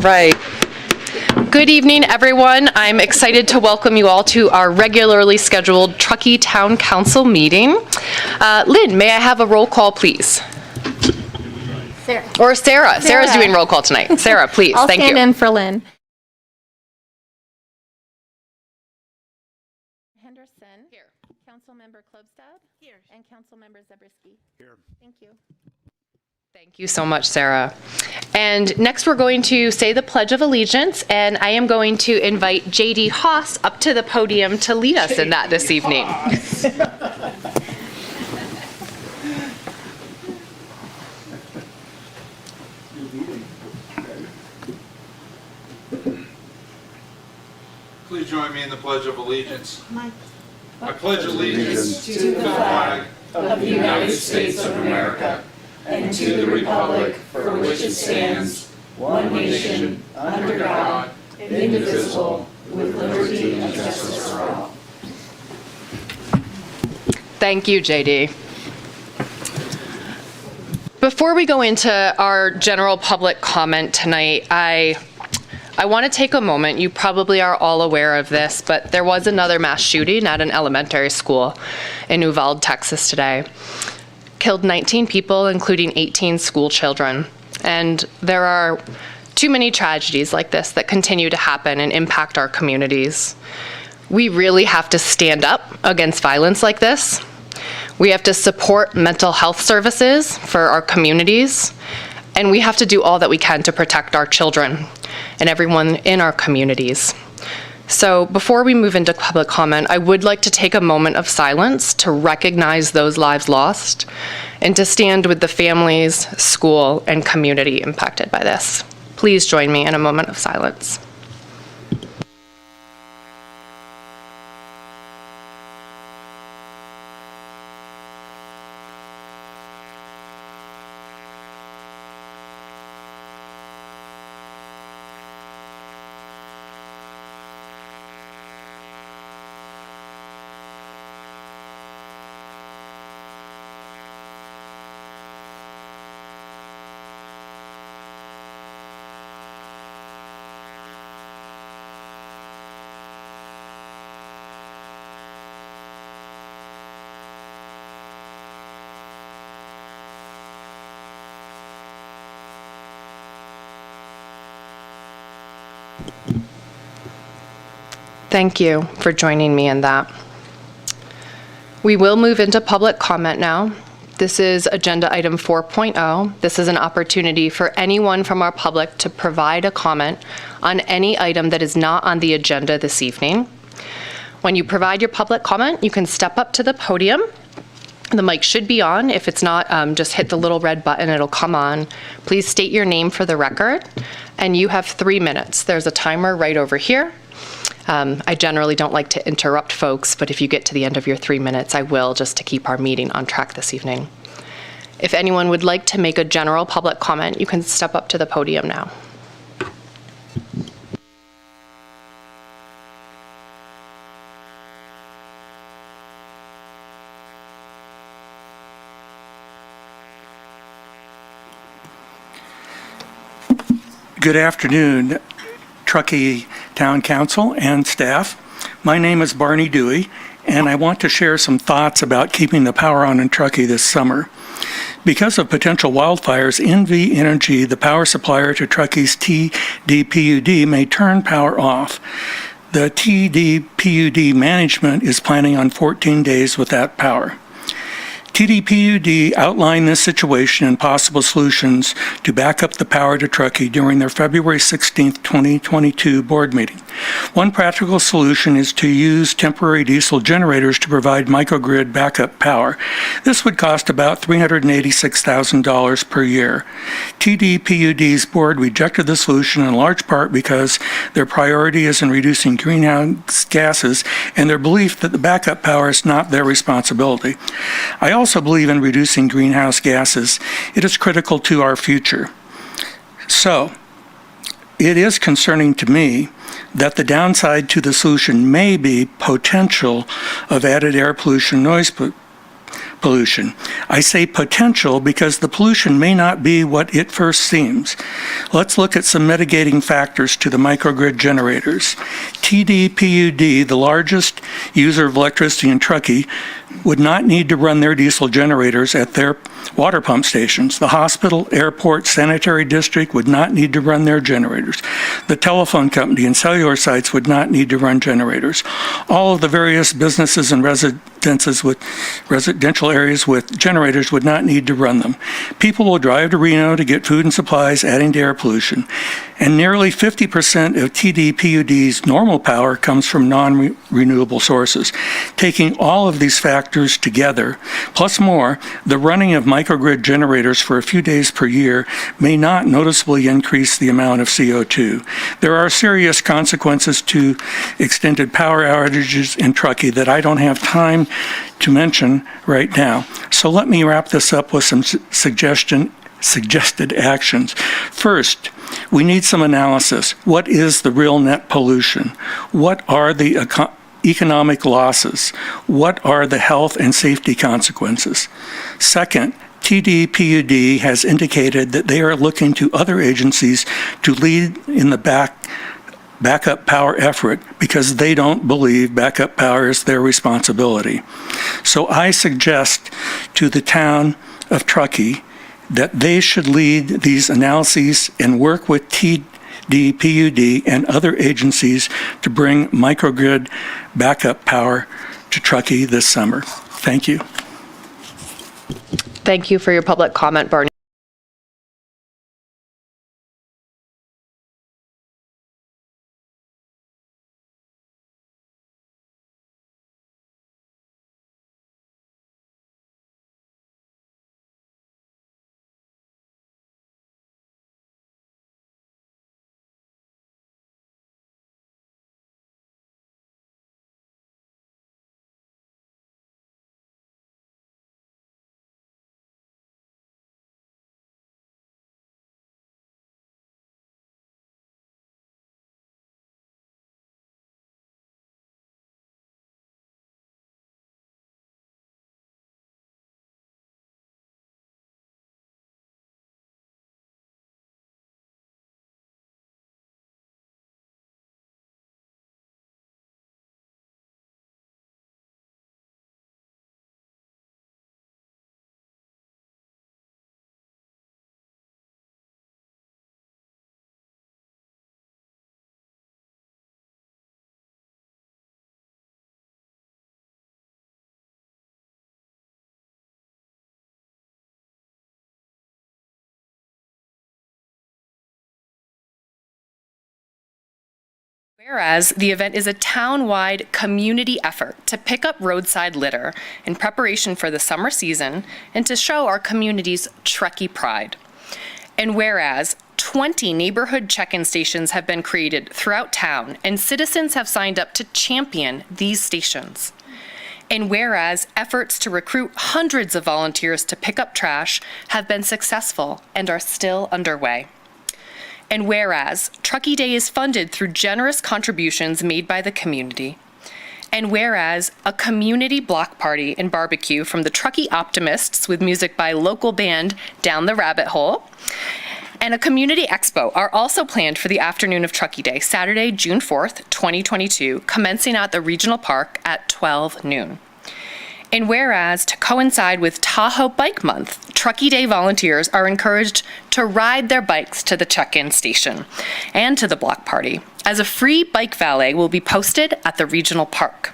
Right. Good evening, everyone. I'm excited to welcome you all to our regularly scheduled Truckee Town Council meeting. Lynn, may I have a roll call, please? Sarah. Or Sarah. Sarah's doing roll call tonight. Sarah, please. Thank you. I'll stand in for Lynn. Henderson. Here. Councilmember Klobstad. Here. And Councilmember Zabriskie. Here. Thank you. Thank you so much, Sarah. And next we're going to say the Pledge of Allegiance, and I am going to invite JD Haas up to the podium to lead us in that this evening. Please join me in the Pledge of Allegiance. I pledge allegiance to the flag of the United States of America and to the republic for which it stands, one nation, under God, indivisible, with liberty and justice for all. Thank you, JD. Before we go into our general public comment tonight, I want to take a moment. You probably are all aware of this, but there was another mass shooting at an elementary school in Uvalde, Texas today. Killed 19 people, including 18 school children. And there are too many tragedies like this that continue to happen and impact our communities. We really have to stand up against violence like this. We have to support mental health services for our communities. And we have to do all that we can to protect our children and everyone in our communities. So before we move into public comment, I would like to take a moment of silence to recognize those lives lost and to stand with the families, school, and community impacted by this. Please join me in a moment of silence. Thank you for joining me in that. We will move into public comment now. This is agenda item 4.0. This is an opportunity for anyone from our public to provide a comment on any item that is not on the agenda this evening. When you provide your public comment, you can step up to the podium. The mic should be on. If it's not, just hit the little red button, it'll come on. Please state your name for the record, and you have 3 minutes. There's a timer right over here. I generally don't like to interrupt folks, but if you get to the end of your 3 minutes, I will, just to keep our meeting on track this evening. If anyone would like to make a general public comment, you can step up to the podium now. Good afternoon, Truckee Town Council and staff. My name is Barney Dewey, and I want to share some thoughts about keeping the power on in Truckee this summer. Because of potential wildfires, NV Energy, the power supplier to Truckee's TDPUD, may turn power off. The TDPUD management is planning on 14 days without power. TDPUD outlined this situation and possible solutions to back up the power to Truckee during their February 16, 2022 board meeting. One practical solution is to use temporary diesel generators to provide microgrid backup power. This would cost about $386,000 per year. TDPUD's board rejected the solution in large part because their priority is in reducing greenhouse gases and their belief that the backup power is not their responsibility. I also believe in reducing greenhouse gases. It is critical to our future. So, it is concerning to me that the downside to the solution may be potential of added air pollution, noise pollution. I say potential because the pollution may not be what it first seems. Let's look at some mitigating factors to the microgrid generators. TDPUD, the largest user of electricity in Truckee, would not need to run their diesel generators at their water pump stations. The hospital, airport, sanitary district would not need to run their generators. The telephone company and cellular sites would not need to run generators. All of the various businesses and residential areas with generators would not need to run them. People will drive to Reno to get food and supplies, adding to air pollution. And nearly 50% of TDPUD's normal power comes from non-renewable sources. Taking all of these factors together, plus more, the running of microgrid generators for a few days per year may not noticeably increase the amount of CO2. There are serious consequences to extended power outages in Truckee that I don't have time to mention right now. So let me wrap this up with some suggested actions. First, we need some analysis. What is the real net pollution? What are the economic losses? What are the health and safety consequences? Second, TDPUD has indicated that they are looking to other agencies to lead in the backup power effort because they don't believe backup power is their responsibility. So I suggest to the town of Truckee that they should lead these analyses and work with TDPUD and other agencies to bring microgrid backup power to Truckee this summer. Thank you. Thank you for your public comment, Barney. Whereas the event is a town-wide community effort to pick up roadside litter in preparation for the summer season and to show our community's Truckee pride. And whereas 20 neighborhood check-in stations have been created throughout town and citizens have signed up to champion these stations. And whereas efforts to recruit hundreds of volunteers to pick up trash have been successful and are still underway. And whereas Truckee Day is funded through generous contributions made by the community. And whereas a community block party and barbecue from the Truckee Optimists with music by local band Down the Rabbit Hole and a community expo are also planned for the afternoon of Truckee Day, Saturday, June 4th, 2022, commencing at the Regional Park at 12 noon. And whereas, to coincide with Tahoe Bike Month, Truckee Day volunteers are encouraged to ride their bikes to the check-in station and to the block party, as a free bike valet will be posted at the regional park.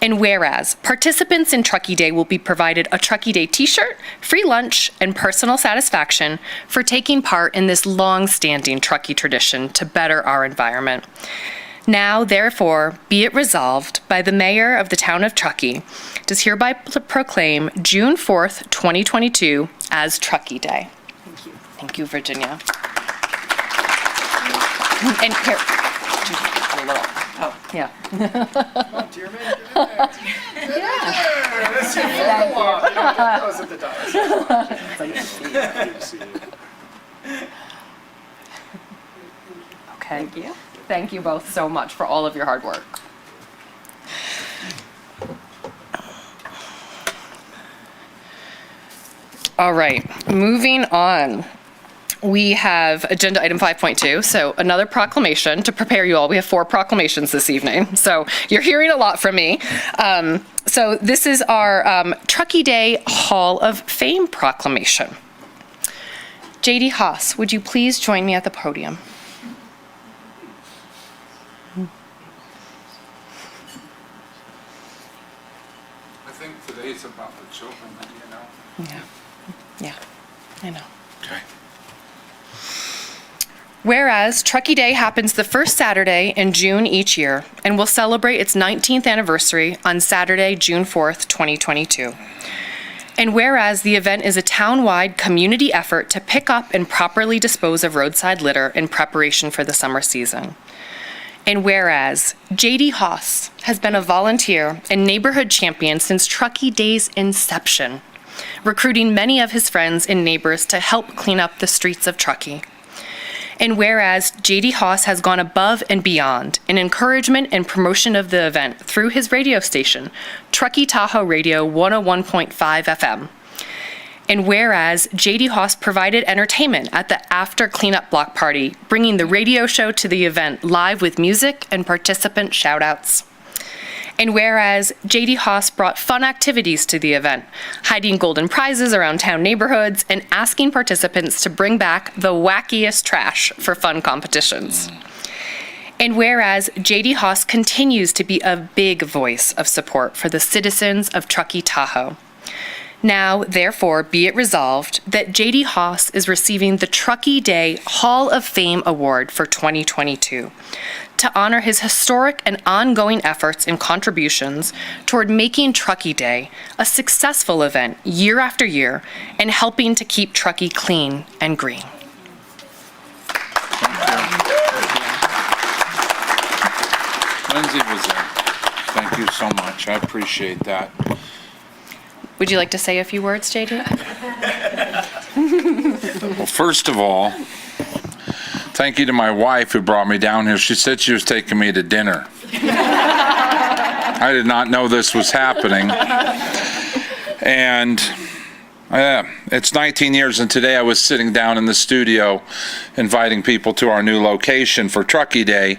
And whereas, participants in Truckee Day will be provided a Truckee Day t-shirt, free lunch, and personal satisfaction for taking part in this long-standing Truckee tradition to better our environment. Now, therefore, be it resolved by the Mayor of the Town of Truckee does hereby proclaim June 4th, 2022 as Truckee Day. Thank you. Thank you, Virginia. And here, a little. Oh, yeah. Okay. Thank you. Thank you both so much for all of your hard work. All right, moving on. We have agenda item 5.2, so another proclamation to prepare you all. We have 4 proclamations this evening, so you're hearing a lot from me. So this is our Truckee Day Hall of Fame proclamation. JD Haas, would you please join me at the podium? I think today's about the children, you know? Yeah, I know. Okay. Whereas Truckee Day happens the first Saturday in June each year and will celebrate its 19th anniversary on Saturday, June 4th, 2022. And whereas the event is a town-wide community effort to pick up and properly dispose of roadside litter in preparation for the summer season. And whereas JD Haas has been a volunteer and neighborhood champion since Truckee Day's inception, recruiting many of his friends and neighbors to help clean up the streets of Truckee. And whereas JD Haas has gone above and beyond in encouragement and promotion of the event through his radio station, Truckee Tahoe Radio 101.5 FM. And whereas JD Haas provided entertainment at the after cleanup block party, bringing the radio show to the event live with music and participant shout-outs. And whereas JD Haas brought fun activities to the event, hiding golden prizes around town neighborhoods and asking participants to bring back the wackiest trash for fun competitions. And whereas JD Haas continues to be a big voice of support for the citizens of Truckee Tahoe. Now, therefore, be it resolved that JD Haas is receiving the Truckee Day Hall of Fame Award for 2022 to honor his historic and ongoing efforts and contributions toward making Truckee Day a successful event year after year and helping to keep Truckee clean and green. Lindsay was there. Thank you so much. I appreciate that. Would you like to say a few words, JD? Well, first of all, thank you to my wife who brought me down here. She said she was taking me to dinner. I did not know this was happening. And it's 19 years, and today I was sitting down in the studio inviting people to our new location for Truckee Day,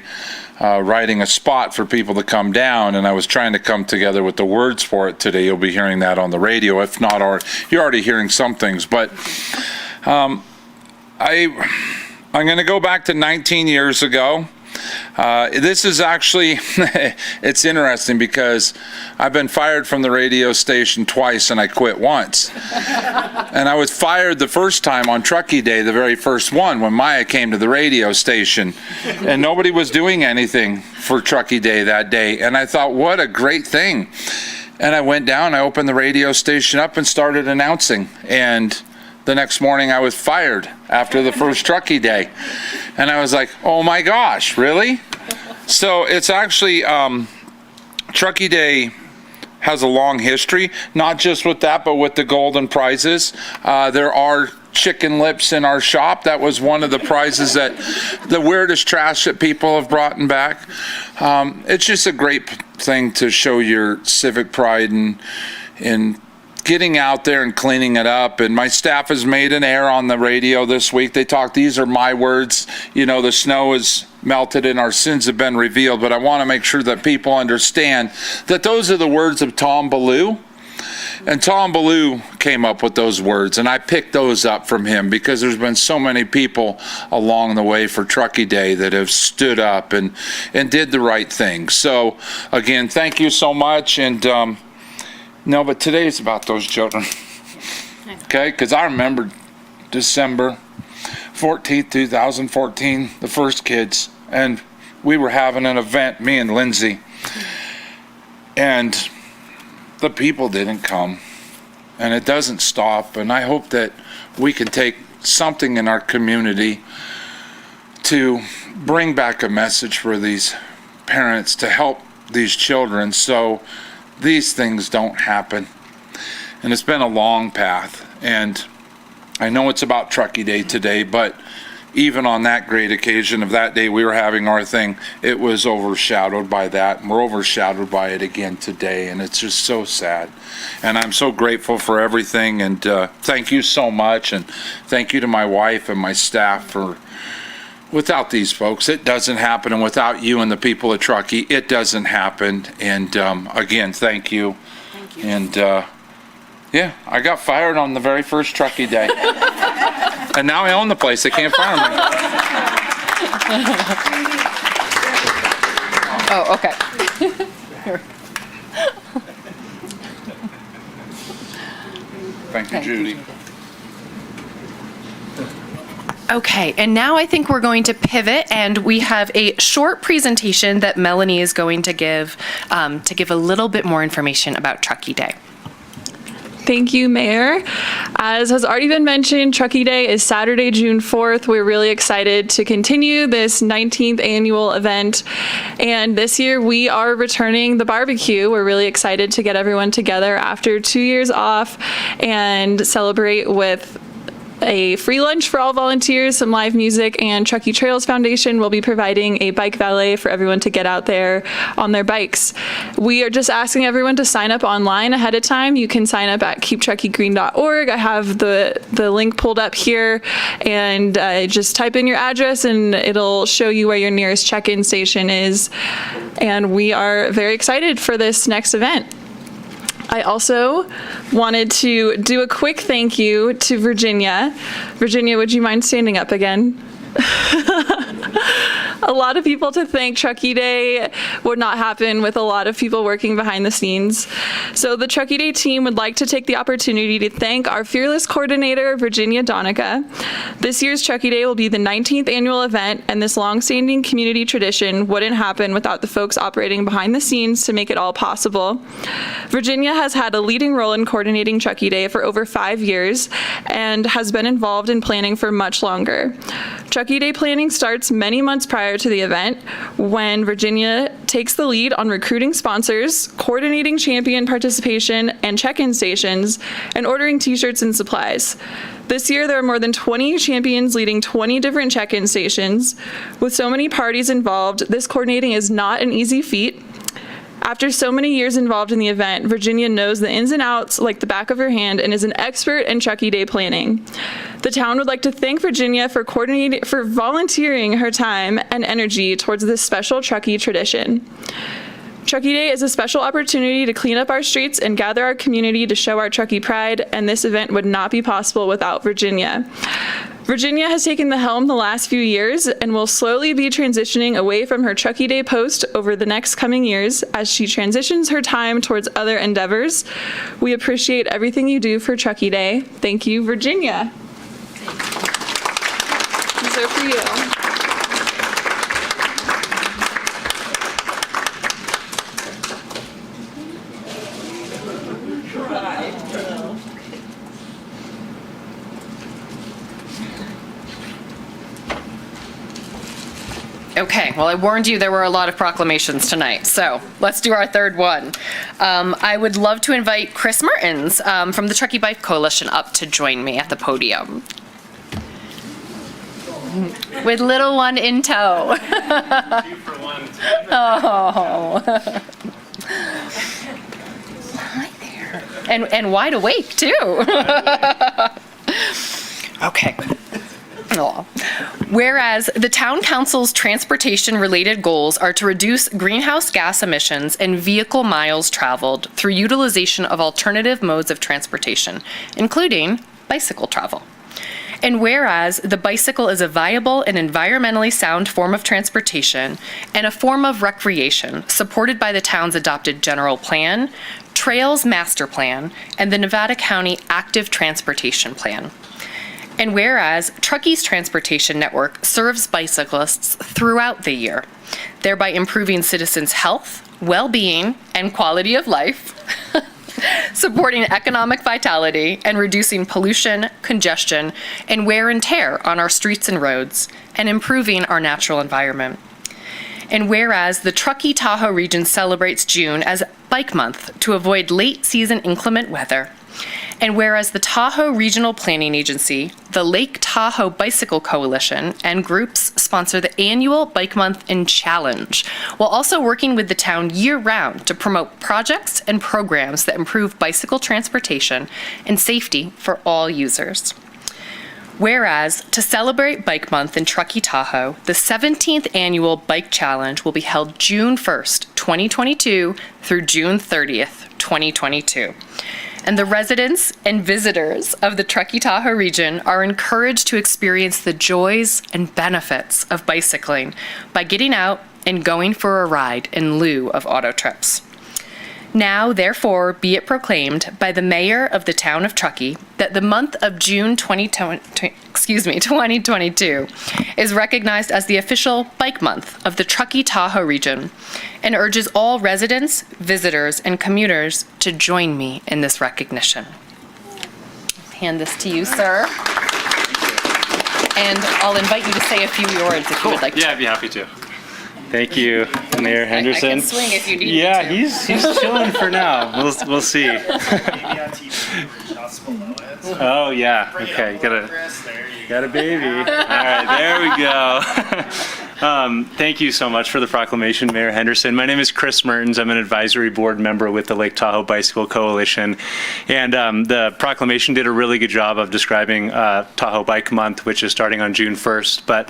writing a spot for people to come down, and I was trying to come together with the words for it today. You'll be hearing that on the radio. If not, you're already hearing some things. But I'm going to go back to 19 years ago. This is actually, it's interesting because I've been fired from the radio station twice and I quit once. And I was fired the first time on Truckee Day, the very first one, when Maya came to the radio station. And nobody was doing anything for Truckee Day that day. And I thought, what a great thing. And I went down, I opened the radio station up and started announcing. And the next morning I was fired after the first Truckee Day. And I was like, oh my gosh, really? So it's actually, Truckee Day has a long history, not just with that, but with the golden prizes. There are chicken lips in our shop. That was one of the prizes that the weirdest trash that people have brought back. It's just a great thing to show your civic pride in getting out there and cleaning it up. And my staff has made an error on the radio this week. They talked, these are my words, you know, the snow is melted and our sins have been revealed. But I want to make sure that people understand that those are the words of Tom Ballou. And Tom Ballou came up with those words, and I picked those up from him because there's been so many people along the way for Truckee Day that have stood up and did the right thing. So again, thank you so much. And no, but today is about those children. Okay, because I remember December 14th, 2014, the first kids, and we were having an event, me and Lindsay, and the people didn't come, and it doesn't stop. And I hope that we can take something in our community to bring back a message for these parents to help these children so these things don't happen. And it's been a long path, and I know it's about Truckee Day today, but even on that great occasion of that day we were having our thing, it was overshadowed by that, and we're overshadowed by it again today, and it's just so sad. And I'm so grateful for everything, and thank you so much, and thank you to my wife and my staff for, without these folks, it doesn't happen, and without you and the people at Truckee, it doesn't happen. And again, thank you. Thank you. And yeah, I got fired on the very first Truckee day. And now I own the place, they can't fire me. Oh, okay. Thank you, Judy. Okay, and now I think we're going to pivot, and we have a short presentation that Melanie is going to give a little bit more information about Truckee Day. Thank you, Mayor. As has already been mentioned, Truckee Day is Saturday, June 4th. We're really excited to continue this 19th annual event. And this year we are returning the barbecue. We're really excited to get everyone together after 2 years off and celebrate with a free lunch for all volunteers, some live music, and Truckee Trails Foundation will be providing a bike valet for everyone to get out there on their bikes. We are just asking everyone to sign up online ahead of time. You can sign up at keeptruckeegreen.org. I have the link pulled up here, and just type in your address and it'll show you where your nearest check-in station is. And we are very excited for this next event. I also wanted to do a quick thank you to Virginia. Virginia, would you mind standing up again? A lot of people to thank. Truckee Day would not happen with a lot of people working behind the scenes. So the Truckee Day team would like to take the opportunity to thank our fearless coordinator, Virginia Donica. This year's Truckee Day will be the 19th annual event, and this long-standing community tradition wouldn't happen without the folks operating behind the scenes to make it all possible. Virginia has had a leading role in coordinating Truckee Day for over 5 years and has been involved in planning for much longer. Truckee Day planning starts many months prior to the event, when Virginia takes the lead on recruiting sponsors, coordinating champion participation and check-in stations, and ordering t-shirts and supplies. This year, there are more than 20 champions leading 20 different check-in stations. With so many parties involved, this coordinating is not an easy feat. After so many years involved in the event, Virginia knows the ins and outs like the back of her hand and is an expert in Truckee Day planning. The town would like to thank Virginia for volunteering her time and energy towards this special Truckee tradition. Truckee Day is a special opportunity to clean up our streets and gather our community to show our Truckee pride, and this event would not be possible without Virginia. Virginia has taken the helm the last few years and will slowly be transitioning away from her Truckee Day post over the next coming years as she transitions her time towards other endeavors. We appreciate everything you do for Truckee Day. Thank you, Virginia. These are for you. Okay, well, I warned you there were a lot of proclamations tonight, so let's do our third one. I would love to invite Chris Mertens from the Truckee Bike Coalition up to join me at the podium. With little one in tow. 2 for 1. Oh. Hi there. And wide awake, too. Okay. Aw. Whereas the town council's transportation-related goals are to reduce greenhouse gas emissions and vehicle miles traveled through utilization of alternative modes of transportation, including bicycle travel. And whereas the bicycle is a viable and environmentally sound form of transportation and a form of recreation supported by the town's adopted general plan, Trails Master Plan, and the Nevada County Active Transportation Plan. And whereas Truckee's transportation network serves bicyclists throughout the year, thereby improving citizens' health, well-being, and quality of life, supporting economic vitality, and reducing pollution, congestion, and wear and tear on our streets and roads, and improving our natural environment. And whereas the Truckee-Tahoe region celebrates June as Bike Month to avoid late-season inclement weather, And whereas the Tahoe Regional Planning Agency, the Lake Tahoe Bicycle Coalition, and groups sponsor the annual Bike Month and Challenge, while also working with the town year-round to promote projects and programs that improve bicycle transportation and safety for all users. Whereas, to celebrate Bike Month in Truckee, Tahoe, the 17th annual Bike Challenge will be held June 1st, 2022 through June 30th, 2022. And the residents and visitors of the Truckee, Tahoe region are encouraged to experience the joys and benefits of bicycling by getting out and going for a ride in lieu of auto trips. Now, therefore, be it proclaimed by the mayor of the town of Truckee that the month of June 2022 is recognized as the official Bike Month of the Truckee, Tahoe region, and urges all residents, visitors, and commuters to join me in this recognition. Hand this to you, sir. And I'll invite you to say a few words if you would like to. Yeah, I'd be happy to. Thank you, Mayor Henderson. I can swing if you need Yeah, me to. he's chilling for now. We'll see. Maybe on TV, just below it. Oh yeah. Okay, you got a baby. All right, there we go. Thank you so much for the proclamation, Mayor Henderson. My name is Chris Mertens. I'm an advisory board member with the Lake Tahoe Bicycle Coalition. And the proclamation did a really good job of describing Tahoe Bike Month, which is starting on June 1st. But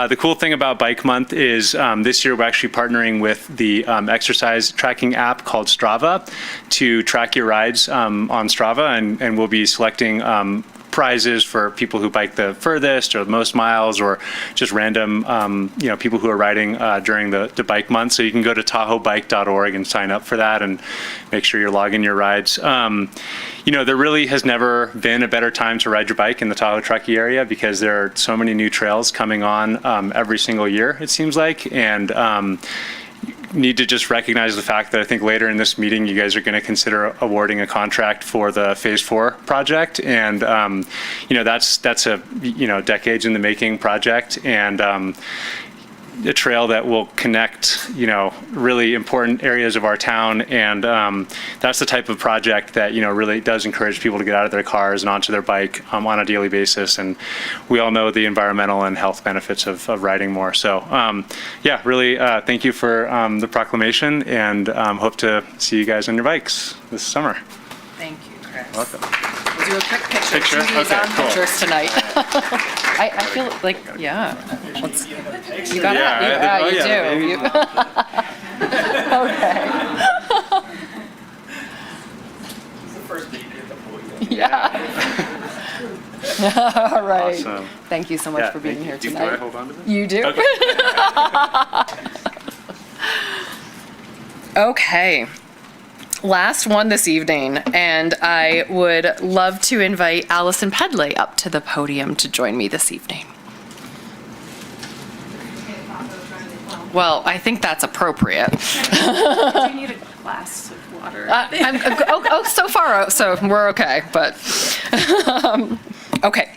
the cool thing about Bike Month is this year we're actually partnering with the exercise tracking app called Strava to track your rides on Strava, and we'll be selecting prizes for people who bike the furthest or the most miles, or just random people who are riding during the bike month. So you can go to tahoebike.org and sign up for that and make sure you're logging your rides. There really has never been a better time to ride your bike in the Tahoe Truckee area because there are so many new trails coming on every single year, it seems like. And need to just recognize the fact that I think later in this meeting you guys are going to consider awarding a contract for the Phase 4 project, and that's a decades in the making project, and a trail that will connect really important areas of our town, and that's the type of project that really does encourage people to get out of their cars and onto their bike on a daily basis. And we all know the environmental and health benefits of riding more. So really thank you for the proclamation, and hope to see you guys on your bikes this summer. Thank you, Chris. Welcome. We'll do a quick picture. Picture? TV's Okay, on cool. pictures tonight. I feel like, yeah. You got Yeah, it? You maybe. do. Okay. The first baby at the podium. Yeah. All right. Awesome. Thank you so much for being here Do I tonight. hold on to this? You do? Okay. Okay. Last one this evening, and I would love to invite Allison Pedley up to the podium to join me this evening. Well, I think that's appropriate. Do you need a glass of water? So far, so we're okay, but, okay.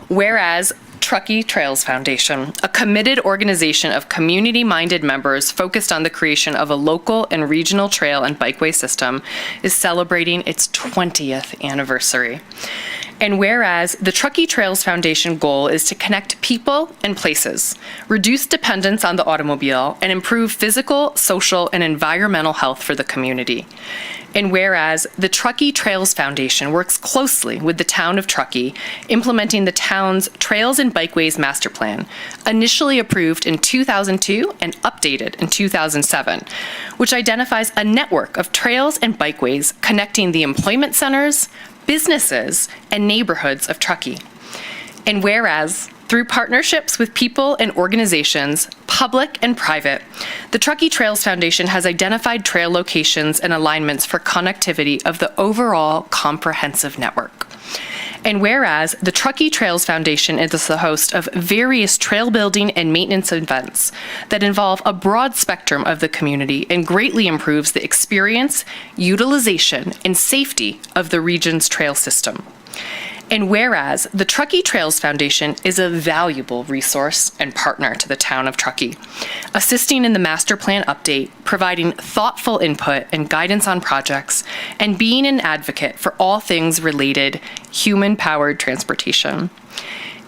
Whereas Truckee Trails Foundation, a committed organization of community-minded members focused on the creation of a local and regional trail and bikeway system, is celebrating its 20th anniversary. And whereas the Truckee Trails Foundation goal is to connect people and places, reduce dependence on the automobile, and improve physical, social, and environmental health for the community. And whereas the Truckee Trails Foundation works closely with the town of Truckee, implementing the town's Trails and Bikeways Master Plan, initially approved in 2002 and updated in 2007, which identifies a network of trails and bikeways connecting the employment centers, businesses, and neighborhoods of Truckee. And whereas, through partnerships with people and organizations, public and private, the Truckee Trails Foundation has identified trail locations and alignments for connectivity of the overall comprehensive network. And whereas the Truckee Trails Foundation is the host of various trail building and maintenance events that involve a broad spectrum of the community and greatly improves the experience, utilization, and safety of the region's trail system. And whereas the Truckee Trails Foundation is a valuable resource and partner to the town of Truckee, assisting in the master plan update, providing thoughtful input and guidance on projects, and being an advocate for all things related human-powered transportation.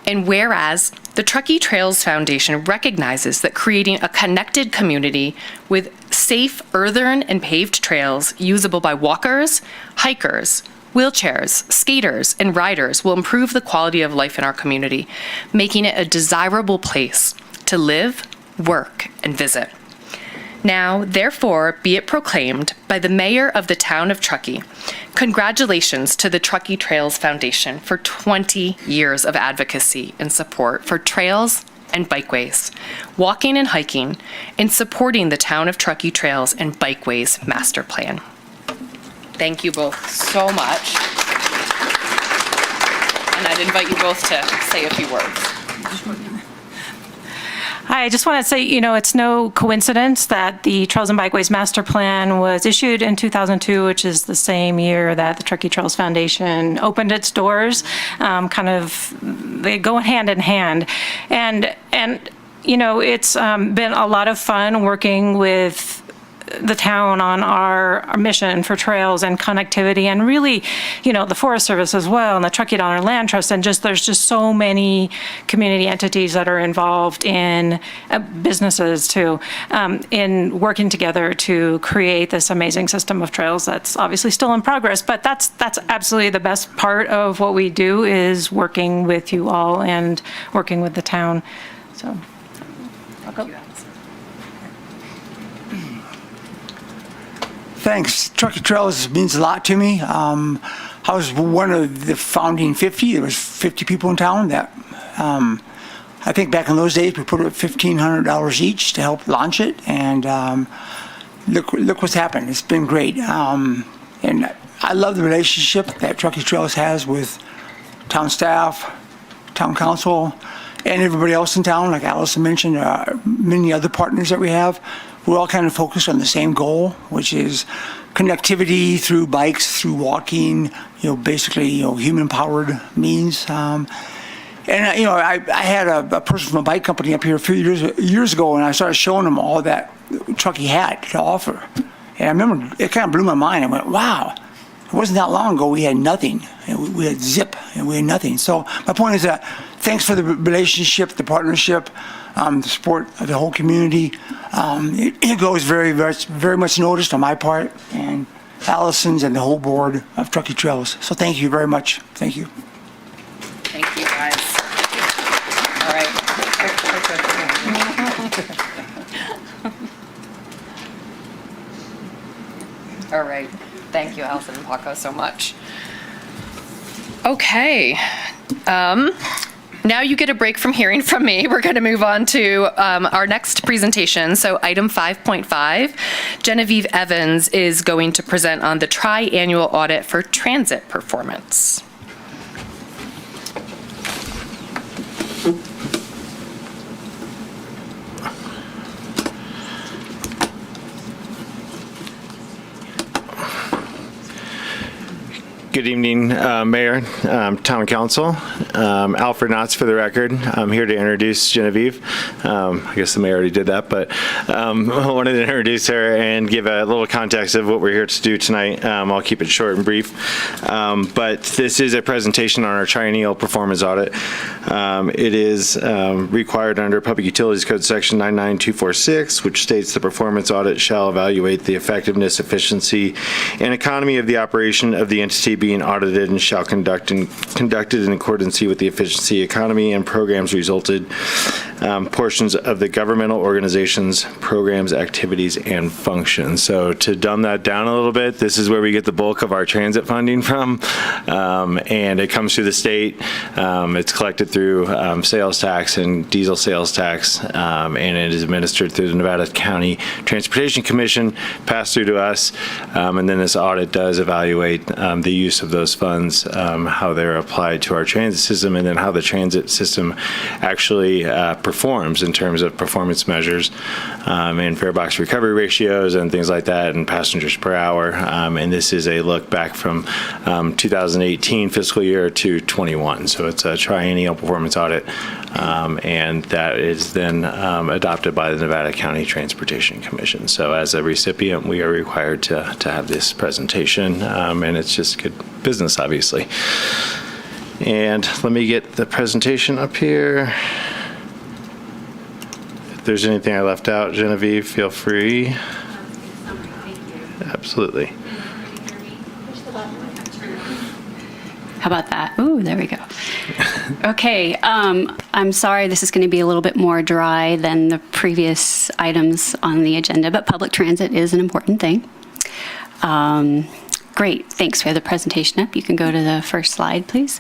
And whereas the Truckee Trails Foundation recognizes that creating a connected community with safe earthen and paved trails usable by walkers, hikers, wheelchairs, skaters, and riders will improve the quality of life in our community, making it a desirable place to live, work, and visit. Now, therefore, be it proclaimed by the mayor of the town of Truckee, congratulations to the Truckee Trails Foundation for 20 years of advocacy and support for trails and bikeways, walking and hiking, and supporting the town of Truckee Trails and Bikeways Master Plan. Thank you both so much. And I'd invite you both to say a few words. Hi, I just want to say, it's no coincidence that the Trails and Bikeways Master Plan was issued in 2002, which is the same year that the Truckee Trails Foundation opened its doors. They go hand in hand. And it's been a lot of fun working with the town on our mission for trails and connectivity, and really, the Forest Service as well, and the Truckee Donner Land Trust, and there's just so many community entities that are involved in businesses too, in working together to create this amazing system of trails that's obviously still in progress. But that's absolutely the best part of what we do, is working with you all and working with the town. So, I'll go. Thanks. Truckee Trails means a lot to me. I was one of the founding 50. There was 50 people in town that I think back in those days we put up $1,500 each to help launch it, and look what's happened. It's been great, and I love the relationship that Truckee Trails has with town staff, town council, and everybody else in town. Like Allison mentioned, many other partners that we have. We're all kind of focused on the same goal, which is connectivity through bikes, through walking, basically, human-powered means. I had a person from a bike company up here a few years ago, and I started showing them all that Truckee had to offer. And I remember it kind of blew my mind. I went, wow, it wasn't that long ago we had nothing. We had zip, and we had nothing. So my point is that thanks for the relationship, the partnership, the support of the whole community. It goes very, very much noticed on my part, and Allison's and the whole board of Truckee Trails. So thank you very much. Thank you. Thank you, guys. All right. Thank you, Allison and Paco, so much. Okay. Now you get a break from hearing from me. We're going to move on to our next presentation. So item 5.5, Genevieve Evans is going to present on the Triennial Audit for Transit Performance. Good evening, Mayor, Town Council. Alfred Knotts for the record. I'm here to introduce Genevieve. I guess the mayor already did that, but I wanted to introduce her and give a little context of what we're here to do tonight. I'll keep it short and brief. But this is a presentation on our Triennial Performance Audit. It is required under Public Utilities Code Section 99246, which states the performance audit shall evaluate the effectiveness, efficiency, and economy of the operation of the entity being audited and shall conducted in accordance with the efficiency, economy, and programs resulted portions of the governmental organizations, programs, activities, and functions. So to dumb that down a little bit, this is where we get the bulk of our transit funding from, and it comes through the state. It's collected through sales tax and diesel sales tax, and it is administered through the Nevada County Transportation Commission, passed through to us, and then this audit does evaluate the use of those funds, how they're applied to our transit system, and then how the transit system actually performs in terms of performance measures and farebox recovery ratios and things like that, and passengers per hour. And this is a look back from 2018 fiscal year to 21. So it's a triennial performance audit, and that is then adopted by the Nevada County Transportation Commission. So as a recipient, we are required to have this presentation, and it's just good business, obviously. And let me get the presentation up here. If there's anything I left out, Genevieve, feel free. Absolutely. How about that? Ooh, there we go. Okay, I'm sorry this is going to be a little bit more dry than the previous items on the agenda, but public transit is an important thing. Great, thanks. We have the presentation up. You can go to the first slide, please.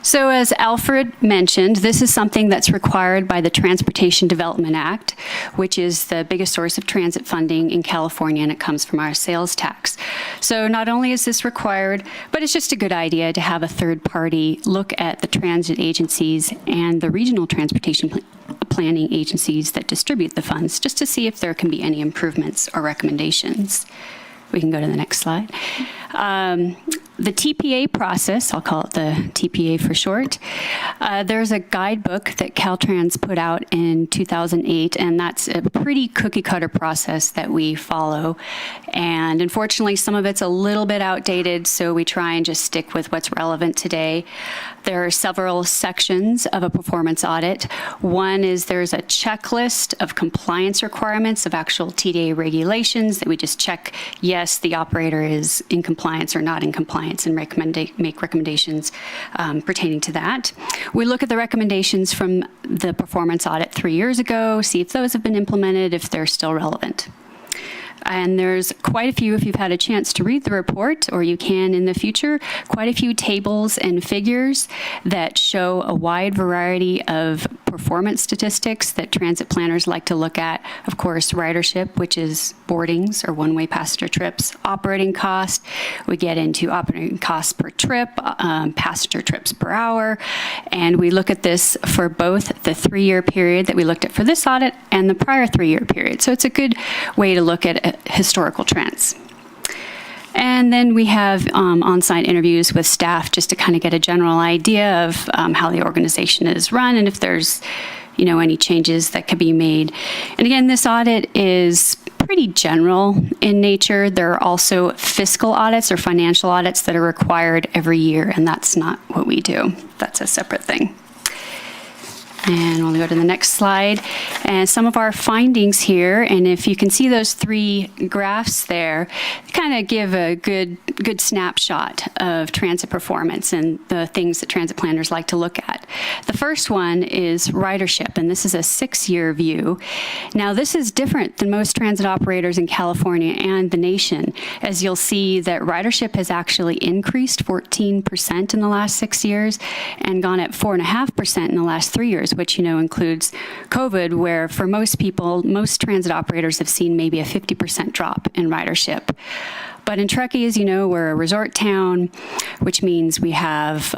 So as Alfred mentioned, this is something that's required by the Transportation Development Act, which is the biggest source of transit funding in California, and it comes from our sales tax. So not only is this required, but it's just a good idea to have a third party look at the transit agencies and the regional transportation planning agencies that distribute the funds, just to see if there can be any improvements or recommendations. We can go to the next slide. The TPA process, I'll call it the TPA for short. There's a guidebook that Caltrans put out in 2008, and that's a pretty cookie cutter process that we follow. And unfortunately, some of it's a little bit outdated, so we try and just stick with what's relevant today. There are several sections of a performance audit. One is there's a checklist of compliance requirements of actual TDA regulations that we just check, yes, the operator is in compliance or not in compliance, and make recommendations pertaining to that. We look at the recommendations from the performance audit 3 years ago, see if those have been implemented, if they're still relevant. And there's quite a few, if you've had a chance to read the report, or you can in the future, quite a few tables and figures that show a wide variety of performance statistics that transit planners like to look at. Of course, ridership, which is boardings or one-way passenger trips, operating cost. We get into operating costs per trip, passenger trips per hour, and we look at this for both the 3-year period that we looked at for this audit and the prior 3-year period. So it's a good way to look at historical trends. And then we have on-site interviews with staff just to kind of get a general idea of how the organization is run and if there's, any changes that could be made. And again, this audit is pretty general in nature. There are also fiscal audits or financial audits that are required every year, and that's not what we do. That's a separate thing. And we'll go to the next slide. And some of our findings here, and if you can see those 3 graphs there, kind of give a good snapshot of transit performance and the things that transit planners like to look at. The first one is ridership, and this is a 6-year view. Now, this is different than most transit operators in California and the nation, as you'll see that ridership has actually increased 14% in the last 6 years and gone up 4.5% in the last 3 years, which, includes COVID, where for most people, most transit operators have seen maybe a 50% drop in ridership. But in Truckee, as you know, we're a resort town, which means we have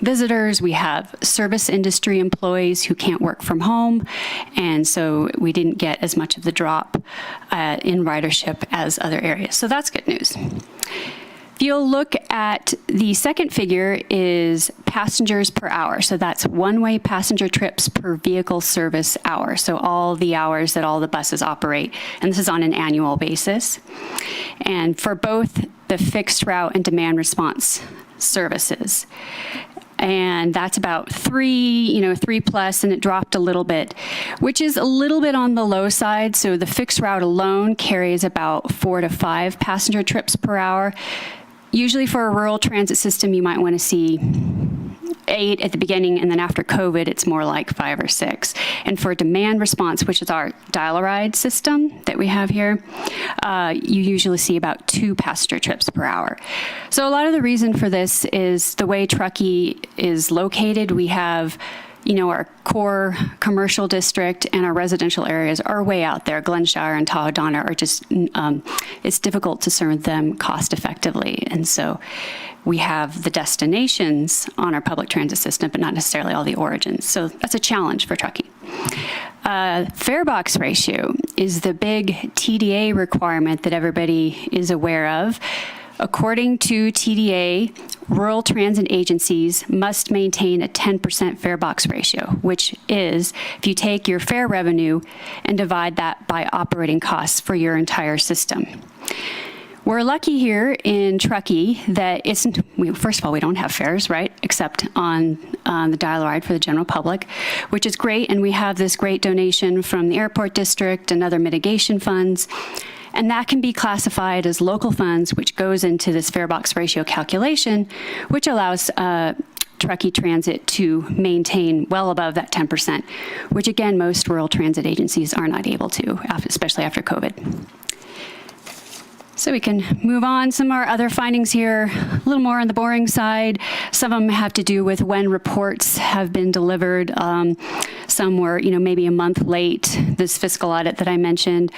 visitors, we have service industry employees who can't work from home, and so we didn't get as much of the drop in ridership as other areas. So that's good news. If you'll look at the second figure is passengers per hour. So that's one-way passenger trips per vehicle service hour. So all the hours that all the buses operate. And this is on an annual basis. And for both the fixed route and demand response services. And that's about 3 plus, and it dropped a little bit, which is a little bit on the low side. So the fixed route alone carries about 4 to 5 passenger trips per hour. Usually for a rural transit system, you might want to see 8 at the beginning, and then after COVID, it's more like 5 or 6. And for demand response, which is our dial-a-ride system that we have here, you usually see about 2 passenger trips per hour. So a lot of the reason for this is the way Truckee is located. We have our core commercial district and our residential areas are way out there. Glenshire and Tahoe are just, it's difficult to serve them cost effectively. And so we have the destinations on our public transit system, but not necessarily all the origins. So that's a challenge for Truckee. Farebox Ratio is the big TDA requirement that everybody is aware of. According to TDA, rural transit agencies must maintain a 10% farebox ratio, which is if you take your fare revenue and divide that by operating costs for your entire system. We're lucky here in Truckee that first of all, we don't have fares, right, except on the dial-a-ride for the general public, which is great, and we have this great donation from the airport district and other mitigation funds. And that can be classified as local funds, which goes into this farebox ratio calculation, which allows Truckee Transit to maintain well above that 10%, which again, most rural transit agencies are not able to, especially after COVID. So we can move on. Some of our other findings here, a little more on the boring side. Some of them have to do with when reports have been delivered. Some were, maybe a month late. This fiscal audit that I mentioned,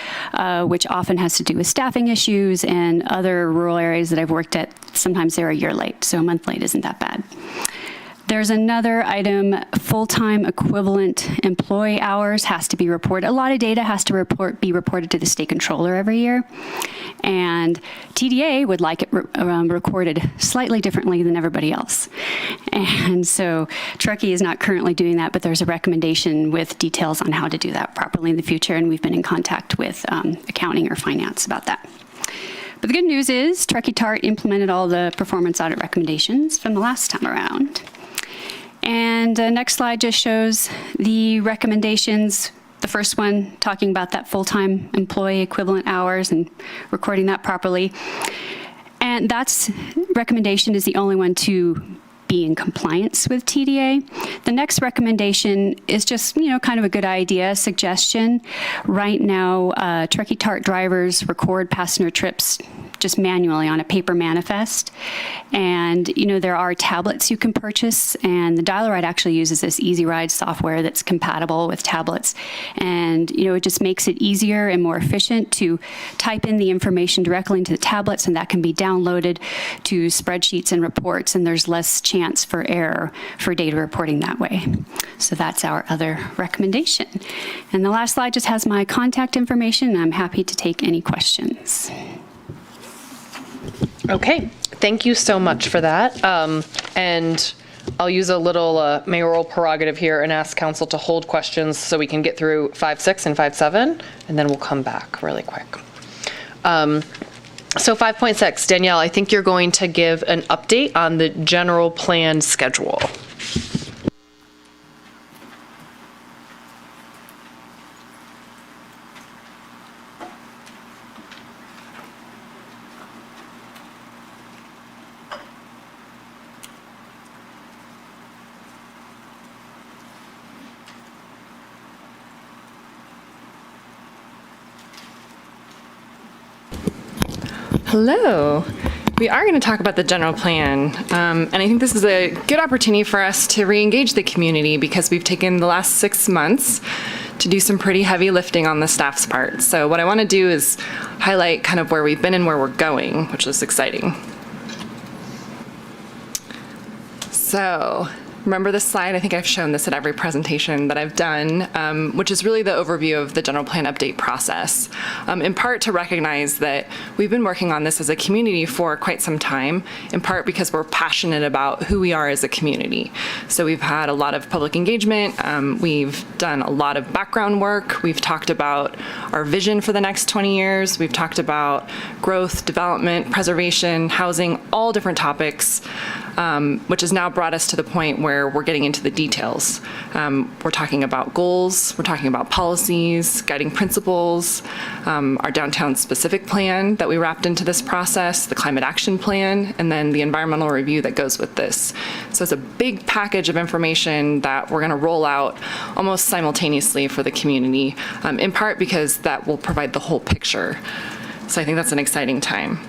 which often has to do with staffing issues, and other rural areas that I've worked at, sometimes they're a year late. So a month late isn't that bad. There's another item, full-time equivalent employee hours has to be reported. A lot of data has to be reported to the state controller every year. And TDA would like it recorded slightly differently than everybody else. And so Truckee is not currently doing that, but there's a recommendation with details on how to do that properly in the future. And we've been in contact with accounting or finance about that. But the good news is Truckee TART implemented all the performance audit recommendations from the last time around. And the next slide just shows the recommendations. The first one talking about that full-time employee equivalent hours and recording that properly. And that's recommendation is the only one to be in compliance with TDA. The next recommendation is just, kind of a good idea, suggestion. Right now, Truckee TART drivers record passenger trips just manually on a paper manifest. And, there are tablets you can purchase, and the dial-a-ride actually uses this Easy Ride software that's compatible with tablets. And, it just makes it easier and more efficient to type in the information directly into the tablets, and that can be downloaded to spreadsheets and reports, and there's less chance for error for data reporting that way. So that's our other recommendation. And the last slide just has my contact information, and I'm happy to take any questions. Okay, thank you so much for that. And I'll use a little mayoral prerogative here and ask council to hold questions so we can get through 5.6 and 5.7, and then we'll come back really quick. So 5.6, Danielle, I think you're going to give an update on the general plan schedule. Hello. We are going to talk about the general plan, and I think this is a good opportunity for us to re-engage the community because we've taken the last 6 months to do some pretty heavy lifting on the staff's part. So what I want to do is highlight kind of where we've been and where we're going, which is exciting. So remember this slide? I think I've shown this at every presentation that I've done, which is really the overview of the general plan update process, in part to recognize that we've been working on this as a community for quite some time, in part because we're passionate about who we are as a community. So we've had a lot of public engagement, we've done a lot of background work, we've talked about our vision for the next 20 years, we've talked about growth, development, preservation, housing, all different topics, which has now brought us to the point where we're getting into the details. We're talking about goals, we're talking about policies, guiding principles, our downtown specific plan that we wrapped into this process, the climate action plan, and then the environmental review that goes with this. So it's a big package of information that we're going to roll out almost simultaneously for the community, in part because that will provide the whole picture. So I think that's an exciting time.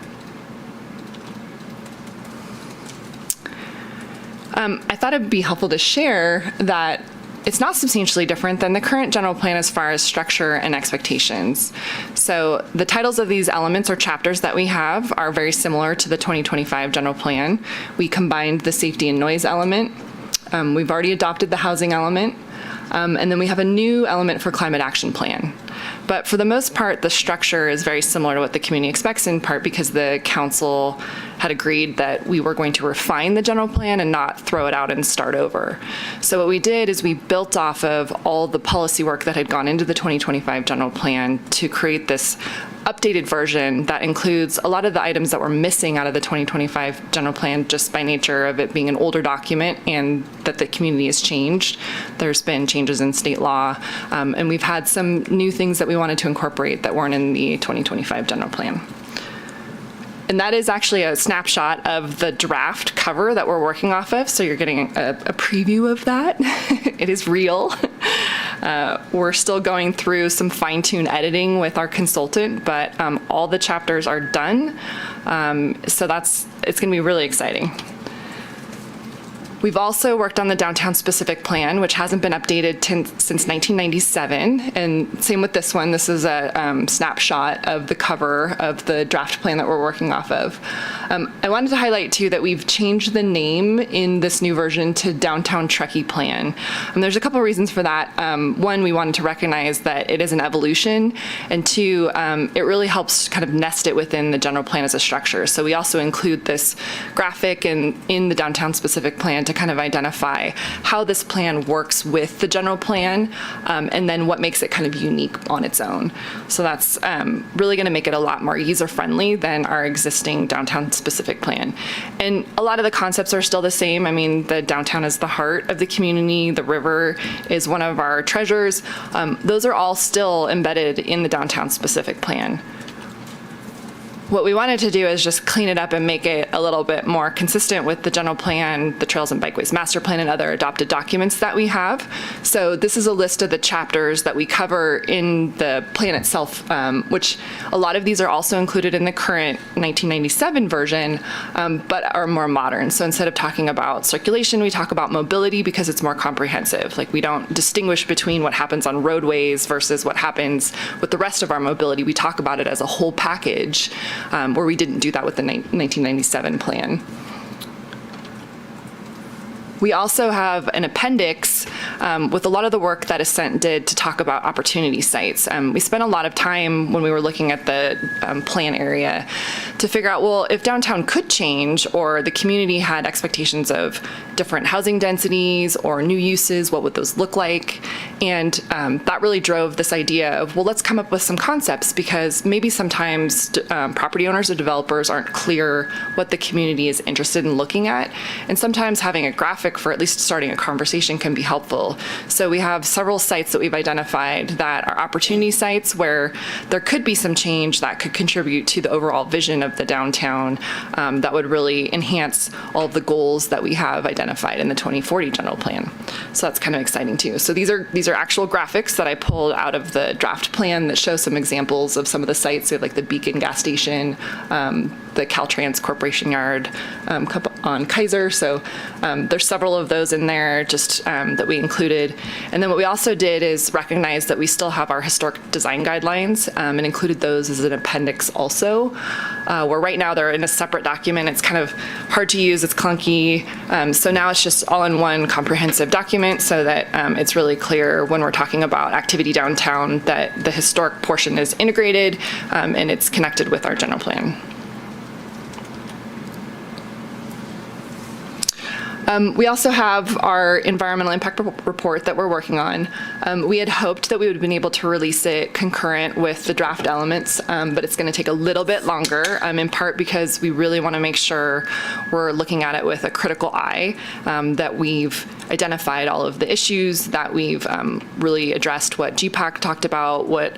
I thought it'd be helpful to share that it's not substantially different than the current general plan as far as structure and expectations. So the titles of these elements or chapters that we have are very similar to the 2025 general plan. We combined the safety and noise element. We've already adopted the housing element. And then we have a new element for climate action plan. But for the most part, the structure is very similar to what the community expects, in part because the council had agreed that we were going to refine the general plan and not throw it out and start over. So what we did is we built off of all the policy work that had gone into the 2025 general plan to create this updated version that includes a lot of the items that were missing out of the 2025 general plan just by nature of it being an older document and that the community has changed. There's been changes in state law, and we've had some new things that we wanted to incorporate that weren't in the 2025 general plan. And that is actually a snapshot of the draft cover that we're working off of. So you're getting a preview of that. It is real. We're still going through some fine-tune editing with our consultant, but all the chapters are done. So it's going to be really exciting. We've also worked on the downtown specific plan, which hasn't been updated since 1997. And same with this one. This is a snapshot of the cover of the draft plan that we're working off of. I wanted to highlight too that we've changed the name in this new version to Downtown Truckee Plan. And there's a couple of reasons for that. One, we wanted to recognize that it is an evolution. And two, it really helps kind of nest it within the general plan as a structure. So we also include this graphic in the downtown specific plan to kind of identify how this plan works with the general plan, and then what makes it kind of unique on its own. So that's really going to make it a lot more user-friendly than our existing downtown specific plan. And a lot of the concepts are still the same. I mean, the downtown is the heart of the community. The river is one of our treasures. Those are all still embedded in the downtown specific plan. What we wanted to do is just clean it up and make it a little bit more consistent with the general plan, the Trails and Bikeways Master Plan, and other adopted documents that we have. So this is a list of the chapters that we cover in the plan itself, which a lot of these are also included in the current 1997 version, but are more modern. So instead of talking about circulation, we talk about mobility because it's more comprehensive. Like, we don't distinguish between what happens on roadways versus what happens with the rest of our mobility. We talk about it as a whole package, where we didn't do that with the 1997 plan. We also have an appendix with a lot of the work that Ascent did to talk about opportunity sites. We spent a lot of time when we were looking at the plan area to figure out, well, if downtown could change or the community had expectations of different housing densities or new uses, what would those look like? And that really drove this idea of, well, let's come up with some concepts, because maybe sometimes property owners or developers aren't clear what the community is interested in looking at. And sometimes having a graphic for at least starting a conversation can be helpful. So we have several sites that we've identified that are opportunity sites where there could be some change that could contribute to the overall vision of the downtown, that would really enhance all of the goals that we have identified in the 2040 general plan. So that's kind of exciting too. So these are actual graphics that I pulled out of the draft plan that show some examples of some of the sites, so like the Beacon gas station, the Caltrans Corporation Yard on Kaiser. So there's several of those in there just that we included. And then what we also did is recognize that we still have our historic design guidelines, and included those as an appendix also, where right now they're in a separate document. It's kind of hard to use, it's clunky. So now it's just all in one comprehensive document so that it's really clear when we're talking about activity downtown that the historic portion is integrated and it's connected with our general plan. We also have our environmental impact report that we're working on. We had hoped that we would have been able to release it concurrent with the draft elements, but it's going to take a little bit longer, in part because we really want to make sure we're looking at it with a critical eye, that we've identified all of the issues, that we've really addressed what GPAC talked about, what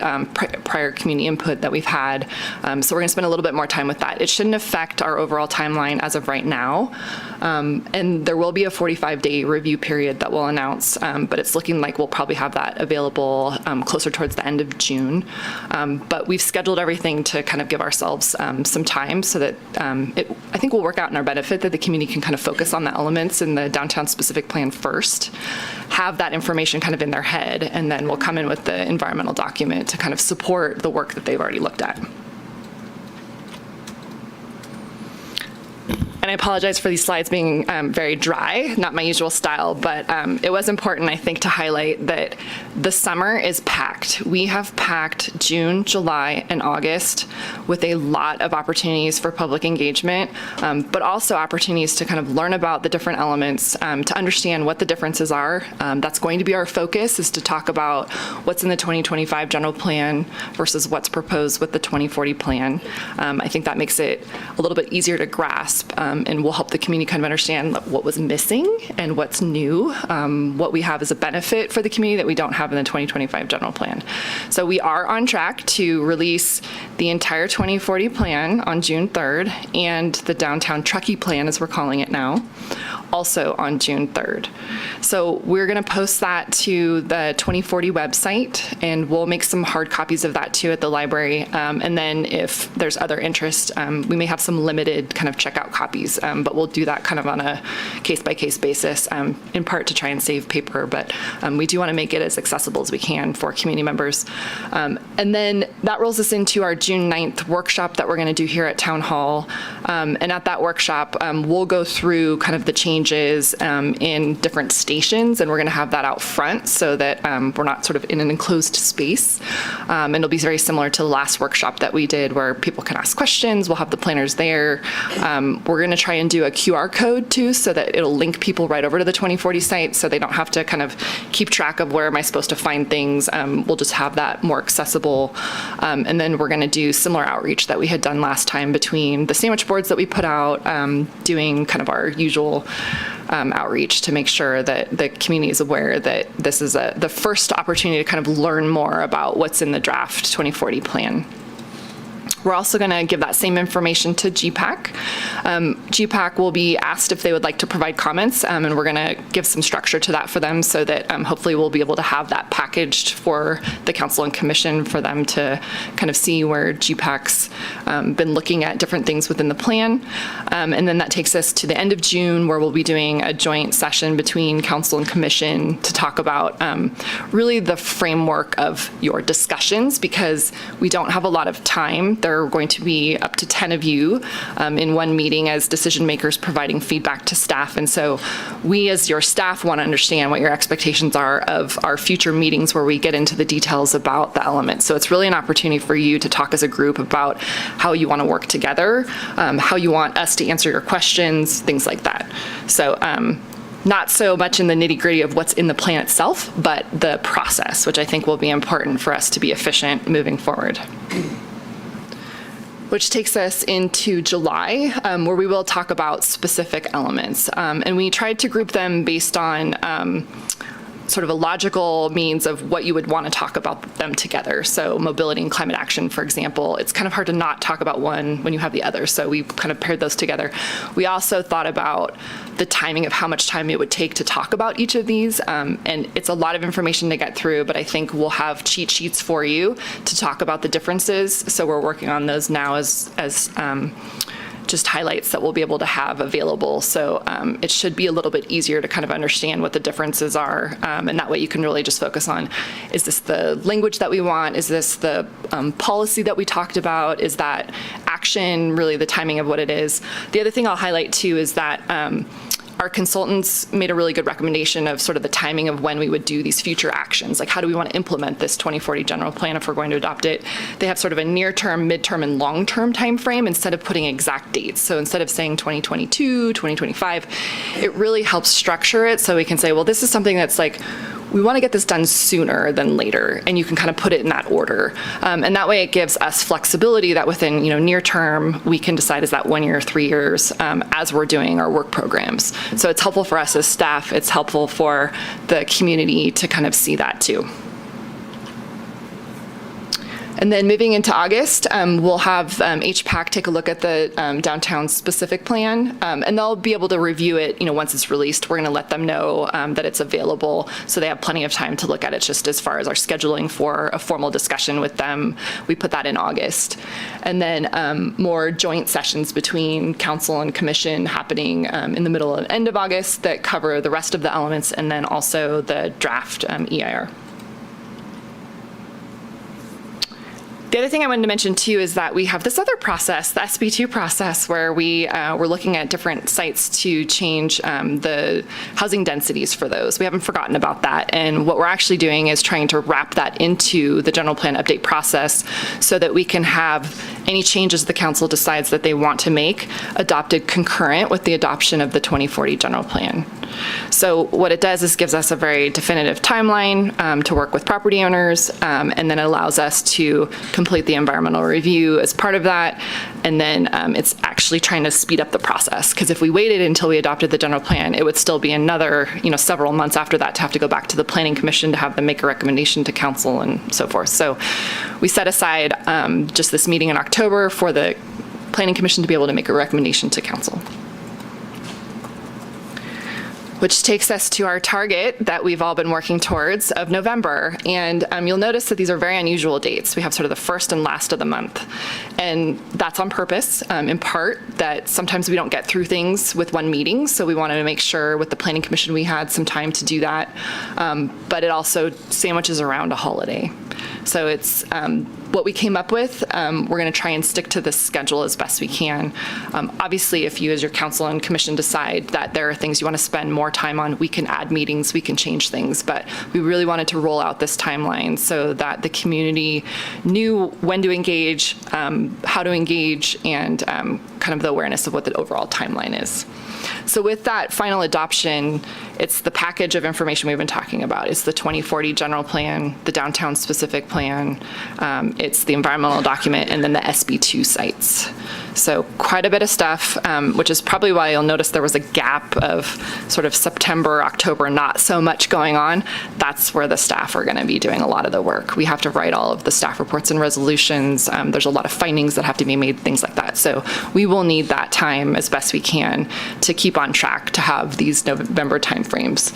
prior community input that we've had. So we're going to spend a little bit more time with that. It shouldn't affect our overall timeline as of right now, and there will will be a 45-day review period that we'll announce, but it's looking like we'll probably have that available closer towards the end of June. But we've scheduled everything to kind of give ourselves some time so that I think will work out in our benefit, that the community can kind of focus on the elements in the downtown specific plan first, have that information kind of in their head, and then we'll come in with the environmental document to kind of support the work that they've already looked at. And I apologize for these slides being very dry, not my usual style, but it was important, I think, to highlight that the summer is packed. We have packed June, July, and August with a lot of opportunities for public engagement, but also opportunities to kind of learn about the different elements, to understand what the differences are. That's going to be our focus, is to talk about what's in the 2025 general plan versus what's proposed with the 2040 plan. I think that makes it a little bit easier to grasp, and will help the community kind of understand what was missing and what's new, what we have as a benefit for the community that we don't have in the 2025 general plan. So we are on track to release the entire 2040 plan on June 3rd and the downtown Truckee plan, as we're calling it now, also on June 3rd. So we're going to post that to the 2040 website, and we'll make some hard copies of that too at the library. And then if there's other interest, we may have some limited kind of checkout copies, but we'll do that kind of on a case-by-case basis, in part to try and save paper, but we do want to make it as accessible as we can for community members. And then that rolls us into our June 9th workshop that we're going to do here at Town Hall. And at that workshop, we'll go through kind of the changes in different stations, and we're going to have that out front so that we're not sort of in an enclosed space. And it'll be very similar to the last workshop that we did, where people can ask questions. We'll have the planners there. We're going to try and do a QR code too, so that it'll link people right over to the 2040 site, so they don't have to kind of keep track of where am I supposed to find things. We'll just have that more accessible. And then we're going to do similar outreach that we had done last time between the sandwich boards that we put out, doing kind of our usual outreach to make sure that the community is aware that this is the first opportunity to kind of learn more about what's in the draft 2040 plan. We're also going to give that same information to GPAC. GPAC will be asked if they would like to provide comments, and we're going to give some structure to that for them so that hopefully we'll be able to have that packaged for the council and commission for them to kind of see where GPAC's been looking at different things within the plan. And then that takes us to the end of June, where we'll be doing a joint session between council and commission to talk about really the framework of your discussions, because we don't have a lot of time. There are going to be up to 10 of you in one meeting as decision makers providing feedback to staff. And so we as your staff want to understand what your expectations are of our future meetings where we get into the details about the elements. So it's really an opportunity for you to talk as a group about how you want to work together, how you want us to answer your questions, things like that. So not so much in the nitty-gritty of what's in the plan itself, but the process, which I think will be important for us to be efficient moving forward. Which takes us into July, where we will talk about specific elements. And we tried to group them based on sort of a logical means of what you would want to talk about them together. So mobility and climate action, for example, it's kind of hard to not talk about one when you have the other. So we kind of paired those together. We also thought about the timing of how much time it would take to talk about each of these. And it's a lot of information to get through, but I think we'll have cheat sheets for you to talk about the differences. So we're working on those now as just highlights that we'll be able to have available. So it should be a little bit easier to kind of understand what the differences are. And that way you can really just focus on, is this the language that we want? Is this the policy that we talked about? Is that action really the timing of what it is? The other thing I'll highlight too is that our consultants made a really good recommendation of sort of the timing of when we would do these future actions. Like, how do we want to implement this 2040 general plan if we're going to adopt it? They have sort of a near-term, mid-term, and long-term time frame instead of putting exact dates. So instead of saying 2022, 2025, it really helps structure it so we can say, well, this is something that's like, we want to get this done sooner than later, and you can kind of put it in that order. And that way it gives us flexibility that within, near term, we can decide is that 1 year, 3 years, as we're doing our work programs. So it's helpful for us as staff. It's helpful for the community to kind of see that too. And then moving into August, we'll have HPAC take a look at the downtown specific plan, and they'll be able to review it, once it's released. We're going to let them know that it's available, so they have plenty of time to look at it. Just as far as our scheduling for a formal discussion with them, we put that in August. And then more joint sessions between council and commission happening in the middle and end of August that cover the rest of the elements, and then also the draft EIR. The other thing I wanted to mention too is that we have this other process, the SB2 process, where we're looking at different sites to change the housing densities for those. We haven't forgotten about that. And what we're actually doing is trying to wrap that into the general plan update process so that we can have any changes the council decides that they want to make adopted concurrent with the adoption of the 2040 general plan. So what it does is gives us a very definitive timeline to work with property owners, and then it allows us to complete the environmental review as part of that. And then it's actually trying to speed up the process, because if we waited until we adopted the general plan, it would still be another, several months after that to have to go back to the planning commission to have them make a recommendation to council and so forth. So we set aside just this meeting in October for the planning commission to be able to make a recommendation to council. Which takes us to our target that we've all been working towards of November. And you'll notice that these are very unusual dates. We have sort of the first and last of the month. And that's on purpose, in part, that sometimes we don't get through things with one meeting. So we wanted to make sure with the Planning Commission we had some time to do that. But it also sandwiches around a holiday. So it's what we came up with. We're going to try and stick to this schedule as best we can. Obviously, if you as your council and commission decide that there are things you want to spend more time on, we can add meetings, we can change things. But we really wanted to roll out this timeline so that the community knew when to engage, how to engage, and kind of the awareness of what the overall timeline is. So with that final adoption, it's the package of information we've been talking about. It's the 2040 general plan, the downtown specific plan, it's the environmental document, and then the SB2 sites. So quite a bit of stuff, which is probably why you'll notice there was a gap of sort of September, October, not so much going on. That's where the staff are going to be doing a lot of the work. We have to write all of the staff reports and resolutions. There's a lot of findings that have to be made, things like that. So we will need that time as best we can to keep on track to have these November timeframes.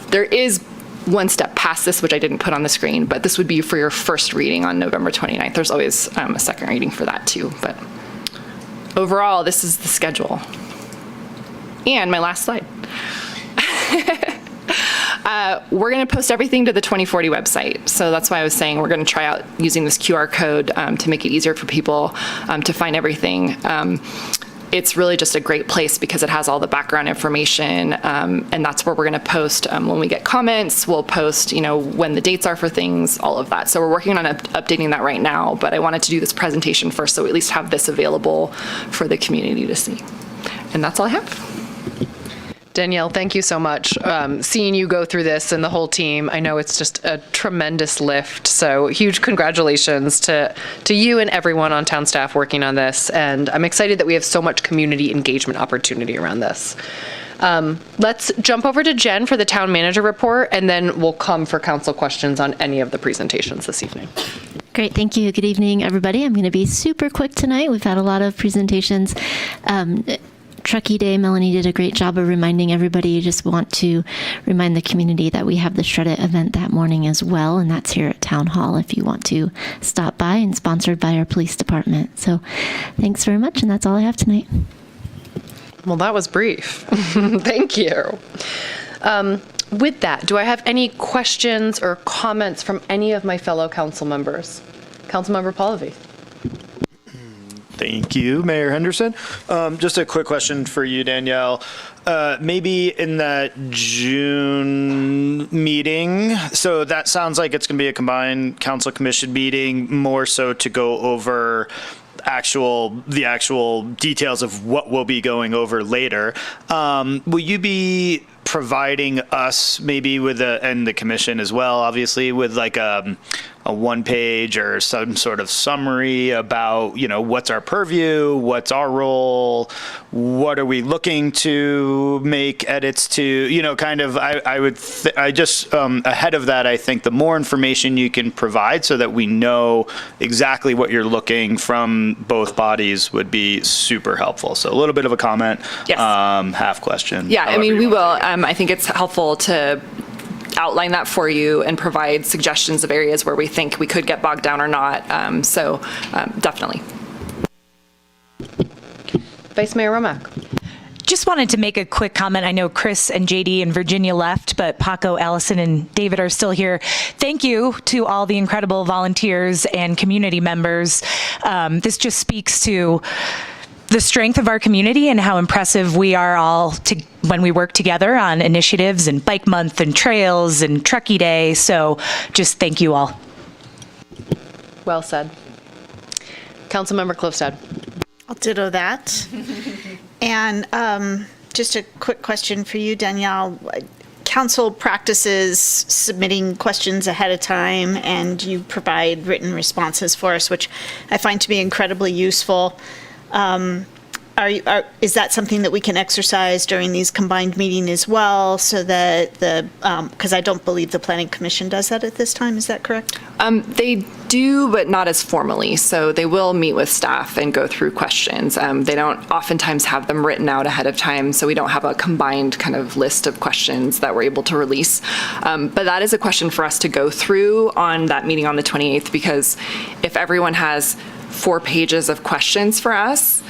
There is one step past this, which I didn't put on the screen, but this would be for your first reading on November 29th. There's always a second reading for that too, but overall, this is the schedule. And my last slide. We're going to post everything to the 2040 website. So that's why I was saying we're going to try out using this QR code to make it easier for people to find everything. It's really just a great place because it has all the background information, and that's where we're going to post when we get comments. We'll post, when the dates are for things, all of that. So we're working on updating that right now, but I wanted to do this presentation first so we at least have this available for the community to see. And that's all I have. Danielle, thank you so much. Seeing you go through this and the whole team, I know it's just a tremendous lift. So huge congratulations to you and everyone on town staff working on this. And I'm excited that we have so much community engagement opportunity around this. Let's jump over to Jen for the town manager report, and then we'll come for council questions on any of the presentations this evening. Great, thank you. Good evening, everybody. I'm going to be super quick tonight. We've had a lot of presentations. Truckee Day, Melanie did a great job of reminding everybody. Just want to remind the community that we have the Shred It event that morning as well, and that's here at Town Hall if you want to stop by, and sponsored by our police department. So thanks very much, and that's all I have tonight. Well, that was brief. Thank you. With that, do I have any questions or comments from any of my fellow council members? Councilmember Pallavi. Thank you, Mayor Henderson. Just a quick question for you, Danielle. Maybe in that June meeting, so that sounds like it's going to be a combined council commission meeting, more so to go over the actual details of what we'll be going over later. Will you be providing us maybe with and the commission as well, obviously, with like a one-page or some sort of summary about, what's our purview, what's our role, what are we looking to make edits to, kind of, ahead of that, I think the more information you can provide so that we know exactly what you're looking from both bodies would be super helpful. So a little bit of a comment, Yes. Half question. Yeah, I mean, we will. I think it's helpful to outline that for you and provide suggestions of areas where we think we could get bogged down or not. Definitely. Vice Mayor Romack. Just wanted to make a quick comment. I know Chris and JD and Virginia left, but Paco, Allison, and David are still here. Thank you to all the incredible volunteers and community members. This just speaks to the strength of our community and how impressive we are all when we work together on initiatives and Bike Month and trails and Truckee Day. So just thank you all. Well said. Councilmember Klofstad. I'll ditto that. And just a quick question for you, Danielle. Council practices submitting questions ahead of time, and you provide written responses for us, which I find to be incredibly useful. Is that something that we can exercise during these combined meetings as well, so that because I don't believe the Planning Commission does that at this time, is that correct? They do, but not as formally. So they will meet with staff and go through questions. They don't oftentimes have them written out ahead of time, so we don't have a combined kind of list of questions that we're able to release. But that is a question for us to go through on that meeting on the 28th, because if everyone has 4 pages of questions for us,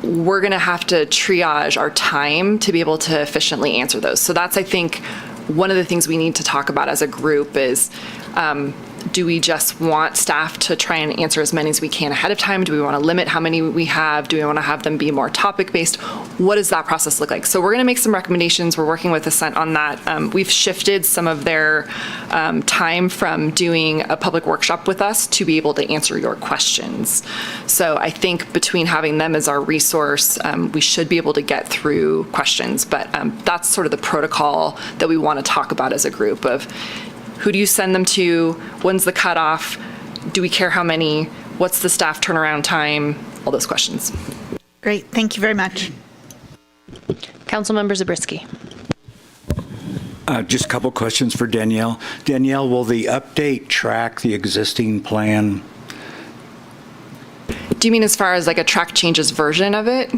we're going to have to triage our time to be able to efficiently answer those. So that's, I think, one of the things we need to talk about as a group is, do we just want staff to try and answer as many as we can ahead of time? Do we want to limit how many we have? Do we want to have them be more topic-based? What does that process look like? So we're going to make some recommendations. We're working with Ascent on that. We've shifted some of their time from doing a public workshop with us to be able to answer your questions. So I think between having them as our resource, we should be able to get through questions. But that's sort of the protocol that we want to talk about as a group of, who do you send them to? When's the cutoff? Do we care how many? What's the staff turnaround time? All those questions. Great, thank you very much. Councilmember Zabriskie. Just a couple questions for Danielle. Danielle, will the update track the existing plan? Do you mean as far as like a track changes version of it?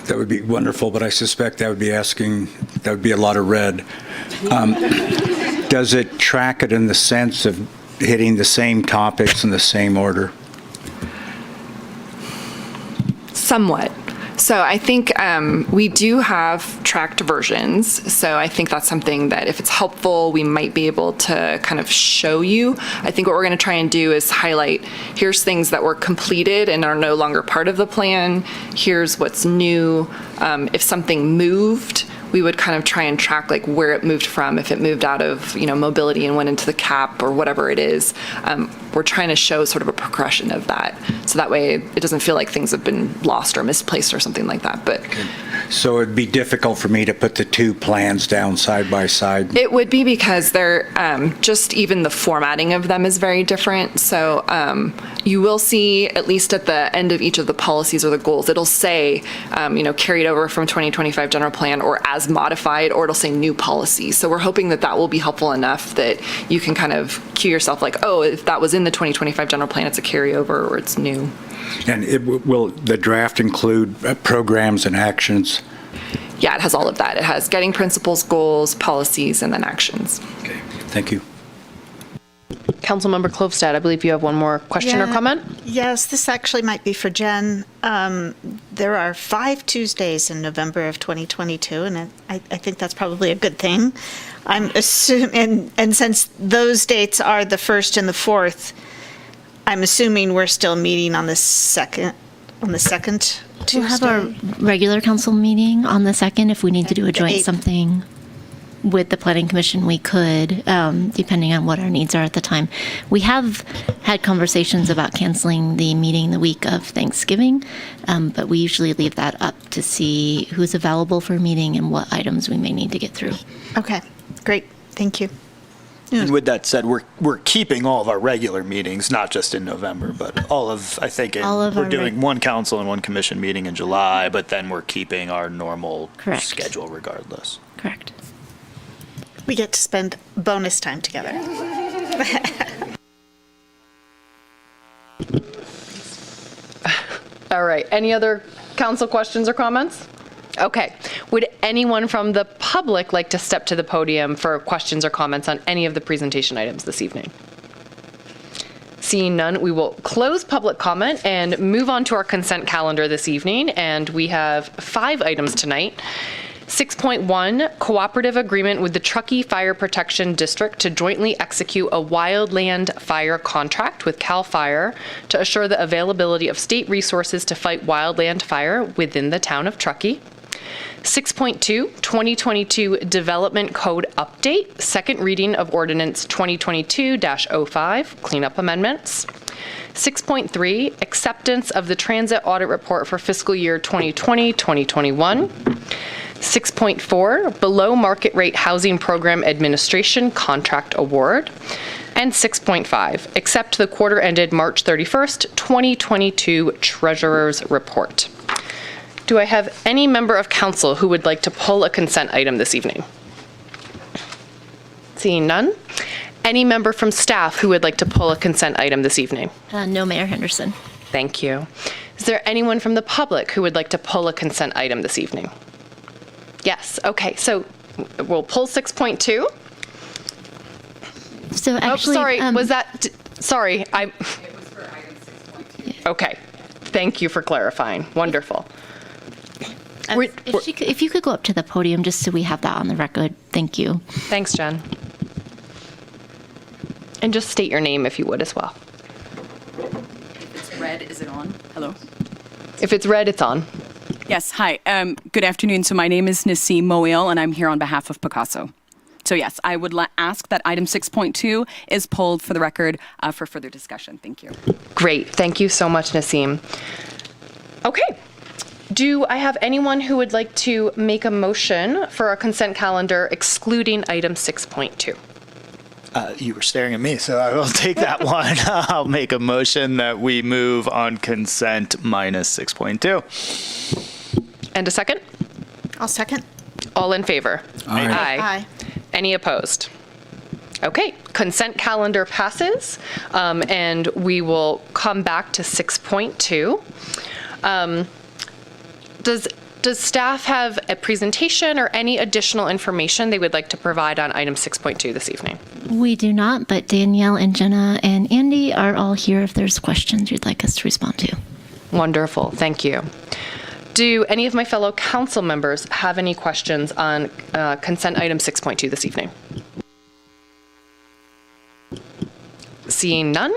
That would be wonderful, but I suspect that would be a lot of red. Does it track it in the sense of hitting the same topics in the same order? Somewhat. So I think we do have tracked versions. So I think that's something that if it's helpful, we might be able to kind of show you. I think what we're going to try and do is highlight, here's things that were completed and are no longer part of the plan. Here's what's new. If something moved, we would kind of try and track like where it moved from, if it moved out of mobility and went into the cap or whatever it is. We're trying to show sort of a progression of that, so that way it doesn't feel like things have been lost or misplaced or something like that. But so it'd be difficult for me to put the two plans down side by side. It would be, because they're just even the formatting of them is very different. So you will see, at least at the end of each of the policies or the goals, it'll say carried over from 2025 general plan or as modified, or it'll say new policy. So we're hoping that that will be helpful enough that you can kind of cue yourself like, oh, if that was in the 2025 general plan, it's a carryover or it's new. And will the draft include programs and actions? Yeah, it has all of that. It has guiding principles, goals, policies, and then actions. Okay, thank you. Councilmember Klofstad, I believe you have one more question or comment? Yes, this actually might be for Jen. There are 5 Tuesdays in November of 2022, and I think that's probably a good thing. I'm assuming, and since those dates are the 1st and the 4th, I'm assuming we're still meeting on the second Tuesday. We'll have our regular council meeting on the 2nd. If we need to do a joint something with the Planning Commission, we could, depending on what our needs are at the time. We have had conversations about canceling the meeting the week of Thanksgiving, but we usually leave that up to see who's available for a meeting and what items we may need to get through. Okay, great. Thank you. And with that said, we're keeping all of our regular meetings, not just in November, but we're doing one council and one commission meeting in July, but then we're keeping our normal schedule regardless. Correct. We get to spend bonus time together. All right, any other council questions or comments? Okay, would anyone from the public like to step to the podium for questions or comments on any of the presentation items this evening? Seeing none, we will close public comment and move on to our consent calendar this evening, and we have 5 items tonight. 6.1, cooperative agreement with the Truckee Fire Protection District to jointly execute a wildland fire contract with CAL FIRE to assure the availability of state resources to fight wildland fire within the town of Truckee. 6.2, 2022 Development Code Update, second reading of Ordinance 2022-05, cleanup amendments. 6.3, acceptance of the transit audit report for fiscal year 2020-2021. 6.4, below market rate housing program administration contract award. And 6.5, accept the quarter ended March 31st, 2022 treasurer's report. Do I have any member of council who would like to pull a consent item this evening? Seeing none. Any member from staff who would like to pull a consent item this evening? No, Mayor Henderson. Thank you. Is there anyone from the public who would like to pull a consent item this evening? Yes, okay, so we'll pull 6.2. So actually, sorry, was that, sorry, It was for item 6.2. Okay, thank you for clarifying, wonderful. If you could go up to the podium just so we have that on the record, thank you. Thanks, Jen. And just state your name if you would as well. If it's red, is it on? Hello? If it's red, it's on. Yes, hi. Good afternoon. So my name is Nassim Moil, and I'm here on behalf of Picasso. So yes, I would ask that item 6.2 is pulled for the record for further discussion. Thank you. Great. Thank you so much, Nassim. Okay. Do I have anyone who would like to make a motion for a consent calendar excluding item 6.2? You were staring at me, so I will take that one. I'll make a motion that we move on consent minus 6.2. And a second? I'll second. All in favor? Aye. Aye. Any opposed? Okay, consent calendar passes, and we will come back to 6.2. Does staff have a presentation or any additional information they would like to provide on item 6.2 this evening? We do not, but Danielle and Jenna and Andy are all here if there's questions you'd like us to respond to. Wonderful, thank you. Do any of my fellow council members have any questions on consent item 6.2 this evening? Seeing none,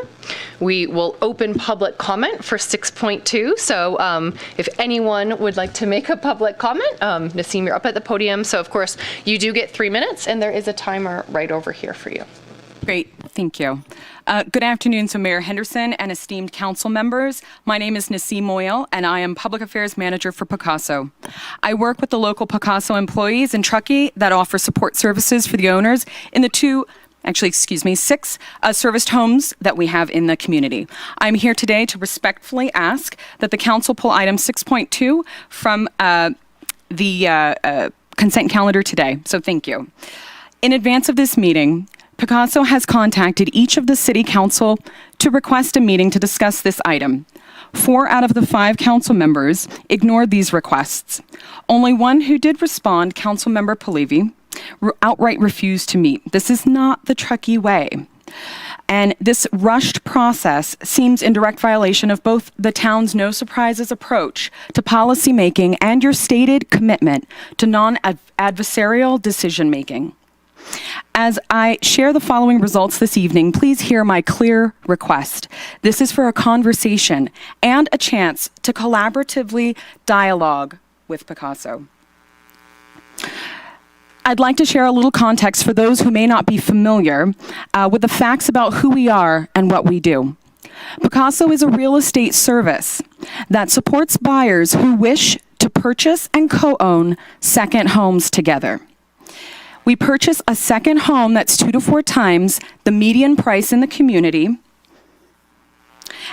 we will open public comment for 6.2. So if anyone would like to make a public comment, Nassim, you're up at the podium. So of course, you do get 3 minutes, and there is a timer right over here for you. Great, thank you. Good afternoon, so Mayor Henderson and esteemed council members. My name is Nassim Moil, and I am Public Affairs Manager for Picasso. I work with the local Picasso employees in Truckee that offer support services for the owners in the 6 serviced homes that we have in the community. I'm here today to respectfully ask that the council pull item 6.2 from the consent calendar today, so thank you. In advance of this meeting, Picasso has contacted each of the city council to request a meeting to discuss this item. 4 out of the 5 council members ignored these requests. Only one who did respond, Councilmember Polivi, outright refused to meet. This is not the Truckee way. And this rushed process seems in direct violation of both the town's no surprises approach to policymaking and your stated commitment to non-adversarial decision making. As I share the following results this evening, please hear my clear request. This is for a conversation and a chance to collaboratively dialogue with Picasso. I'd like to share a little context for those who may not be familiar with the facts about who we are and what we do. Picasso is a real estate service that supports buyers who wish to purchase and co-own second homes together. We purchase a second home that's 2 to 4 times the median price in the community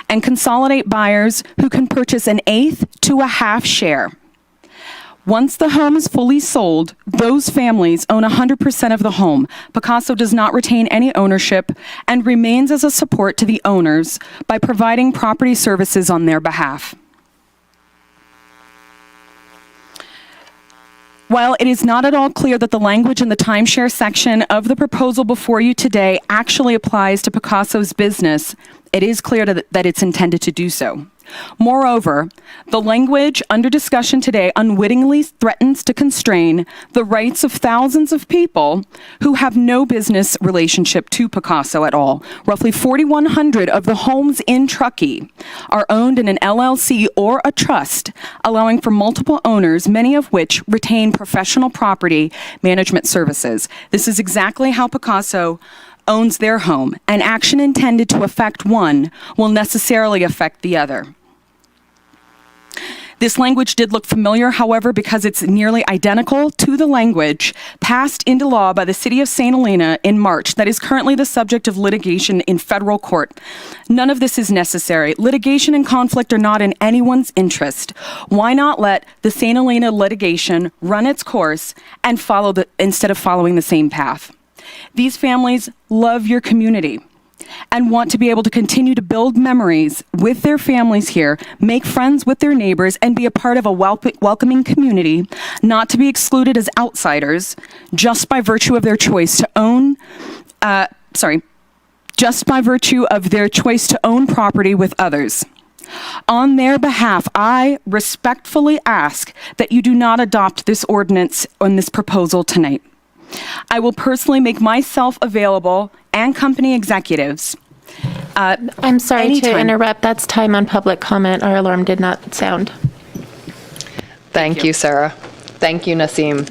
and consolidate buyers who can purchase an eighth to a half share. Once the home is fully sold, those families own 100% of the home. Picasso does not retain any ownership and remains as a support to the owners by providing property services on their behalf. While it is not at all clear that the language in the timeshare section of the proposal before you today actually applies to Picasso's business, it is clear that it's intended to do so. Moreover, the language under discussion today unwittingly threatens to constrain the rights of thousands of people who have no business relationship to Picasso at all. Roughly 4,100 of the homes in Truckee are owned in an LLC or a trust, allowing for multiple owners, many of which retain professional property management services. This is exactly how Picasso owns their home, and action intended to affect one will necessarily affect the other. This language did look familiar, however, because it's nearly identical to the language passed into law by the City of St. Helena in March that is currently the subject of litigation in federal court. None of this is necessary. Litigation and conflict are not in anyone's interest. Why not let the St. Helena litigation run its course and instead of following the same path? These families love your community and want to be able to continue to build memories with their families here, make friends with their neighbors, and be a part of a welcoming community, not to be excluded as outsiders just by virtue of their choice to own, just by virtue of their choice to own property with others. On their behalf, I respectfully ask that you do not adopt this ordinance on this proposal tonight. I will personally make myself available and company executives. I'm sorry anytime. to interrupt. That's time on public comment. Our alarm did not sound. Thank you, Sarah. Thank you, Naseem.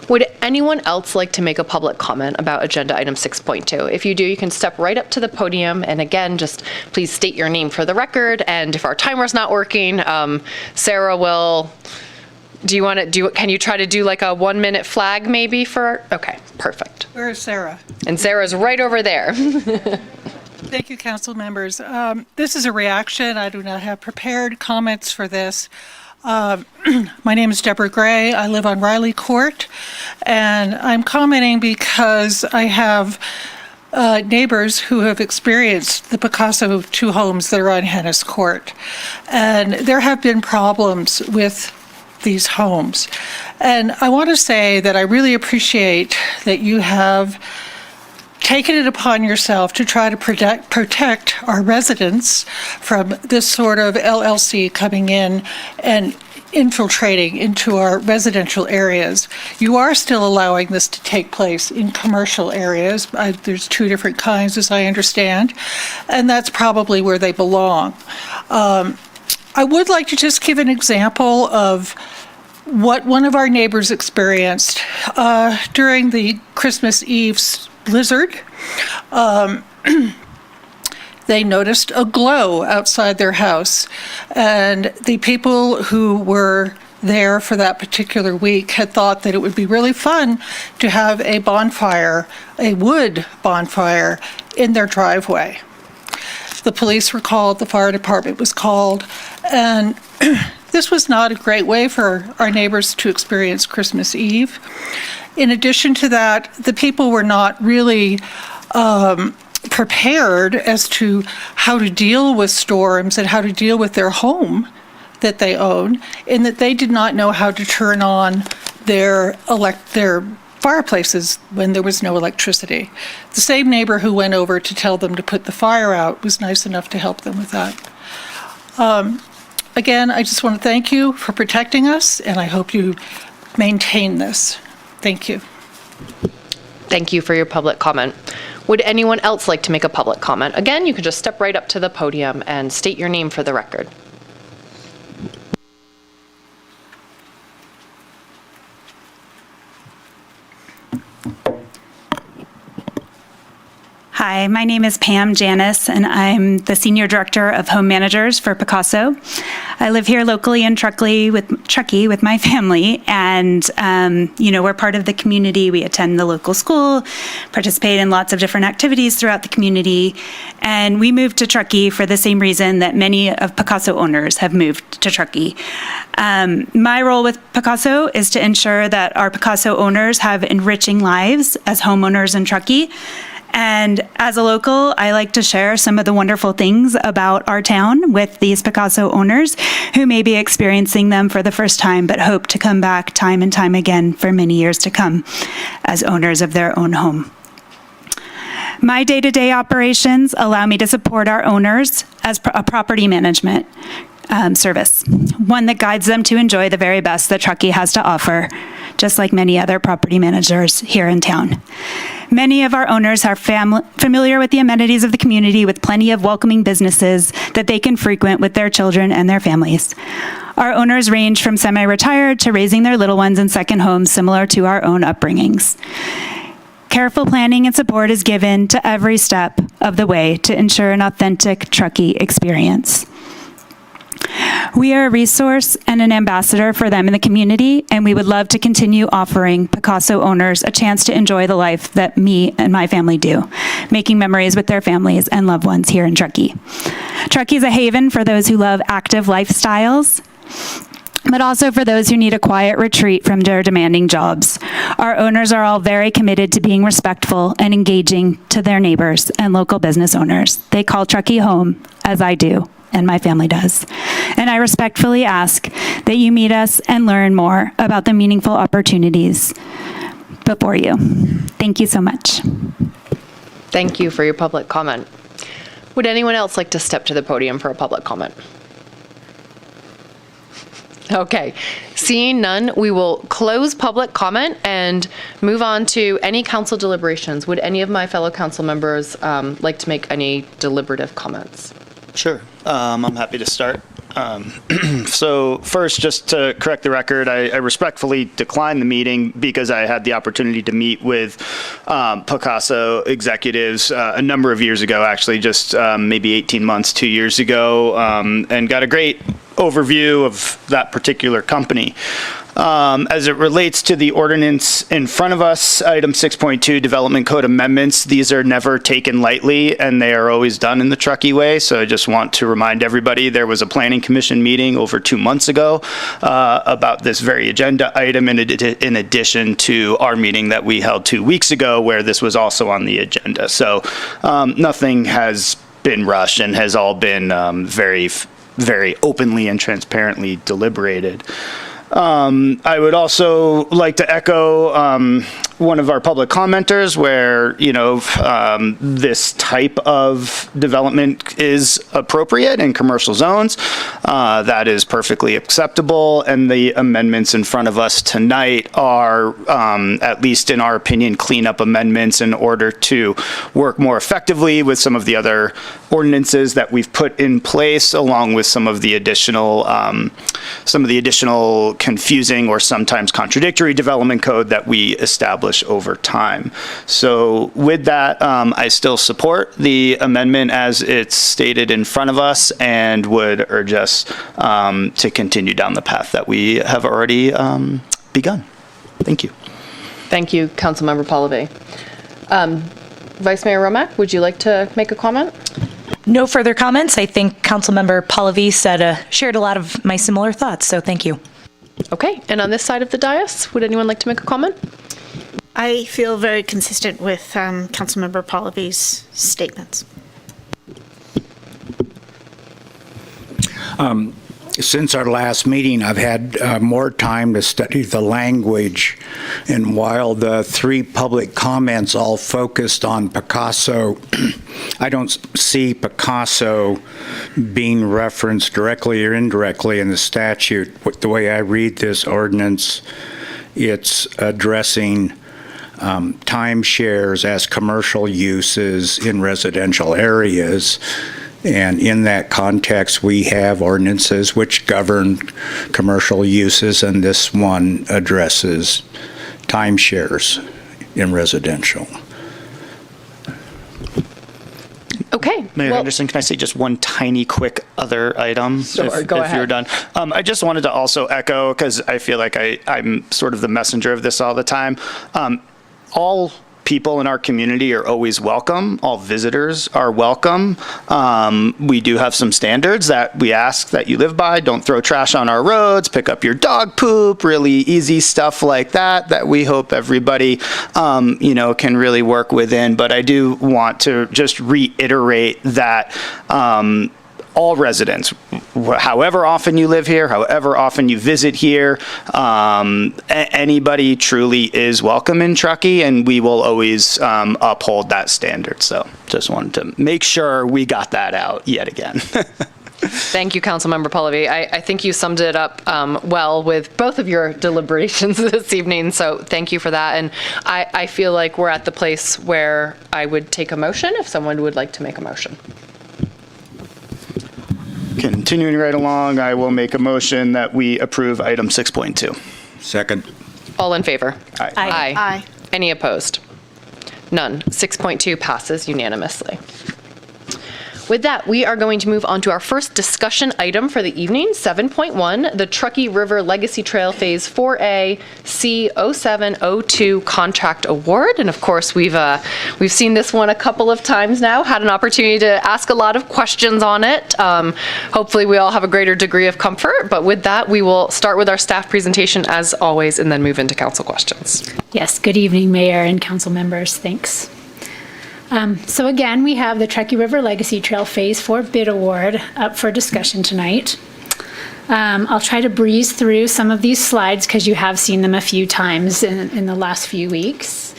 Would anyone else like to make a public comment about agenda item 6.2? If you do, you can step right up to the podium, and again, just please state your name for the record, and if our timer's not working, Sarah will... can you try to do like a 1 minute flag maybe okay, perfect. Where is Sarah? And Sarah's right over there. Thank you, council members. This is a reaction. I do not have prepared comments for this. My name is Deborah Gray. I live on Riley Court, and I'm commenting because I have neighbors who have experienced the Picasso 2 homes that are on Hennis Court. And there have been problems with these homes. And I want to say that I really appreciate that you have taken it upon yourself to try to protect our residents from this sort of LLC coming in and infiltrating into our residential areas. You are still allowing this to take place in commercial areas. There's 2 different kinds, as I understand, and that's probably where they belong. I would like to just give an example of what one of our neighbors experienced during the Christmas Eve blizzard. They noticed a glow outside their house, and the people who were there for that particular week had thought that it would be really fun to have a bonfire, a wood bonfire, in their driveway. The police were called, the fire department was called, and this was not a great way for our neighbors to experience Christmas Eve. In addition to that, the people were not really prepared as to how to deal with storms and how to deal with their home that they own, in that they did not know how to turn on their fireplaces when there was no electricity. The same neighbor who went over to tell them to put the fire out was nice enough to help them with that. Again, I just want to thank you for protecting us, and I hope you maintain this. Thank you. Thank you for your public comment. Would anyone else like to make a public comment? Again, you can just step right up to the podium and state your name for the record. Hi, Hi, my name is Pam Janis, and I'm the Senior Director of Home Managers for Picasso. I live here locally in Truckee with my family, and we're part of the community. We attend the local school, participate in lots of different activities throughout the community, and we moved to Truckee for the same reason that many of Picasso owners have moved to Truckee. My role with Picasso is to ensure that our Picasso owners have enriching lives as homeowners in Truckee. And as a local, I like to share some of the wonderful things about our town with these Picasso owners who may be experiencing them for the first time, but hope to come back time and time again for many years to come as owners of their own home. My day-to-day operations allow me to support our owners as a property management service, one that guides them to enjoy the very best that Truckee has to offer, just like many other property managers here in town. Many of our owners are familiar with the amenities of the community with plenty of welcoming businesses that they can frequent with their children and their families. Our owners range from semi-retired to raising their little ones in second homes similar to our own upbringings. Careful planning and support is given to every step of the way to ensure an authentic Truckee experience. We are a resource and an ambassador for them in the community, and we would love to continue offering Picasso owners a chance to enjoy the life that me and my family do, making memories with their families and loved ones here in Truckee. Truckee is a haven for those who love active lifestyles, but also for those who need a quiet retreat from their demanding jobs. Our owners are all very committed to being respectful and engaging to their neighbors and local business owners. They call Truckee home, as I do, and my family does. And I respectfully ask that you meet us and learn more about the meaningful opportunities before you. Thank you so much. Thank you for your public comment. Would anyone else like to step to the podium for a public comment? Okay, seeing none, we will close public comment and move on to any council deliberations. Would any of my fellow council members like to make any deliberative comments? Sure. I'm happy to start. So first, just to correct the record, I respectfully declined the meeting because I had the opportunity to meet with Picasso executives a number of years ago, actually, just maybe 18 months, 2 years ago, and got a great overview of that particular company. As it relates to the ordinance in front of us, item 6.2, development code amendments, these are never taken lightly and they are always done in the Truckee way. So I just want to remind everybody there was a planning commission meeting over 2 months ago about this very agenda item in addition to our meeting that we held 2 weeks ago where this was also on the agenda. So nothing has been rushed and has all been very openly and transparently deliberated. I would also like to echo one of our public commenters where, this type of development is appropriate in commercial zones. That is perfectly acceptable. And the amendments in front of us tonight are, at least in our opinion, cleanup amendments in order to work more effectively with some of the other ordinances that we've put in place, along with some of the additional confusing or sometimes contradictory development code that we establish over time. So with that, I still support the amendment as it's stated in front of us and would urge us to continue down the path that we have already begun. Thank you. Thank you, Councilmember Pallavi. Vice Mayor Romack, would you like to make a comment? No further comments. I think Councilmember Pallavi shared a lot of my similar thoughts, so thank you. Okay, and on this side of the dais, would anyone like to make a comment? I feel very consistent with Councilmember Pallavi's statements. Since our last meeting, I've had more time to study the language, and while the 3 public comments all focused on Picasso, I don't see Picasso being referenced directly or indirectly in the statute. The way I read this ordinance, it's addressing timeshares as commercial uses in residential areas. And in that context, we have ordinances which govern commercial uses, and this one addresses timeshares in residential. Okay. Mayor well- Henderson, can I say just one tiny quick other item? Sure, go if ahead. you're done. I just wanted to also echo, because I feel like I'm sort of the messenger of this all the time. All people in our community are always welcome. All visitors are welcome. We do have some standards that we ask that you live by. Don't throw trash on our roads, pick up your dog poop, really easy stuff like that we hope everybody, can really work within. But I do want to just reiterate that all residents, however often you live here, however often you visit here, anybody truly is welcome in Truckee, and we will always uphold that standard. So just wanted to make sure we got that out yet again. Thank you, Councilmember Pallavi. I think you summed it up well with both of your deliberations this evening, so thank you for that. And I feel like we're at the place where I would take a motion if someone would like to make a motion. Continuing right along, I will make a motion that we approve item 6.2. Second. All in favor? Aye. Aye. Any opposed? None. 6.2 passes unanimously. With that, we are going to move on to our first discussion item for the evening, 7.1, the Truckee River Legacy Trail Phase 4A C0702 Contract Award. And of course, we've seen this one a couple of times now, had an opportunity to ask a lot of questions on it. Hopefully, we all have a greater degree of comfort. But with that, we will start with our staff presentation as always, and then move into council questions. Yes, good evening, Mayor and council members. Thanks. So again, we have the Truckee River Legacy Trail Phase 4 bid award up for discussion tonight. I'll try to breeze through some of these slides because you have seen them a few times in the last few weeks.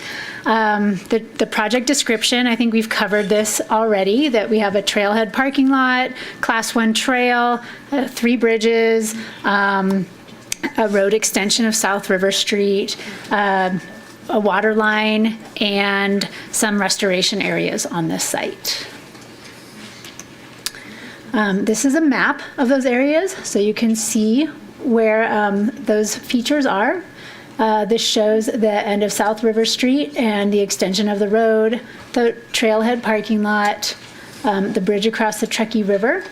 The project description, I think we've covered this already, that we have a trailhead parking lot, Class 1 trail, 3 bridges, a road extension of South River Street, a water line, and some restoration areas on this site. This is a map of those areas, so you can see where those features are. This shows the end of South River Street and the extension of the road, the trailhead parking lot, the bridge across the Truckee River,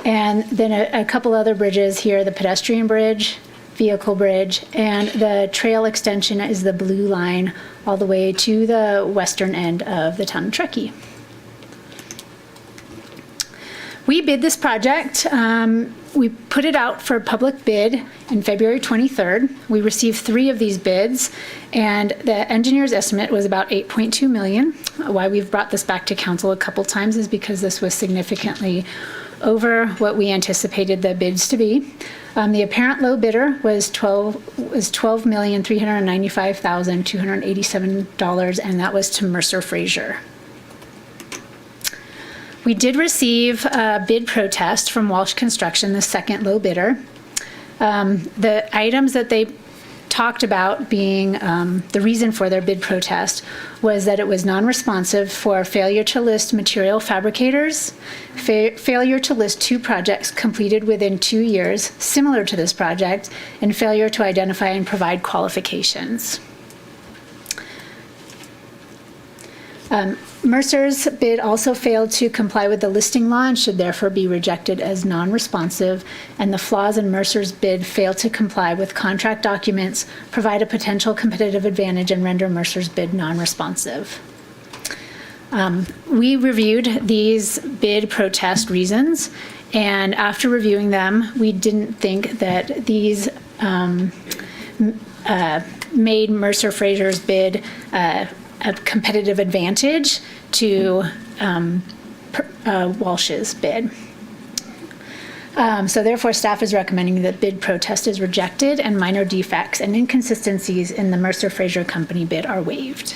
and then a couple other bridges here, the pedestrian bridge, vehicle bridge, and the trail extension is the blue line all the way to the western end of the town of Truckee. We bid this project. We put it out for public bid in February 23rd. We received 3 of these bids, and the engineer's estimate was about $8.2 million. Why we've brought this back to council a couple times is because this was significantly over what we anticipated the bids to be. The apparent low bidder was $12,395,287, and that was to Mercer Fraser. We did receive a bid protest from Walsh Construction, the second low bidder. The items that they talked about being the reason for their bid protest was that it was non-responsive for failure to list material fabricators, failure to list 2 projects completed within 2 years similar to this project, and failure to identify and provide qualifications. Mercer's bid also failed to comply with the listing law and should therefore be rejected as non-responsive, and the flaws in Mercer's bid failed to comply with contract documents, provide a potential competitive advantage, and render Mercer's bid non-responsive. We reviewed these bid protest reasons, and after reviewing them, we didn't think that these made Mercer Fraser's bid a competitive advantage to Walsh's bid. So therefore, staff is recommending that bid protest is rejected and minor defects and inconsistencies in the Mercer Fraser Company bid are waived.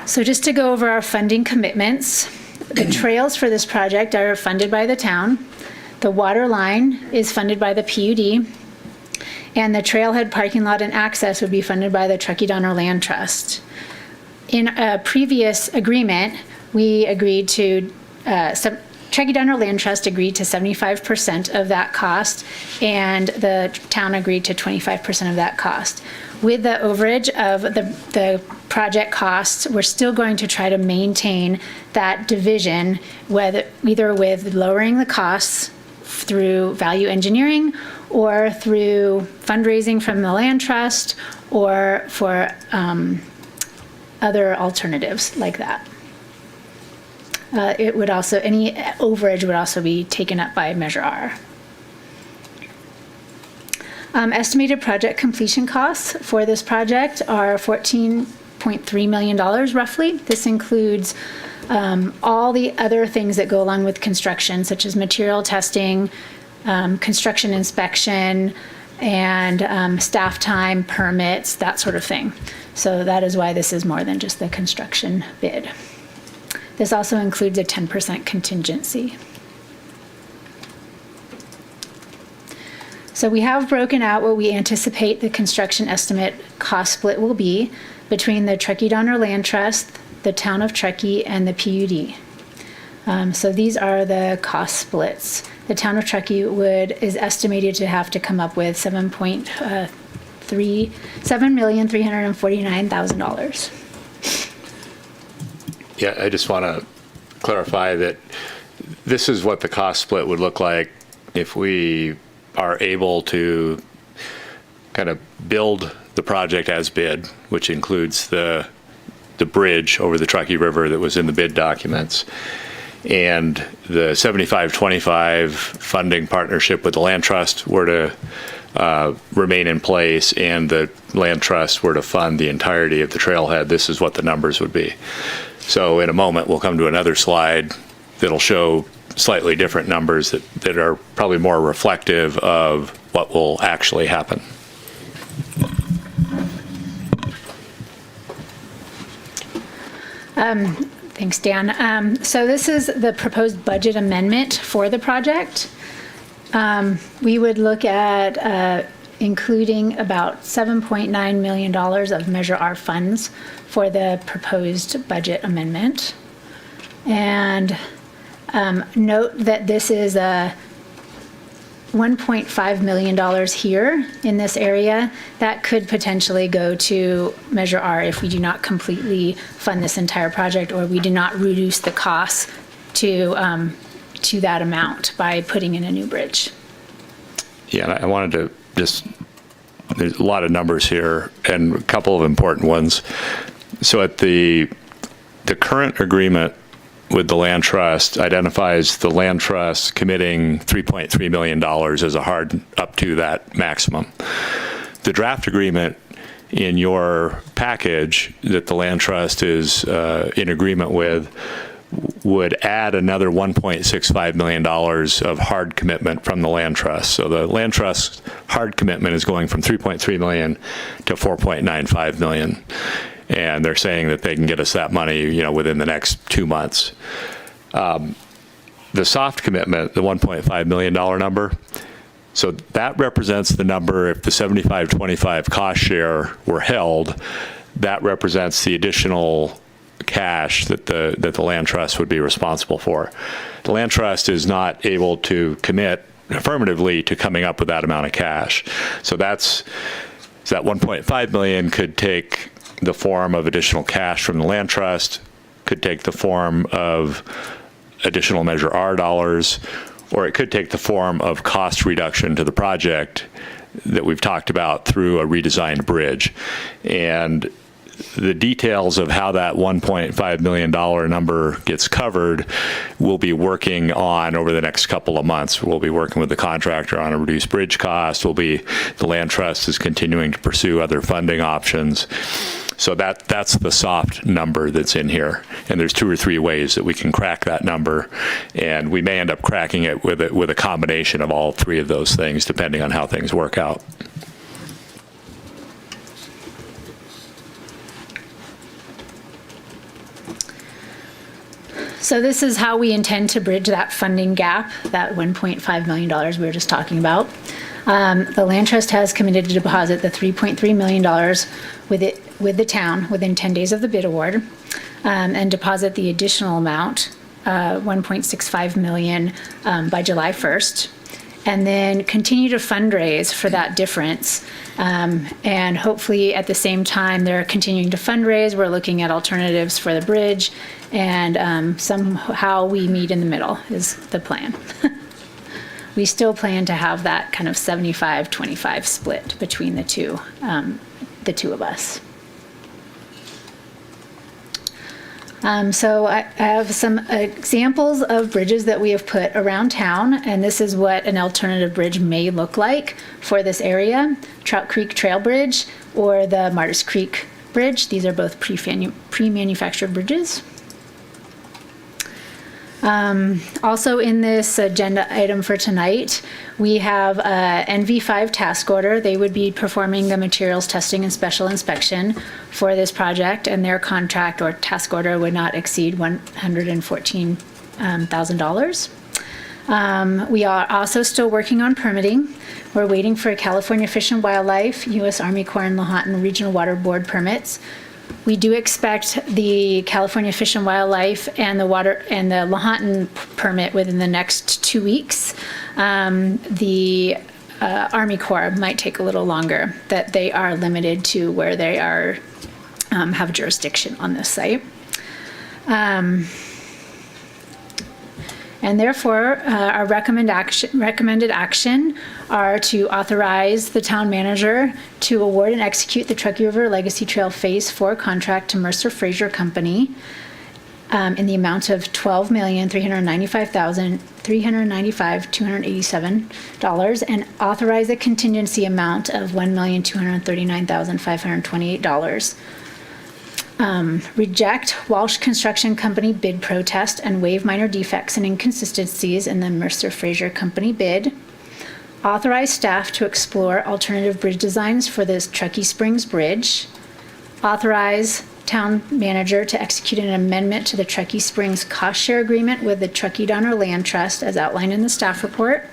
So just to go over our funding commitments, the trails for this project are funded by the town. The water line is funded by the PUD. And the trailhead parking lot and access would be funded by the Truckee Donner Land Trust. In a previous agreement, we agreed to, Truckee Donner Land Trust agreed to 75% of that cost, and the town agreed to 25% of that cost. with the overage of the project costs, we're still going to try to maintain that division, either with lowering the costs through value engineering or through fundraising from the land trust or for other alternatives like that. It would also, any overage would also be taken up by Measure R. Estimated project completion costs for this project are $14.3 million roughly. This includes all the other things that go along with construction, such as material testing, construction inspection, and staff time, permits, that sort of thing. So that is why this is more than just the construction bid. This also includes a 10% contingency. So we have broken out what we anticipate the construction estimate cost split will be between the Truckee Donner Land Trust, the Town of Truckee, and the PUD. So these are the cost splits. The Town of Truckee is estimated to have to come up with $7,349,000. Yeah, I just want to clarify that this is what the cost split would look like if we are able to kind of build the project as bid, which includes the bridge over the Truckee River that was in the bid documents, and the 75-25 funding partnership with the Land Trust were to remain in place, and the Land Trust were to fund the entirety of the trailhead. This is what the numbers would be. So in a moment, we'll come to another slide that'll show slightly different numbers that are probably more reflective of what will actually happen. Thanks, Dan. So this is the proposed budget amendment for the project. We would look at including about $7.9 million of Measure R funds for the proposed budget amendment. And note that this is a $1.5 million here in this area that could potentially go to Measure R if we do not completely fund this entire project, or we do not reduce the costs to that amount by putting in a new bridge. Yeah, and I wanted to just, there's a lot of numbers here and a couple of important ones. So at the current agreement with the Land Trust identifies the Land Trust committing $3.3 million as a hard up to that maximum. The draft agreement in your package that the Land Trust is in agreement with would add another $1.65 million of hard commitment from the Land Trust. So the Land Trust hard commitment is going from $3.3 million to $4.95 million. And they're saying that they can get us that money, within the next 2 months. The soft commitment, the $1.5 million number, so that represents the number if the 75-25 cost share were held, that represents the additional cash that the Land Trust would be responsible for. The Land Trust is not able to commit affirmatively to coming up with that amount of cash. So that $1.5 million could take the form of additional cash from the Land Trust, could take the form of additional Measure R dollars, or it could take the form of cost reduction to the project that we've talked about through a redesigned bridge. And the details of how that $1.5 million number gets covered, we'll be working on over the next couple of months. We'll be working with the contractor on a reduced bridge cost. The Land Trust is continuing to pursue other funding options. So that's the soft number that's in here. And there's 2 or 3 ways that we can crack that number. And we may end up cracking it with a combination of all 3 of those things, depending on how things work out. So this is how we intend to bridge that funding gap, that $1.5 million we were just talking about. The Land Trust has committed to deposit the $3.3 million with the town within 10 days of the bid award, and deposit the additional amount, $1.65 million, by July 1st. and then continue to fundraise for that difference. And hopefully at the same time they're continuing to fundraise, we're looking at alternatives for the bridge, and somehow we meet in the middle is the plan. We still plan to have that kind of 75-25 split between the two of us. So I have some examples of bridges that we have put around town, and this is what an alternative bridge may look like for this area. Trout Creek Trail Bridge or the Martis Creek Bridge. These are both pre-manufactured bridges. Also in this agenda item for tonight, we have a NV5 task order. They would be performing the materials testing and special inspection for this project, and their contract or task order would not exceed $114,000. We are also still working on permitting. We're waiting for California Fish and Wildlife, U.S. Army Corps and Lahontan Regional Water Board permits. We do expect the California Fish and Wildlife and the Lahontan permit within the next 2 weeks. The Army Corps might take a little longer, that they are limited to where they are have jurisdiction on this site. And therefore, our recommended action are to authorize the town manager to award and execute the Truckee River Legacy Trail Phase 4 contract to Mercer Fraser Company in the amount of $12,395,287 and authorize a contingency amount of $1,239,528. Reject Walsh Construction Company bid protest and waive minor defects and inconsistencies in the Mercer Fraser Company bid. Authorize staff to explore alternative bridge designs for this Truckee Springs Bridge. Authorize town manager to execute an amendment to the Truckee Springs cost share agreement with the Truckee Donner Land Trust as outlined in the staff report.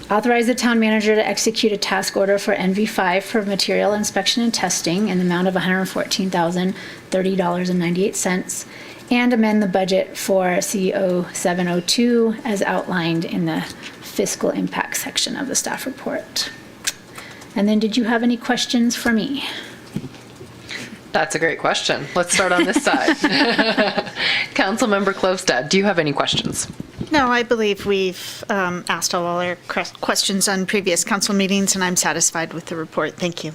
Authorize the town manager to execute a task order for NV5 for material inspection and testing in the amount of $114,030.98 and amend the budget for CO702 as outlined in the fiscal impact section of the staff report. And then did you have any questions for me? That's a great question. Let's start on this side. Councilmember Klofstad, do you have any questions? No, I believe we've asked all our questions on previous council meetings, and I'm satisfied with the report. Thank you.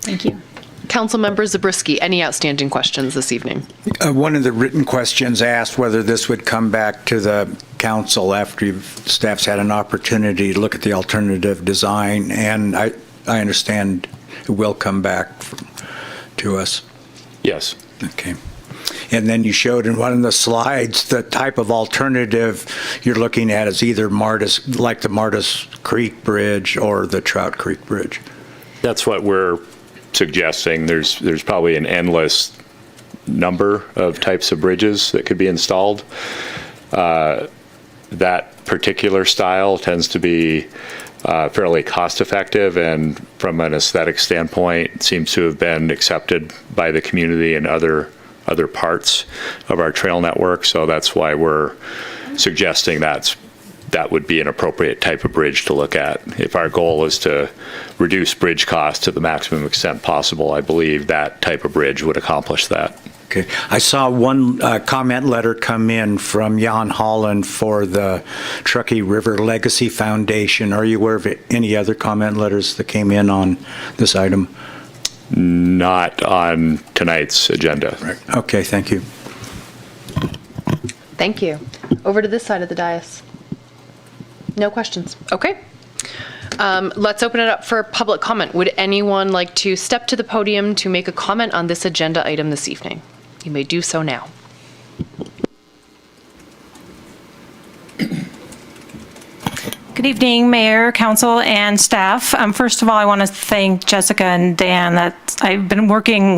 Thank you. Councilmember Zabriskie, any outstanding questions this evening? One of the written questions asked whether this would come back to the council after staff's had an opportunity to look at the alternative design, and I understand it will come back to us. Yes. Okay. And then you showed in one of the slides the type of alternative you're looking at is either like the Martis Creek Bridge or the Trout Creek Bridge. That's what we're suggesting. There's probably an endless number of types of bridges that could be installed. That particular style tends to be fairly cost effective, and from an aesthetic standpoint seems to have been accepted by the community and other parts of our trail network. So that's why we're suggesting that would be an appropriate type of bridge to look at. If our goal is to reduce bridge costs to the maximum extent possible, I believe that type of bridge would accomplish that. Okay. I saw one comment letter come in from Jan Holland for the Truckee River Legacy Foundation. Are you aware of any other comment letters that came in on this item? Not on tonight's agenda. Right. Okay, thank you. Thank you. Over to this side of the dais. No questions. Okay. Let's open it up for public comment. Would anyone like to step to the podium to make a comment on this agenda item this evening? You may do so now. Good evening, Mayor, Council, and staff. First of all, I want to thank Jessica and Dan. I've been checking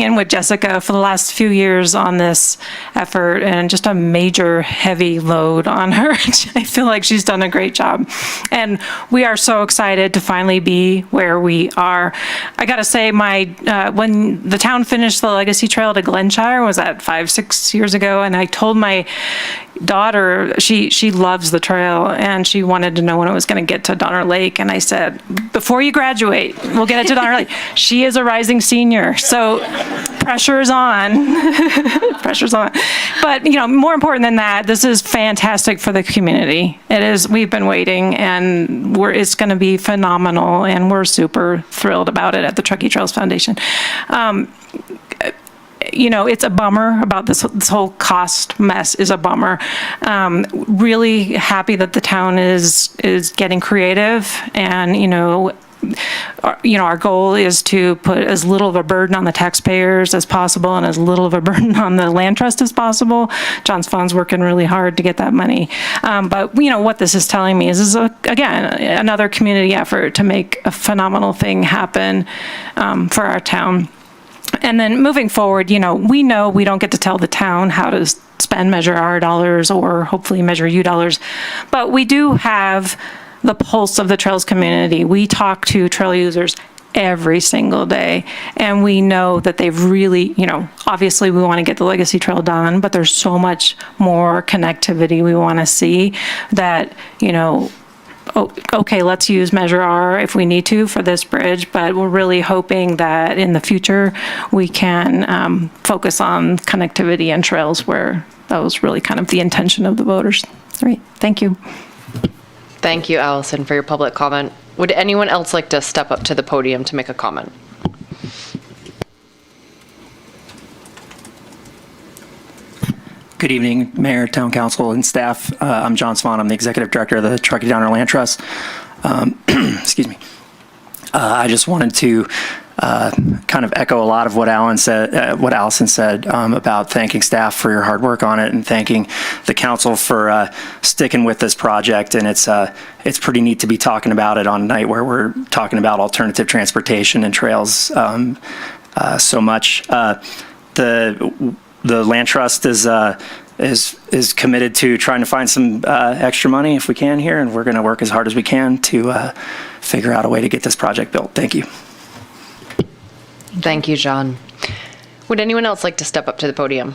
in with Jessica for the last few years on this effort, and just a major heavy load on her. I feel like she's done a great job. And we are so excited to finally be where we are. I got to say, when the town finished the Legacy Trail to Glenshire, was that 5-6 years ago, and I told my daughter, she loves the trail, and she wanted to know when it was going to get to Donner Lake. And I said, before you graduate, we'll get it to Donner Lake. She is a rising senior, so pressure's on. Pressure's on. But, more important than that, this is fantastic for the community. It is. We've been waiting, and it's going to be phenomenal, and we're super thrilled about it at the Truckee Trails Foundation. It's a bummer about this whole cost mess is a bummer. Really happy that the town is getting creative, and our goal is to put as little of a burden on the taxpayers as possible and as little of a burden on the land trust as possible. John's Fund's working really hard to get that money. But what this is telling me is again, another community effort to make a phenomenal thing happen for our town. And then moving forward, we know we don't get to tell the town how to spend Measure R dollars or hopefully Measure U dollars, but we do have the pulse of the trails community. We talk to trail users every single day, and we know that they've really, obviously we want to get the Legacy Trail done, but there's so much more connectivity we want to see that, okay, let's use Measure R if we need to for this bridge, but we're really hoping that in the future we can focus on connectivity and trails where that was really kind of the intention of the voters. All right, thank you. Thank you, Allison, for your public comment. Would anyone else like to step up to the podium to make a comment? Good evening, Mayor, Town Council, and staff. I'm John Swan. I'm the Executive Director of the Truckee Donner Land Trust. Excuse me. I just wanted to kind of echo a lot of what Allison said about thanking staff for your hard work on it and thanking the council for sticking with this project. And it's pretty neat to be talking about it on a night where we're talking about alternative transportation and trails so much. The land trust is committed to trying to find some extra money if we can here, and we're going to work as hard as we can to figure out a way to get this project built. Thank you. Thank you, John. Would anyone else like to step up to the podium?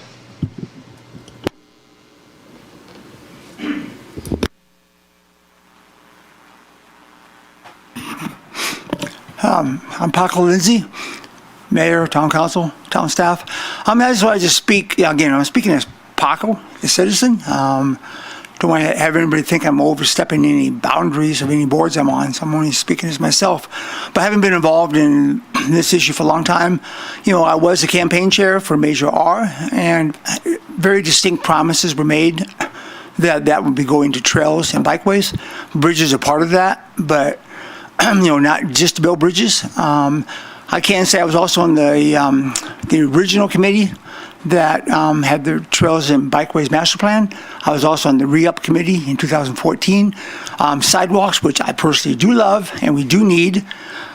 I'm Paco Lindsay, Mayor, Town Council, Town Staff. I just wanted to speak, again, I'm speaking as Paco, a citizen. Don't want to have anybody think I'm overstepping any boundaries of any boards I'm on, so I'm only speaking as myself. But having been involved in this issue for a long time, I was the campaign chair for Measure R, and very distinct promises were made that would be going to trails and bikeways. Bridges are part of that, but not just to build bridges. I can say I was also on the original committee that had the Trails and Bikeways Master Plan. I was also on the re-up committee in 2014. Sidewalks, which I personally do love and we do need,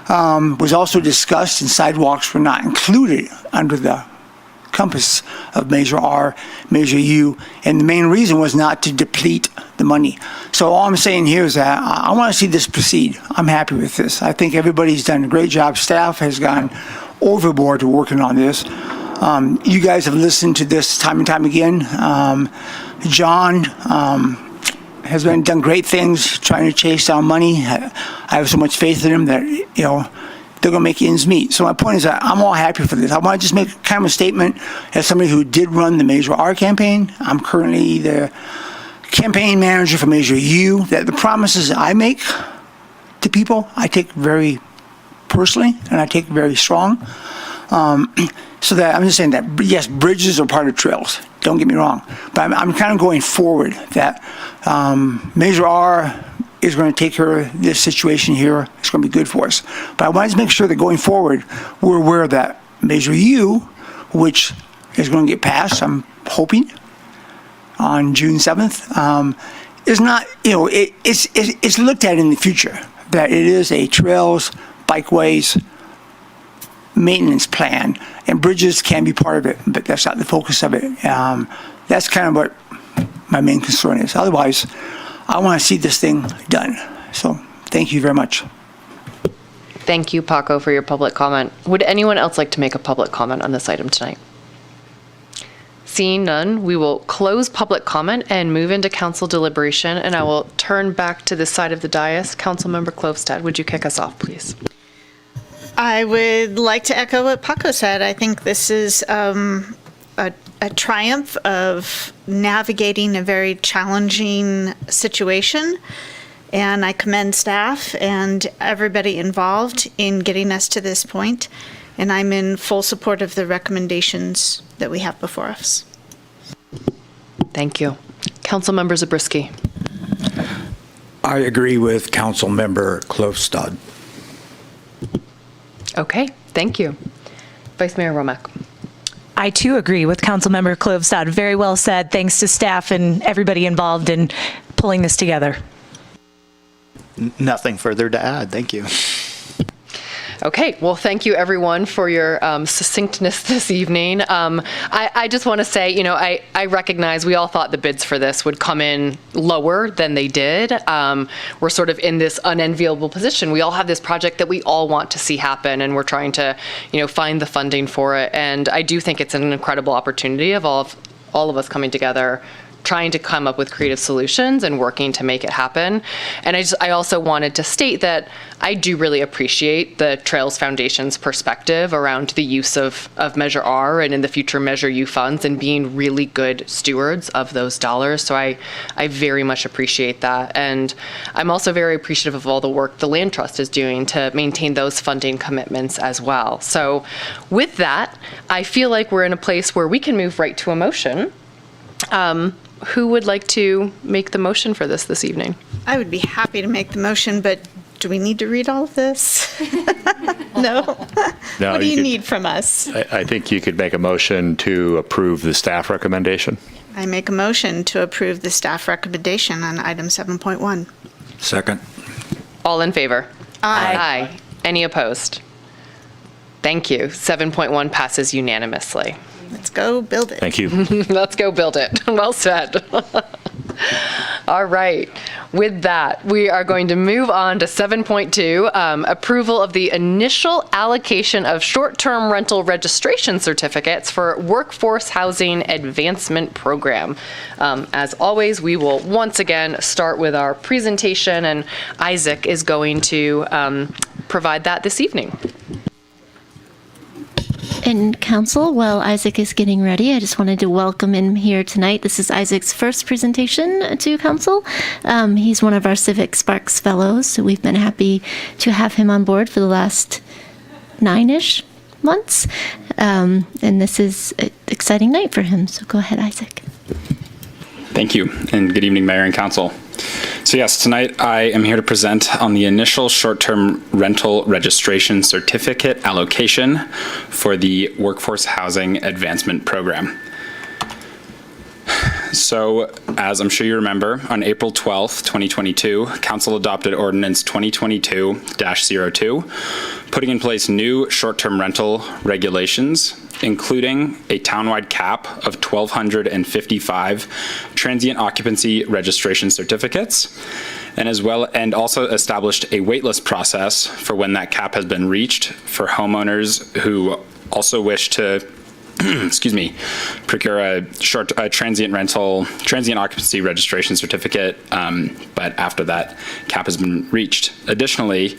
was also discussed, and sidewalks were not included under the compass of Measure R, Measure U, and the main reason was not to deplete the money. So all I'm saying here is that I want to see this proceed. I'm happy with this. I think everybody's done a great job. Staff has gone overboard to working on this. You guys have listened to this time and time again. John has done great things trying to chase down money. I have so much faith in him that, they're going to make ends meet. So my point is that I'm all happy for this. I want to just make kind of a statement as somebody who did run the Measure R campaign. I'm currently the campaign manager for Measure U, that the promises I make to people, I take very personally and I take very strong. So that I'm just saying that, yes, bridges are part of trails. Don't get me wrong. But I'm kind of going forward that Measure R is going to take care of this situation here. It's going to be good for us. But I want to make sure that going forward, we're aware that Measure U, which is going to get passed, I'm hoping, on June 7th, is not, it's looked at in the future, that it is a trails, bikeways, maintenance plan, and bridges can be part of it, but that's not the focus of it. That's kind of what my main concern is. Otherwise, I want to see this thing done. So thank you very much. Thank you, Paco, for your public comment. Would anyone else like to make a public comment on this item tonight? Seeing none, we will close public comment and move into council deliberation, and I will turn back to this side of the dais. Councilmember Klövstad, would you kick us off, please? I would like to echo what Paco said. I think this is a triumph of navigating a very challenging situation, and I commend staff and everybody involved in getting us to this point, and I'm in full support of the recommendations that we have before us. Thank you. Councilmember Zabriskie. I agree with Councilmember Klövstad. Okay, thank you. Vice Mayor Romack. I too agree with Councilmember Klövstad. Very well said. Thanks to staff and everybody involved in pulling this together. Nothing further to add. Thank you. Okay, well, thank you everyone for your succinctness this evening. I just want to say, you know, I recognize we all thought the bids for this would come in lower than they did. We're sort of in this unenviable position. We all have this project that we all want to see happen, and we're trying to, you know, find the funding for it. And I do think it's an incredible opportunity of all of us coming together, trying to come up with creative solutions and working to make it happen. And I also wanted to state that I do really appreciate the Trails Foundation's perspective around the use of Measure R and in the future Measure U funds and being really good stewards of those dollars. So I very much appreciate that. And I'm also very appreciative of all the work the Land Trust is doing to maintain those funding commitments as well. So with that, I feel like we're in a place where we can move right to a motion. Who would like to make the motion for this evening? I would be happy to make the motion, but do we need to read all of this? No? No, What do you need from us? I think you could make a motion to approve the staff recommendation. I make a motion to approve the staff recommendation on item 7.1. Second. All in favor? Aye. Aye. Any opposed? Thank you. 7.1 passes unanimously. Let's go build it. Thank you. Let's go build it. Well said. All right. With that, we are going to move on to 7.2, approval of the initial allocation of short-term rental registration certificates for Workforce Housing Advancement Program. As always, we will once again start with our presentation, and Isaac is going to provide that this evening. And council, while Isaac is getting ready, I just wanted to welcome him here tonight. This is Isaac's first presentation to council. He's one of our Civic Sparks fellows, so we've been happy to have him on board for the last 9-ish months. And this is an exciting night for him, so go ahead, Isaac. Thank you, and good evening, Mayor and Council. So yes, tonight I am here to present on the initial short-term rental registration certificate allocation for the Workforce Housing Advancement Program. So, as I'm sure you remember, on April 12th, 2022, Council adopted Ordinance 2022-02, putting in place new short-term rental regulations, including a townwide cap of 1,255 transient occupancy registration certificates, and also established a waitlist process for when that cap has been reached for homeowners who also wish to procure a transient occupancy registration certificate, but after that cap has been reached. Additionally,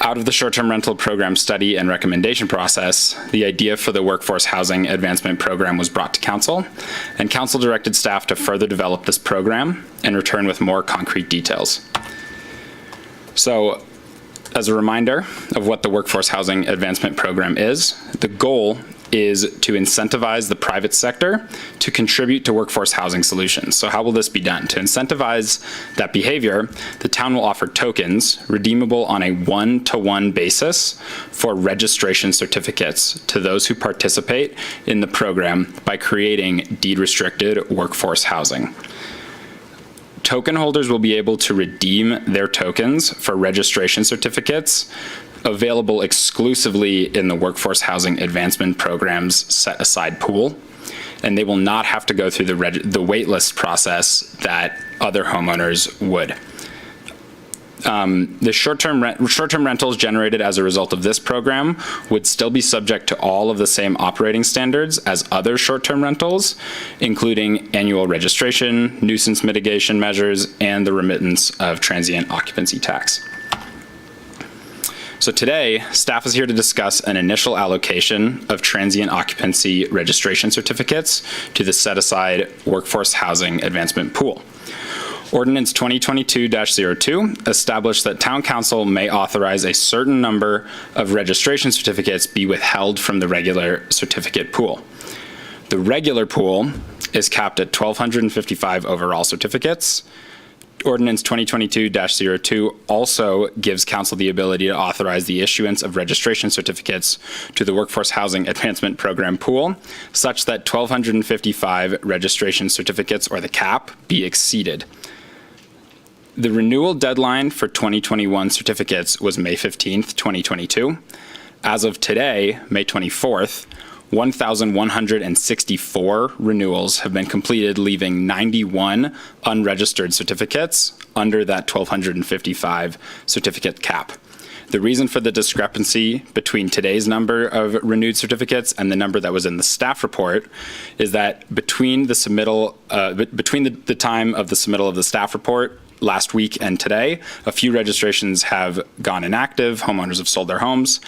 out of the short-term rental program study and recommendation process, the idea for the Workforce Housing Advancement Program was brought to Council, and Council directed staff to further develop this program and return with more concrete details. So, as a reminder of what the Workforce Housing Advancement Program is, the goal is to incentivize the private sector to contribute to workforce housing solutions. So how will this be done? To incentivize that behavior, the town will offer tokens redeemable on a one-to-one basis for registration certificates to those who participate in the program by creating deed-restricted workforce housing. Token holders will be able to redeem their tokens for registration certificates available exclusively in the Workforce Housing Advancement Program's set-aside pool, and they will not have to go through the waitlist process that other homeowners would. The short-term rentals generated as a result of this program would still be subject to all of the same operating standards as other short-term rentals, including annual registration, nuisance mitigation measures, and the remittance of transient occupancy tax. So today, staff is here to discuss an initial allocation of transient occupancy registration certificates to the set-aside workforce housing advancement pool. Ordinance 2022-02 established that Town Council may authorize a certain number of registration certificates be withheld from the regular certificate pool. The regular pool is capped at 1,255 overall certificates. Ordinance 2022-02 also gives Council the ability to authorize the issuance of registration certificates to the Workforce Housing Advancement Program pool, such that 1,255 registration certificates, or the cap, be exceeded. The renewal deadline for 2021 certificates was May 15th, 2022. As of today, May 24th, 1,164 renewals have been completed, leaving 91 unregistered certificates under that 1,255 certificate cap. The reason for the discrepancy between today's number of renewed certificates and the number that was in the staff report is that between the submittal, between the time of the submittal of the staff report last week and today, a few registrations have gone inactive, homeowners have sold their homes,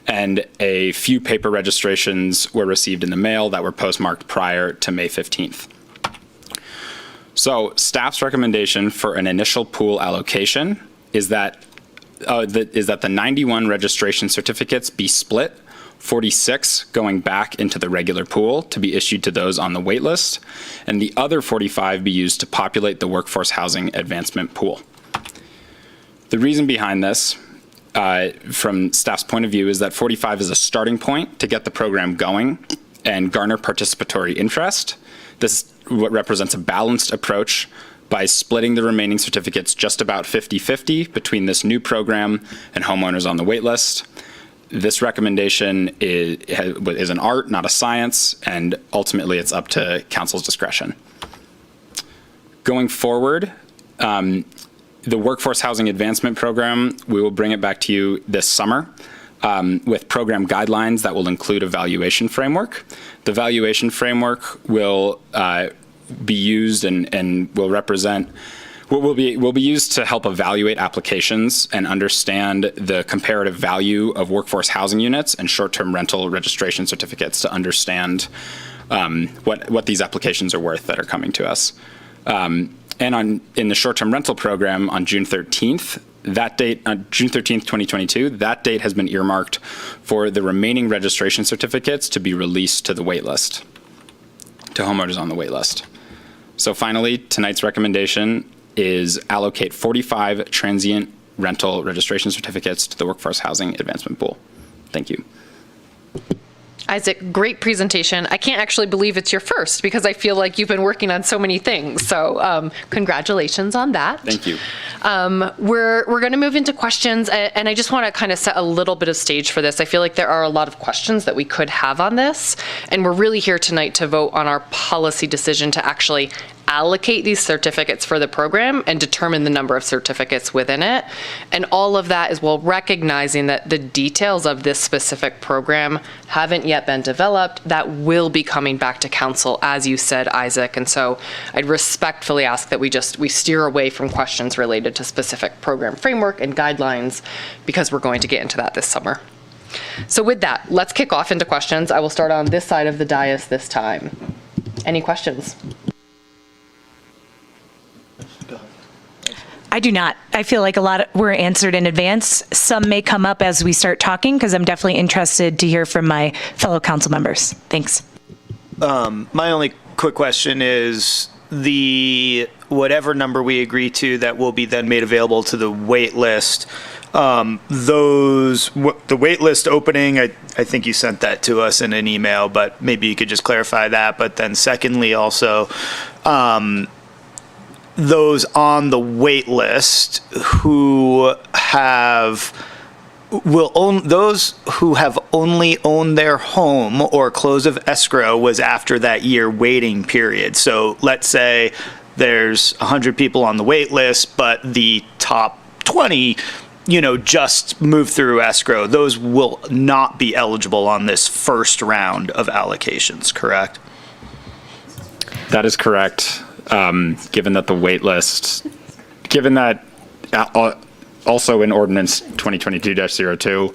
and a few paper registrations were received in the mail that were postmarked prior to May 15th. So staff's recommendation for an initial pool allocation is that the 91 registration certificates be split, 46 going back into the regular pool to be issued to those on the wait list, and the other 45 be used to populate the workforce housing advancement pool. The reason behind this, from staff's point of view, is that 45 is a starting point to get the program going and garner participatory interest. This is what represents a balanced approach by splitting the remaining certificates just about 50-50 between this new program and homeowners on the wait list. This recommendation is an art, not a science, and ultimately it's up to Council's discretion. Going forward, the Workforce Housing Advancement Program, we will bring it back to you this summer with program guidelines that will include a valuation framework. The valuation framework will be used and will represent will be used to help evaluate applications and understand the comparative value of workforce housing units and short-term rental registration certificates to understand what these applications are worth that are coming to us. And in the short-term rental program on June 13th, that date, June 13th, 2022, that date has been earmarked for the remaining registration certificates to be released to the wait list, to homeowners on the wait list. So finally, tonight's recommendation is allocate 45 transient rental registration certificates to the Workforce Housing Advancement Pool. Thank you. Isaac, great presentation. I can't actually believe it's your first because I feel like you've been working on so many things. So congratulations on that. Thank you. We're going to move into questions, and I just want to kind of set a little bit of stage for this. I feel like there are a lot of questions that we could have on this, and we're really here tonight to vote on our policy decision to actually allocate these certificates for the program and determine the number of certificates within it. And all of that is while recognizing that the details of this specific program haven't yet been developed. That will be coming back to council, as you said, Isaac. And so I'd respectfully ask that we steer away from questions related to specific program framework and guidelines, because we're going to get into that this summer. So with that, let's kick off into questions. I will start on this side of the dais this time. Any questions? I do not. I feel like a lot were answered in advance. Some may come up as we start talking, because I'm definitely interested to hear from my fellow council members. Thanks. My only quick question is the whatever number we agree to that will be then made available to the wait list. The wait list opening, I think you sent that to us in an email, but maybe you could just clarify that. But then secondly, also, those on the wait list who have only owned their home or close of escrow was after that year waiting period. So let's say there's 100 people on the wait list, but the top 2020, just move through escrow. Those will not be eligible on this first round of allocations, correct? That is correct. Given that the wait list, also in Ordinance 2022-02,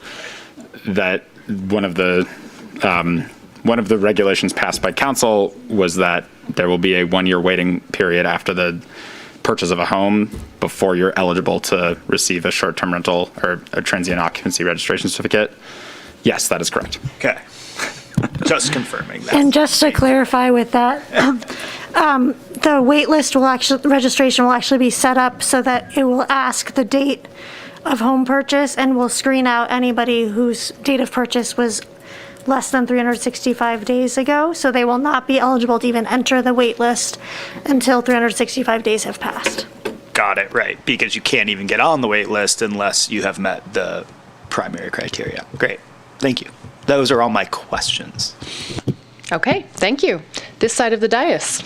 that one of the regulations passed by council was that there will be a 1-year waiting period after the purchase of a home before you're eligible to receive a short-term rental or a transient occupancy registration certificate. Yes, that is correct. Okay. Just confirming that. And just to clarify with that, the registration will actually be set up so that it will ask the date of home purchase and will screen out anybody whose date of purchase was less than 365 days ago. So they will not be eligible to even enter the wait list until 365 days have passed. Got it, right. Because you can't even get on the wait list unless you have met the primary criteria. Great. Thank you. Those are all my questions. Okay, thank you. This side of the dais.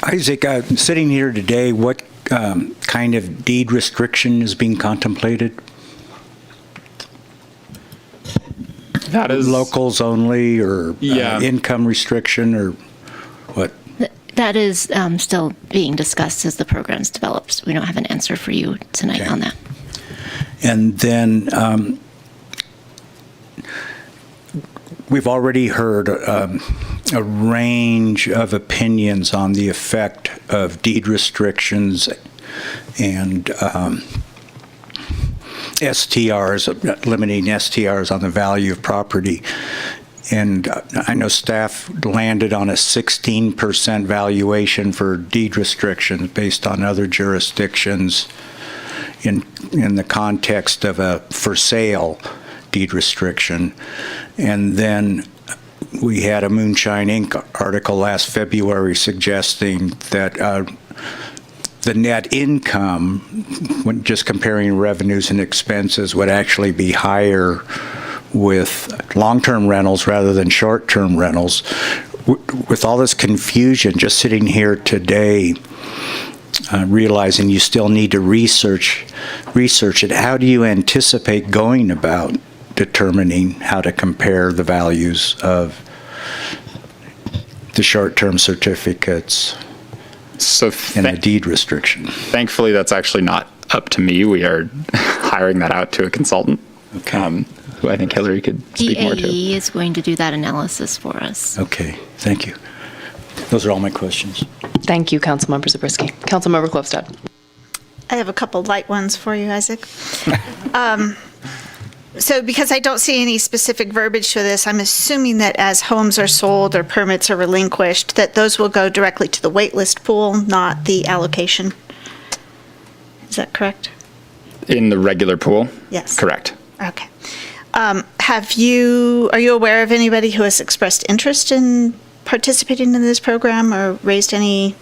Isaac, sitting here today, what kind of deed restriction is being contemplated? That is locals only, or income restriction, or what? That is still being discussed as the program's developed. We don't have an answer for you tonight on that. And then we've already heard a range of opinions on the effect of deed restrictions and STRs, limiting STRs on the value of property. And I know staff landed on a 16% valuation for deed restrictions based on other jurisdictions in the context of a for sale deed restriction. And then we had a Moonshine Inc. article last February suggesting that the net income, when just comparing revenues and expenses, would actually be higher with long-term rentals rather than short-term rentals. With all this confusion, just sitting here today, realizing you still need to research it, how do you anticipate going about determining how to compare the values of the short-term certificates and the deed restriction? Thankfully, that's actually not up to me. We are hiring that out to a consultant, who I think Hillary could speak more to. DAE is going to do that analysis for us. Okay, thank you. Those are all my questions. Thank you, Councilmember Zabriskie. Councilmember Klofstad. I have a couple light ones for you, Isaac. So because I don't see any specific verbiage to this, I'm assuming that as homes are sold or permits are relinquished, that those will go directly to the waitlist pool, not the allocation. Is that correct? In the regular pool? Yes. Correct. Okay. Are you aware of anybody who has expressed interest in participating in this program or raised any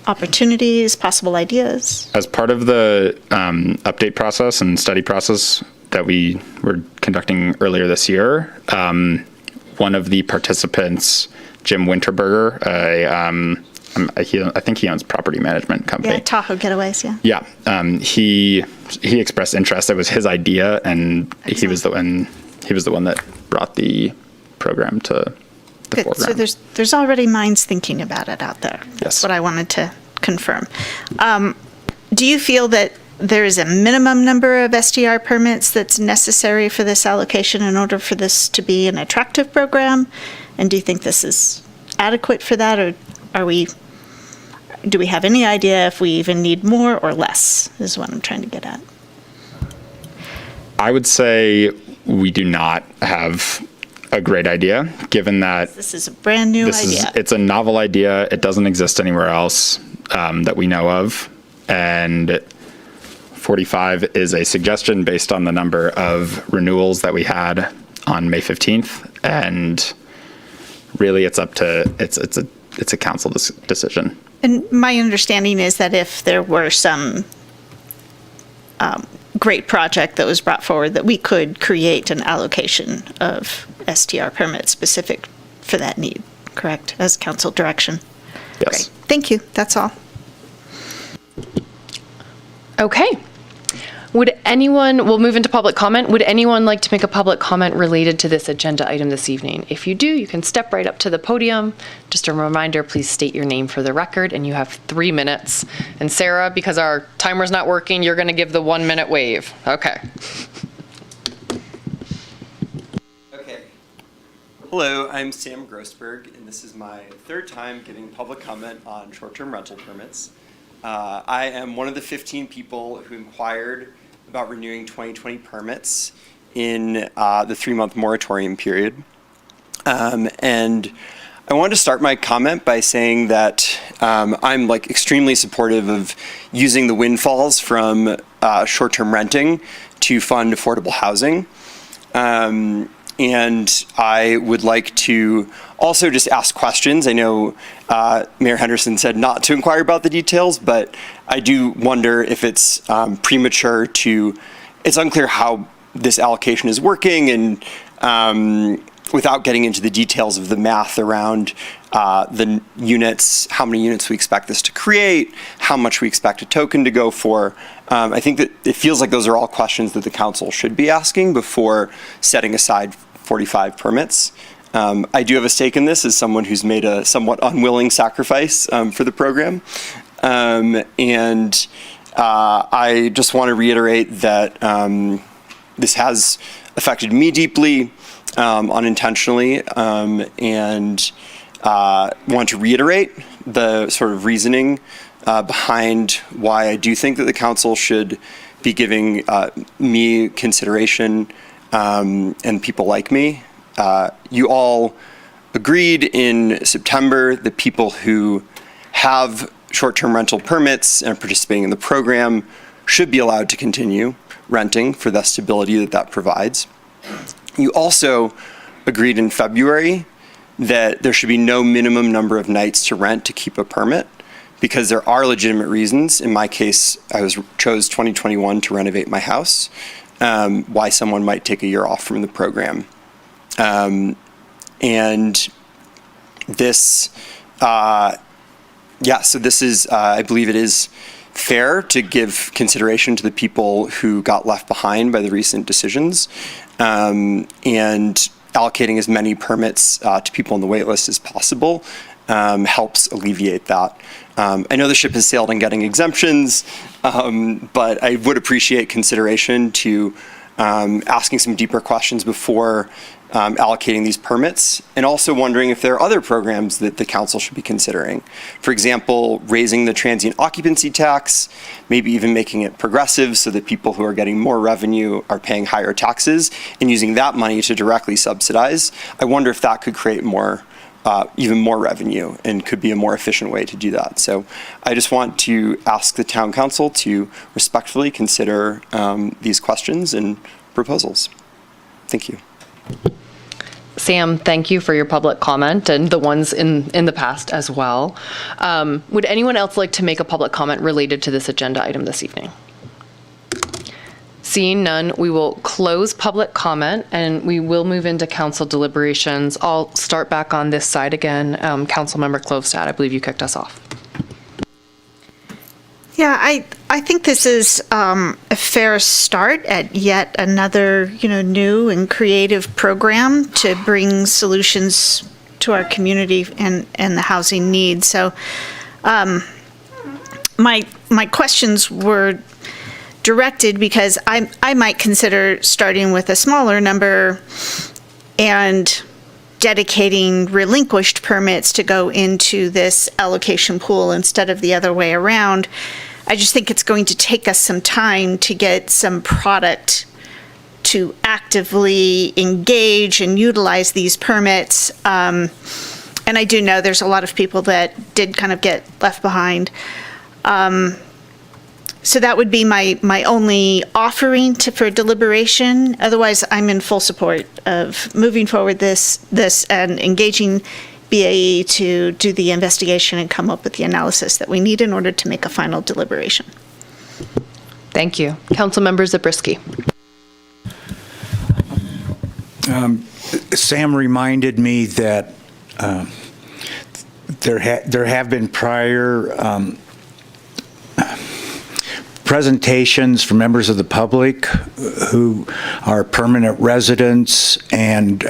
opportunities, possible ideas? As part of the update process and study process that we were conducting earlier this year, one of the participants, Jim Winterberger, I think he owns a property management company. Yeah, Tahoe Getaways, yeah. Yeah, he expressed interest. It was his idea, and he was the one that brought the program to the Good. foreground. So there's already minds thinking about it out there. Yes. That's what I wanted to confirm. Do you feel that there is a minimum number of STR permits that's necessary for this allocation in order for this to be an attractive program? And do you think this is adequate for that, or do we have any idea if we even need more or less, is what I'm trying to get at. I would say we do not have a great idea, given that this is a brand new idea. It's a novel idea. It doesn't exist anywhere else that we know of. And 45 is a suggestion based on the number of renewals that we had on May 15th. And really it's up to, it's a council decision. And my understanding is that if there were some great project that was brought forward, that we could create an allocation of STR permits specific for that need, correct, as council direction? Yes. Thank you. That's all. Okay. We'll move into public comment. Would anyone like to make a public comment related to this agenda item this evening? If you do, you can step right up to the podium. Just a reminder, please state your name for the record, and you have 3 minutes. And Sarah, because our timer's not working, you're going to give the 1 minute wave. Okay. Okay. Hello, I'm Sam Grossberg, and this is my 3rd time giving public comment on short-term rental permits. I am one of the 15 people who inquired about renewing 2020 permits in the 3-month moratorium period. And I wanted to start my comment by saying that I'm extremely supportive of using the windfalls from short-term renting to fund affordable housing. And I would like to also just ask questions. I know Mayor Henderson said not to inquire about the details, but I do wonder if it's premature it's unclear how this allocation is working, and without getting into the details of the math around the units, how many units we expect this to create, how much we expect a token to go for. I think that it feels like those are all questions that the council should be asking before setting aside 45 permits. I do have a stake in this as someone who's made a somewhat unwilling sacrifice for the program. And I just want to reiterate that this has affected me deeply, unintentionally, and want to reiterate the sort of reasoning behind why I do think that the council should be giving me consideration and people like me. You all agreed in September that people who have short-term rental permits and are participating in the program should be allowed to continue renting for the stability that that provides. You also agreed in February that there should be no minimum number of nights to rent to keep a permit, because there are legitimate reasons. In my case, I chose 2021 to renovate my house, why someone might take a year off from the program. And this, so this is, I believe it is fair to give consideration to the people who got left behind by the recent decisions, and allocating as many permits to people on the wait list as possible helps alleviate that. I know the ship has sailed on getting exemptions, but I would appreciate consideration to asking some deeper questions before allocating these permits, and also wondering if there are other programs that the council should be considering. For example, raising the transient occupancy tax, maybe even making it progressive so that people who are getting more revenue are paying higher taxes, and using that money to directly subsidize. I wonder if that could create even more revenue and could be a more efficient way to do that. So I just want to ask the town council to respectfully consider these questions and proposals. Thank you. Sam, thank you for your public comment and the ones in the past as well. Would anyone else like to make a public comment related to this agenda item this evening? Seeing none, we will close public comment and we will move into council deliberations. I'll start back on this side again. Councilmember Klovstad, I believe you kicked us off. Yeah, I think this is a fair start at yet another, new and creative program to bring solutions to our community and the housing needs. So, my questions were directed because I might consider starting with a smaller number and dedicating relinquished permits to go into this allocation pool instead of the other way around. I just think it's going to take us some time to get some product to actively engage and utilize these permits. And I do know there's a lot of people that did kind of get left behind. So that would be my only offering for deliberation. Otherwise, I'm in full support of moving forward this and engaging BAE to do the investigation and come up with the analysis that we need in order to make a final deliberation. Thank you. Councilmember Zabriskie. Sam reminded me that there have been prior presentations from members of the public who are permanent residents and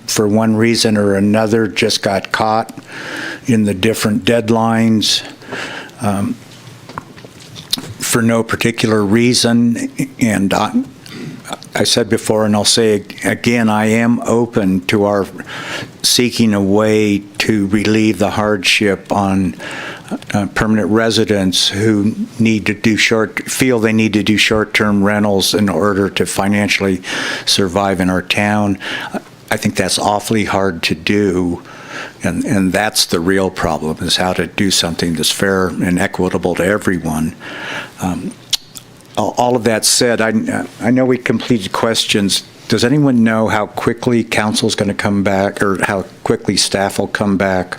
for one reason or another just got caught in the different deadlines for no particular reason. And I said before, and I'll say again, I am open to our seeking a way to relieve the hardship on permanent residents who need to do feel they need to do short-term rentals in order to financially survive in our town. I think that's awfully hard to do, and that's the real problem, is how to do something that's fair and equitable to everyone. All of that said, I know we completed questions. Does anyone know how quickly council's going to come back, or how quickly staff will come back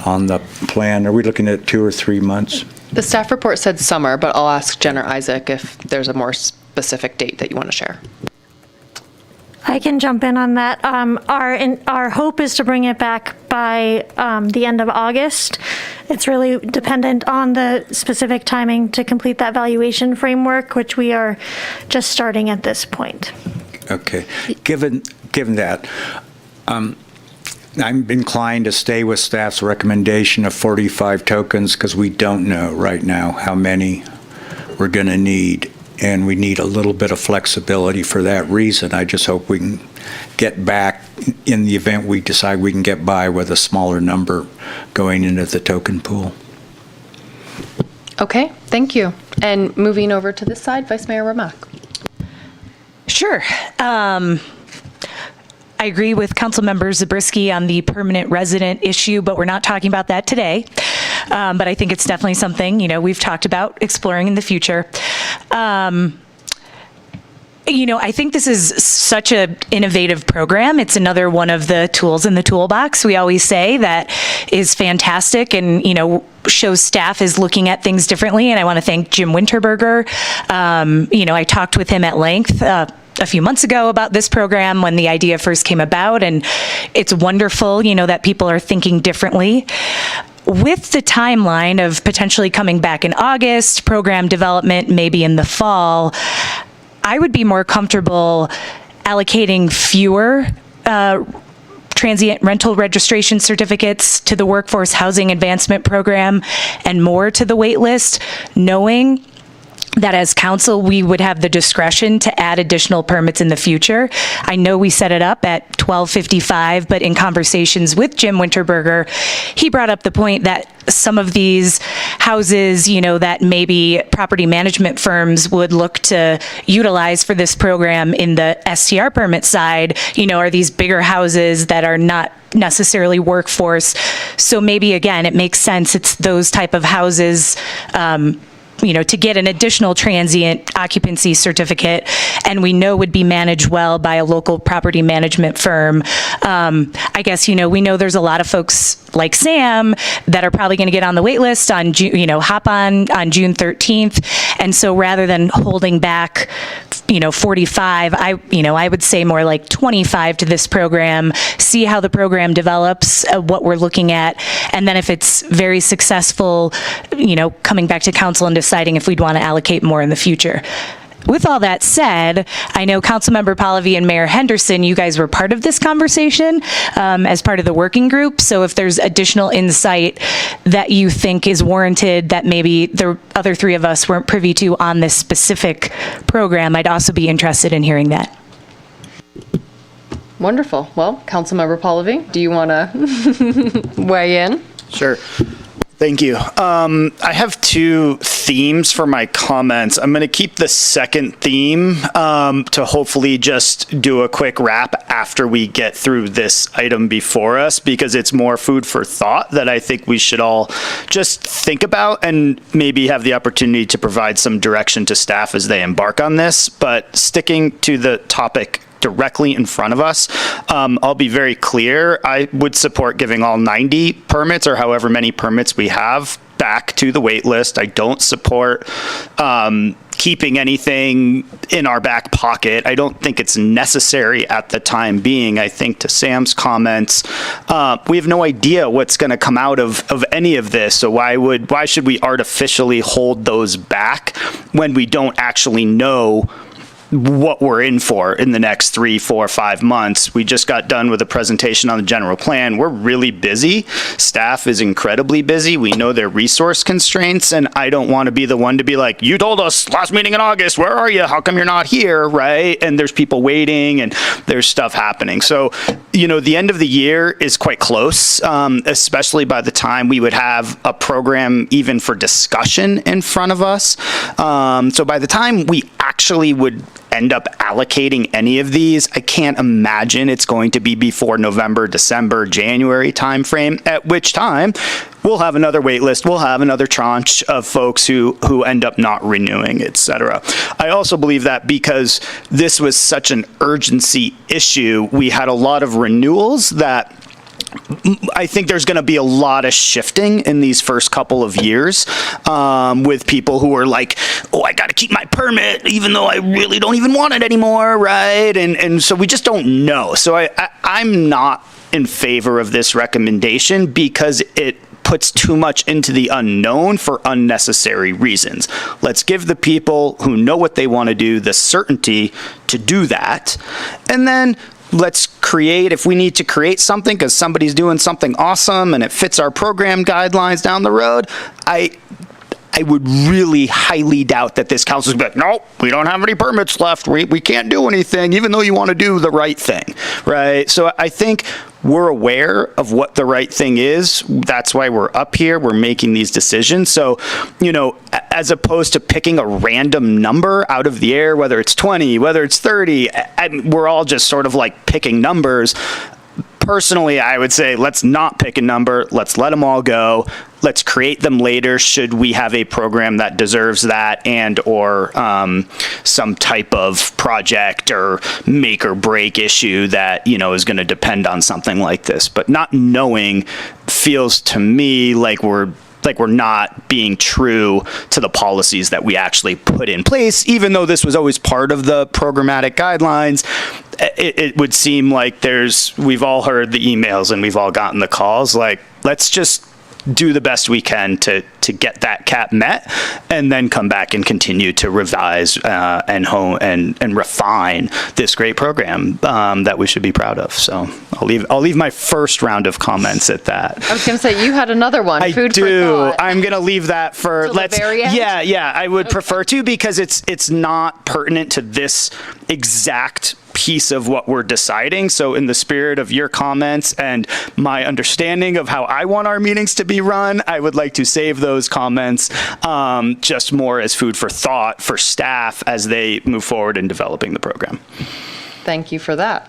on the plan? Are we looking at 2 or 3 months? The staff report said summer, but I'll ask Jen or Isaac if there's a more specific date that you want to share. I can jump in on that. Our hope is to bring it back by the end of August. It's really dependent on the specific timing to complete that valuation framework, which we are just starting at this point. Okay. Given that, I'm inclined to stay with staff's recommendation of 45 tokens because we don't know right now how many we're going to need, and we need a little bit of flexibility for that reason. I just hope we can get back in the event we decide we can get by with a smaller number going into the token pool. Okay, thank you. And moving over to this side, Vice Mayor Ramak. Sure. I agree with Councilmember Zabriskie on the permanent resident issue, but we're not talking about that today. But I think it's definitely something, we've talked about exploring in the future. I think this is such an innovative program. It's another one of the tools in the toolbox, we always say, that is fantastic and, shows staff is looking at things differently. And I want to thank Jim Winterberger. I talked with him at length a few months ago about this program when the idea first came about, and it's wonderful, that people are thinking differently. With the timeline of potentially coming back in August, program development maybe in the fall, I would be more comfortable allocating fewer transient rental registration certificates to the Workforce Housing Advancement Program and more to the wait list, knowing that as council, we would have the discretion to add additional permits in the future. I know we set it up at 1255, but in conversations with Jim Winterberger, he brought up the point that some of these houses, that maybe property management firms would look to utilize for this program in the STR permit side, are these bigger houses that are not necessarily workforce. So maybe, again, it makes sense. It's those type of houses, to get an additional transient occupancy certificate, and we know would be managed well by a local property management firm. I guess, we know there's a lot of folks like Sam that are probably going to get on the wait list on hop on June 13th. And so rather than holding back, 45, I would say more like 25 to this program, see how the program develops, what we're looking at. And then if it's very successful, coming back to council and deciding if we'd want to allocate more in the future. With all that said, I know Councilmember Pallavi and Mayor Henderson, you guys were part of this conversation as part of the working group. So if there's additional insight that you think is warranted that maybe the other three of us weren't privy to on this specific program, I'd also be interested in hearing that. Wonderful. Well, Councilmember Pallavi, do you want to weigh in? Sure. Thank you. I have 2 themes for my comments. I'm going to keep the second theme to hopefully just do a quick wrap after we get through this item before us, because it's more food for thought that I think we should all just think about and maybe have the opportunity to provide some direction to staff as they embark on this. But sticking to the topic directly in front of us, I'll be very clear. I would support giving all 90 permits or however many permits we have back to the wait list. I don't support keeping anything in our back pocket. I don't think it's necessary at the time being. I think to Sam's comments, we have no idea what's going to come out of any of this. So why should we artificially hold those back when we don't actually know what we're in for in the next 3, 4, 5 months? We just got done with a presentation on the general plan. We're really busy. Staff is incredibly busy. We know their resource constraints, and I don't want to be the one to be like, you told us last meeting in August, where are you? How come you're not here, right? And there's people waiting and there's stuff happening. So, the end of the year is quite close, especially by the time we would have a program even for discussion in front of us. So by the time we actually would end up allocating any of these, I can't imagine it's going to be before November, December, January timeframe, at which time we'll have another wait list, we'll have another tranche of folks who end up not renewing, et cetera. I also believe that because this was such an urgency issue, we had a lot of renewals that I think there's going to be a lot of shifting in these first couple of years with people who are like, oh, I got to keep my permit even though I really don't even want it anymore, right? And so we just don't know. So I'm not in favor of this recommendation because it puts too much into the unknown for unnecessary reasons. Let's give the people who know what they want to do the certainty to do that. And then let's create, if we need to create something because somebody's doing something awesome and it fits our program guidelines down the road, I would really highly doubt that this council is like, nope, we don't have any permits left. We can't do anything, even though you want to do the right thing, right? So I think we're aware of what the right thing is. That's why we're up here. We're making these decisions. So, as opposed to picking a random number out of the air, whether it's 20, whether it's 30, we're all just sort of like picking numbers. Personally, I would say let's not pick a number. Let's let them all go. Let's create them later should we have a program that deserves that and or some type of project or make or break issue that, is going to depend on something like this. But not knowing feels to me like we're not being true to the policies that we actually put in place, even though this was always part of the programmatic guidelines. It would seem like we've all heard the emails and we've all gotten the calls, like, let's just do the best we can to get that cap met and then come back and continue to revise and hone and refine this great program that we should be proud of. So I'll leave my first round of comments at that. I was going to say, you had another one. I Food do. For thought. I'm going to leave that for the very end? Yeah, I would prefer to, because it's not pertinent to this exact piece of what we're deciding. So in the spirit of your comments and my understanding of how I want our meetings to be run, I would like to save those comments just more as food for thought for staff as they move forward in developing the program. Thank you for that.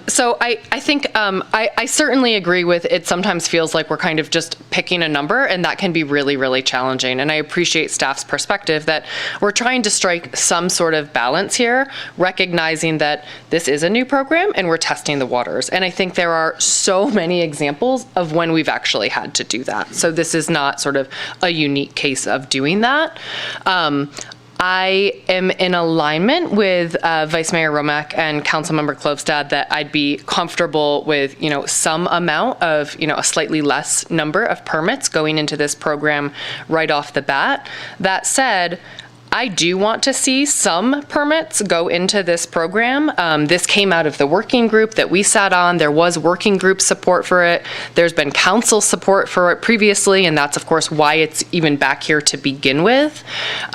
So I think I certainly agree with it. Sometimes feels like we're kind of just picking a number, and that can be really, really challenging. And I appreciate staff's perspective that we're trying to strike some sort of balance here, recognizing that this is a new program and we're testing the waters. And I think there are so many examples of when we've actually had to do that. So this is not sort of a unique case of doing that. I am in alignment with Vice Mayor Romack and Councilmember Klövstad that I'd be comfortable with, some amount of, a slightly less number of permits going into this program right off the bat. That said, I do want to see some permits go into this program. This came out of the working group that we sat on. There was working group support for it. There's been council support for it previously, and that's, of course, why it's even back here to begin with.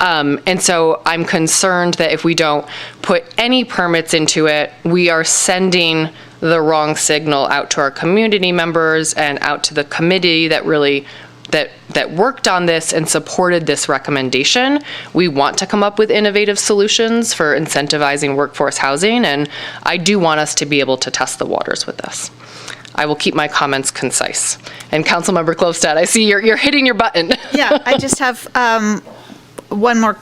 And so I'm concerned that if we don't put any permits into it, we are sending the wrong signal out to our community members and out to the committee that really that worked on this and supported this recommendation. We want to come up with innovative solutions for incentivizing workforce housing, and I do want us to be able to test the waters with this. I will keep my comments concise. And Councilmember Klövstad, I see you're hitting your button. Yeah, I just have one more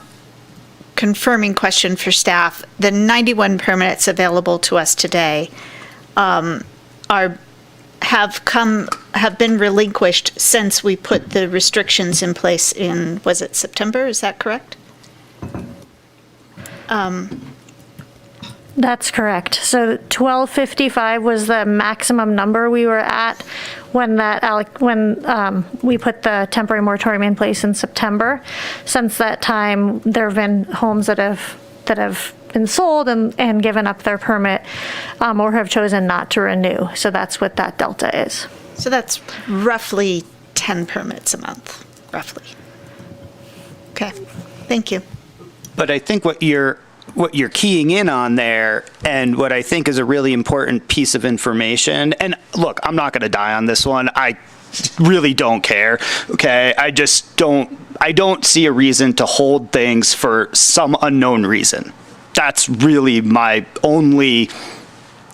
confirming question for staff. The 91 permits available to us today have been relinquished since we put the restrictions in place in, was it September? Is that correct? That's correct. So 1255 was the maximum number we were at when we put the temporary moratorium in place in September. Since that time, there have been homes that have been sold and given up their permit, or have chosen not to renew. So that's what that delta is. So that's roughly 10 permits a month, roughly. Okay, thank you. But I think what you're keying in on there, and what I think is a really important piece of information, and look, I'm not going to die on this one. I really don't care. Okay. I don't see a reason to hold things for some unknown reason. That's really my only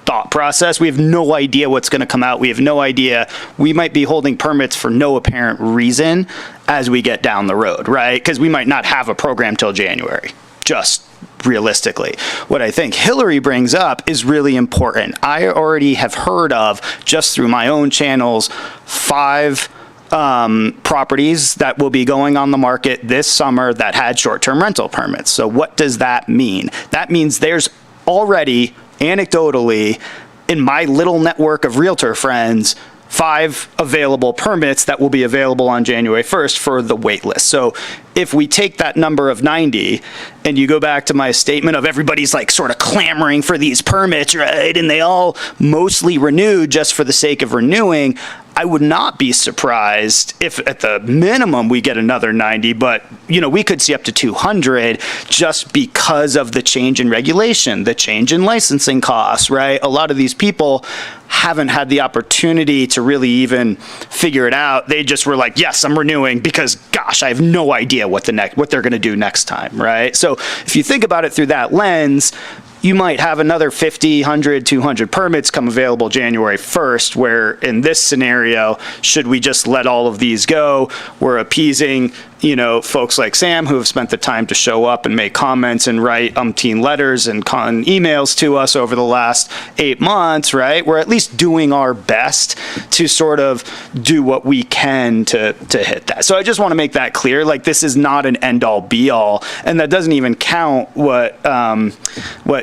thought process. We have no idea what's going to come out. We have no idea. We might be holding permits for no apparent reason as we get down the road, right? Because we might not have a program till January, just realistically. What I think Hillary brings up is really important. I already have heard of, just through my own channels, 5 properties that will be going on the market this summer that had short-term rental permits. So what does that mean? That means there's already, anecdotally, in my little network of realtor friends, 5 available permits that will be available on January 1st for the wait list. So if we take that number of 90 and you go back to my statement of everybody's like sort of clamoring for these permits, right? And they all mostly renew just for the sake of renewing, I would not be surprised if at the minimum we get another 90, but we could see up to 200 just because of the change in regulation, the change in licensing costs, right? A lot of these people haven't had the opportunity to really even figure it out. They just were like, yes, I'm renewing because gosh, I have no idea what they're going to do next time, right? So if you think about it through that lens, you might have another 50, 100, 200 permits come available January 1st, where in this scenario, should we just let all of these go? We're appeasing, folks like Sam who have spent the time to show up and make comments and write umpteen letters and emails to us over the last 8 months, right? We're at least doing our best to sort of do what we can to hit that. So I just want to make that clear. Like, this is not an end-all be-all, and that doesn't even count what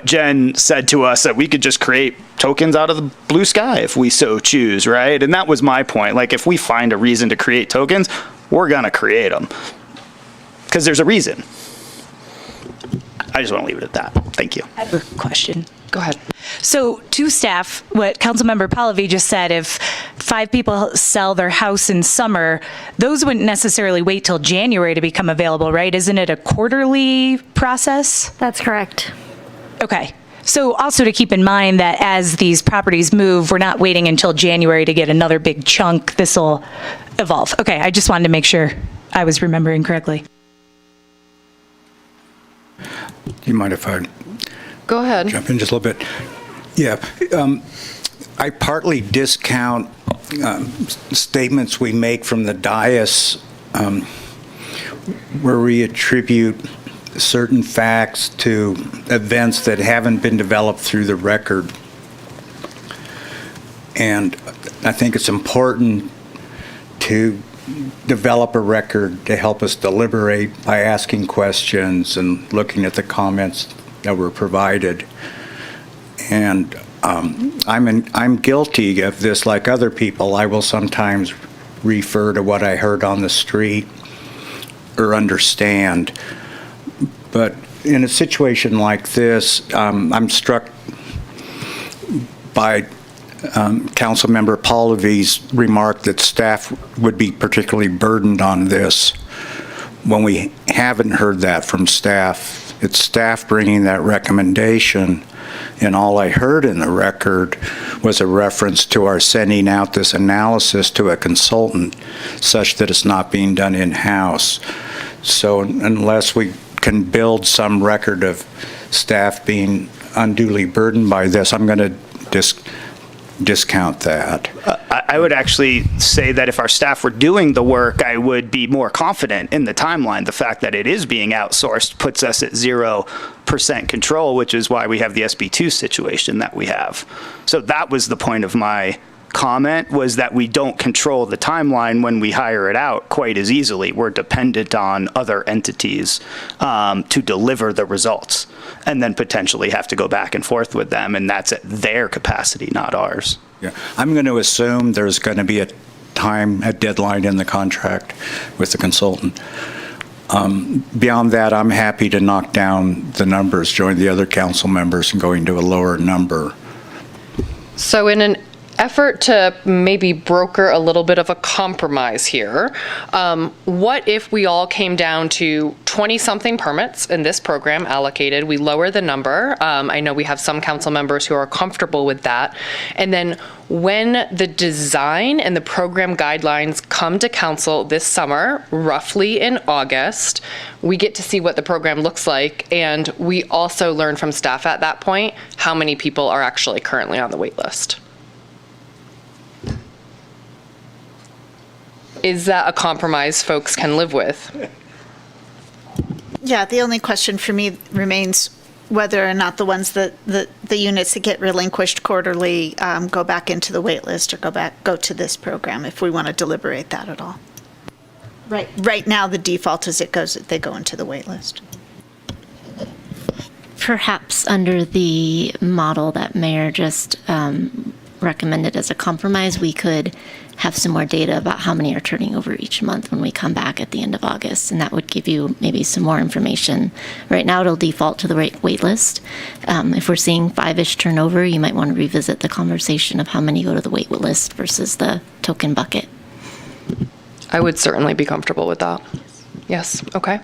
Jen said to us, that we could just create tokens out of the blue sky if we so choose, right? And that was my point. Like, if we find a reason to create tokens, we're going to create them because there's a reason. I just want to leave it at that. Thank you. I have a question. Go ahead. So to staff, what Councilmember Pallavi just said, if 5 people sell their house in summer, those wouldn't necessarily wait till January to become available, right? Isn't it a quarterly process? That's correct. Okay. So also to keep in mind that as these properties move, we're not waiting until January to get another big chunk. This will evolve. Okay, I just wanted to make sure I was remembering correctly. Do you mind if I go ahead? Jump in just a little bit. Yeah, I partly discount statements we make from the dais where we attribute certain facts to events that haven't been developed through the record. And I think it's important to develop a record to help us deliberate by asking questions and looking at the comments that were provided. And I'm guilty of this like other people. I will sometimes refer to what I heard on the street or understand. But in a situation like this, I'm struck by Councilmember Pallavi's remark that staff would be particularly burdened on this when we haven't heard that from staff. It's staff bringing that recommendation, and all I heard in the record was a reference to our sending out this analysis to a consultant such that it's not being done in-house. So unless we can build some record of staff being unduly burdened by this, I'm going to discount that. I would actually say that if our staff were doing the work, I would be more confident in the timeline. The fact that it is being outsourced puts us at 0% control, which is why we have the SB2 situation that we have. So that was the point of my comment was that we don't control the timeline when we hire it out quite as easily. We're dependent on other entities to deliver the results, and then potentially have to go back and forth with them, and that's at their capacity, not ours. Yeah, I'm going to assume there's going to be a deadline in the contract with the consultant. Beyond that, I'm happy to knock down the numbers, join the other council members in going to a lower number. So in an effort to maybe broker a little bit of a compromise here, what if we all came down to 20-something permits in this program allocated? We lower the number. I know we have some council members who are comfortable with that. And then when the design and the program guidelines come to council this summer, roughly in August, we get to see what the program looks like. And we also learn from staff at that point how many people are actually currently on the wait list. Is that a compromise folks can live with? Yeah, the only question for me remains whether or not the ones that the units that get relinquished quarterly go back into the wait list or go to this program, if we want to deliberate that at all. Right now, the default is they go into the wait list. Perhaps under the model that Mayor just recommended as a compromise, we could have some more data about how many are turning over each month when we come back at the end of August, and that would give you maybe some more information. Right now, it'll default to the wait list. If we're seeing 5-ish turnover, you might want to revisit the conversation of how many go to the wait list versus the token bucket. I would certainly be comfortable with that. Yes, okay.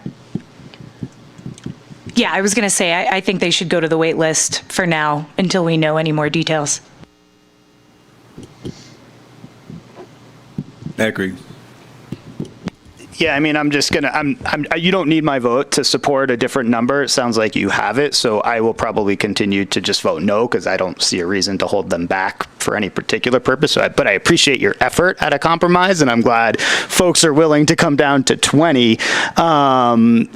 Yeah, I was going to say, I think they should go to the wait list for now until we know any more details. I agree. Yeah, I mean, you don't need my vote to support a different number. It sounds like you have it, so I will probably continue to just vote no, because I don't see a reason to hold them back for any particular purpose. But I appreciate your effort at a compromise, and I'm glad folks are willing to come down to 20. I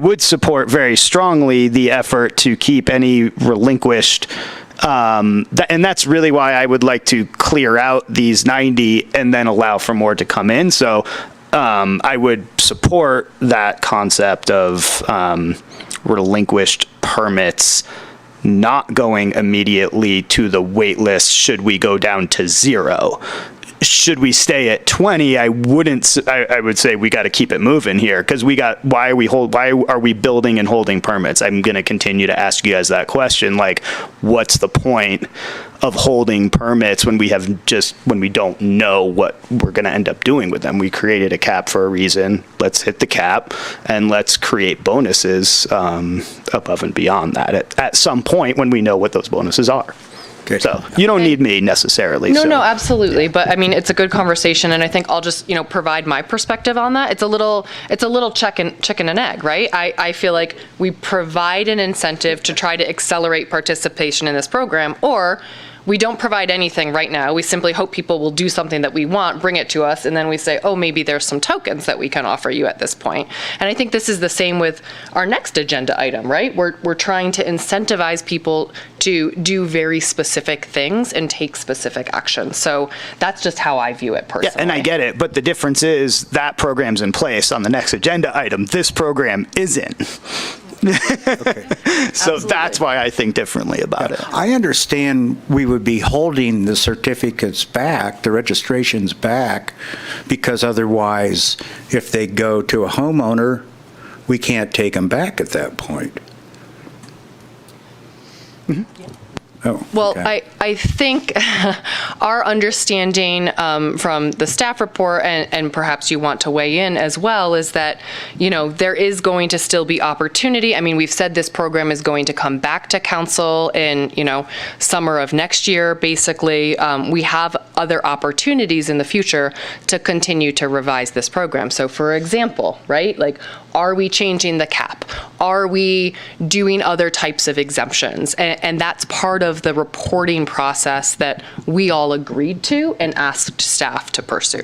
would support very strongly the effort to keep any relinquished and that's really why I would like to clear out these 90 and then allow for more to come in. So I would support that concept of relinquished permits not going immediately to the wait list should we go down to 0. Should we stay at 20, I would say we got to keep it moving here, because why are we building and holding permits? I'm going to continue to ask you guys that question. Like, what's the point of holding permits when we don't know what we're going to end up doing with them? We created a cap for a reason. Let's hit the cap and let's create bonuses above and beyond that at some point when we know what those bonuses are. Okay. So you don't need me necessarily. No, absolutely. Yeah. But I mean, it's a good conversation, and I think I'll just provide my perspective on that. It's a little chicken and egg, right? I feel like we provide an incentive to try to accelerate participation in this program, or we don't provide anything right now. We simply hope people will do something that we want, bring it to us, and then we say, oh, maybe there's some tokens that we can offer you at this point. And I think this is the same with our next agenda item, right? We're trying to incentivize people to do very specific things and take specific action. So that's just how I view it personally. Yeah, and I get it, but the difference is that program's in place on the next agenda item. This program isn't. Okay. So absolutely. That's why I think differently about it. I understand we would be holding the certificates back, the registrations back, because otherwise, if they go to a homeowner, we can't take them back at that point. Mm-hmm. Oh, well, okay. I think our understanding from the staff report, and perhaps you want to weigh in as well, is that, there is going to still be opportunity. I mean, we've said this program is going to come back to council in, summer of next year, basically. We have other opportunities in the future to continue to revise this program. So for example, right, like, are we changing the cap? Are we doing other types of exemptions? And that's part of the reporting process that we all agreed to and asked staff to pursue.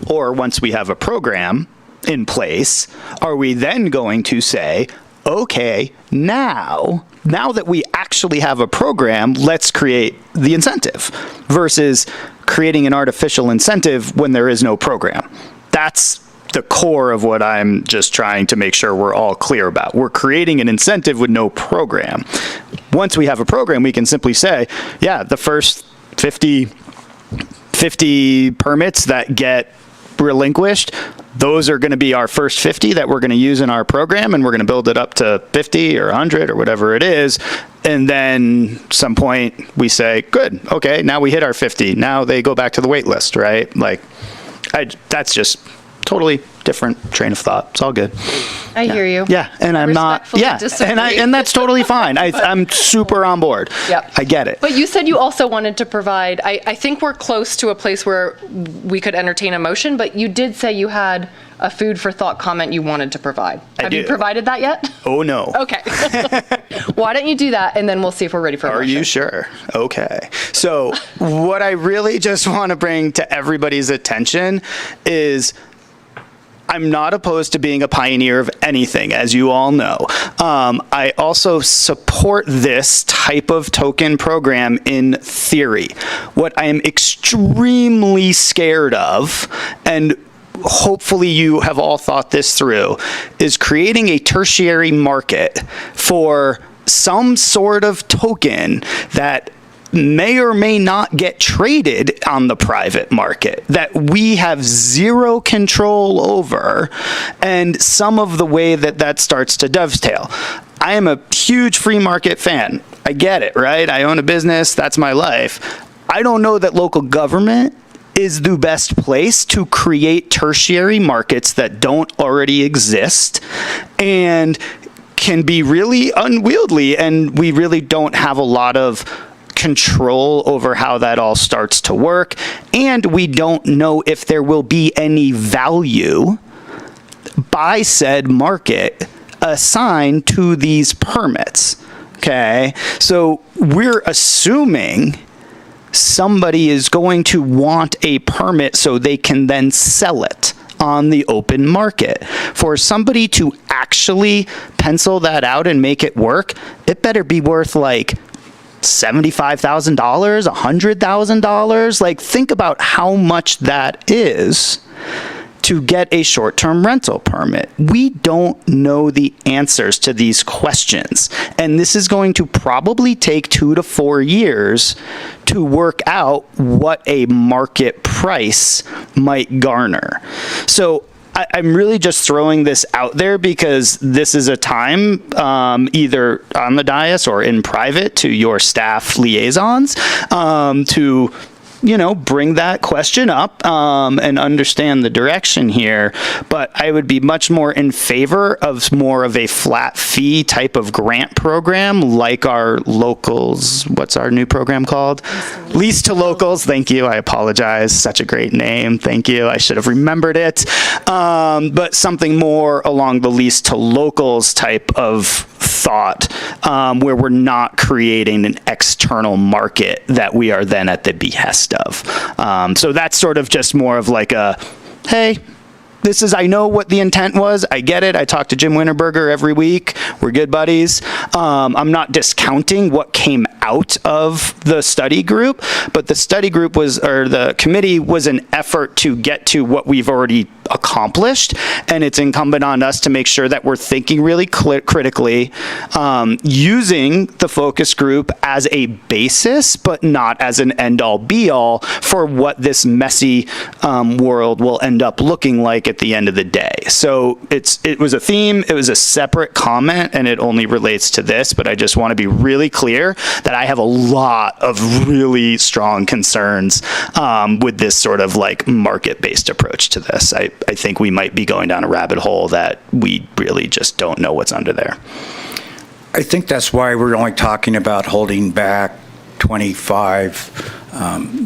Or once we have a program in place, are we then going to say, okay, now now that we actually have a program, let's create the incentive versus creating an artificial incentive when there is no program. That's the core of what I'm just trying to make sure we're all clear about. We're creating an incentive with no program. Once we have a program, we can simply say, yeah, the first 50 permits that get relinquished, those are going to be our first 50 that we're going to use in our program, and we're going to build it up to 50 or 100 or whatever it is. And then some point we say, good, okay, now we hit our 50. Now they go back to the wait list, right? Like, that's just totally different train of thought. It's all good. I hear you. Yeah, and I'm not. Yeah, and that's totally fine. I'm super on board. Yep. I get it. But you said you also wanted to provide, I think we're close to a place where we could entertain a motion, but you did say you had a food for thought comment you wanted to provide. Have you provided that yet? Oh, no. Okay. Why don't you do that, and then we'll see if we're ready for a motion. Are you sure? Okay. So what I really just want to bring to everybody's attention is I'm not opposed to being a pioneer of anything, as you all know. I also support this type of token program in theory. What I am extremely scared of, and hopefully you have all thought this through, is creating a tertiary market for some sort of token that may or may not get traded on the private market, that we have zero control over, and some of the way that starts to dovetail. I am a huge free market fan. I get it, right? I own a business. That's my life. I don't know that local government is the best place to create tertiary markets that don't already exist and can be really unwieldy, and we really don't have a lot of control over how that all starts to work, and we don't know if there will be any value by said market assigned to these permits. Okay, so we're assuming somebody is going to want a permit so they can then sell it on the open market. For somebody to actually pencil that out and make it work, it better be worth like $75,000, $100,000. Like, think about how much that is to get a short-term rental permit. We don't know the answers to these questions, and this is going to probably take 2 to 4 years to work out what a market price might garner. So I'm really just throwing this out there because this is a time, either on the dais or in private to your staff liaisons, to bring that question up and understand the direction here. But I would be much more in favor of more of a flat fee type of grant program like our locals. What's our new program called? Lease to Locals. Thank you. I apologize. Such a great name. Thank you. I should have remembered it. But something more along the lease to locals type of thought, where we're not creating an external market that we are then at the behest of. So that's sort of just more of like a, hey, I know what the intent was. I get it. I talk to Jim Winterberger every week. We're good buddies. I'm not discounting what came out of the study group, but the study group the committee was an effort to get to what we've already accomplished, and it's incumbent on us to make sure that we're thinking really critically, using the focus group as a basis, but not as an end-all be-all for what this messy world will end up looking like at the end of the day. So it was a theme, it was a separate comment, and it only relates to this, but I just want to be really clear that I have a lot of really strong concerns with this sort of like market-based approach to this. I think we might be going down a rabbit hole that we really just don't know what's under there. I think that's why we're only talking about holding back 25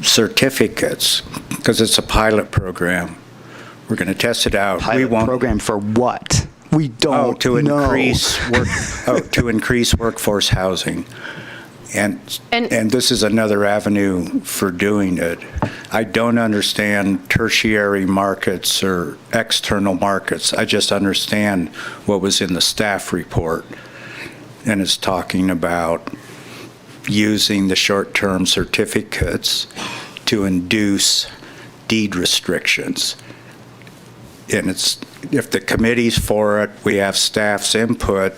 certificates, because it's a pilot program. We're going to test it out. Pilot program for what? We don't to know. To increase workforce housing. And this is another avenue for doing it. I don't understand tertiary markets or external markets. I just understand what was in the staff report. and is talking about using the short-term certificates to induce deed restrictions. And it's, if the committee's for it, we have staff's input,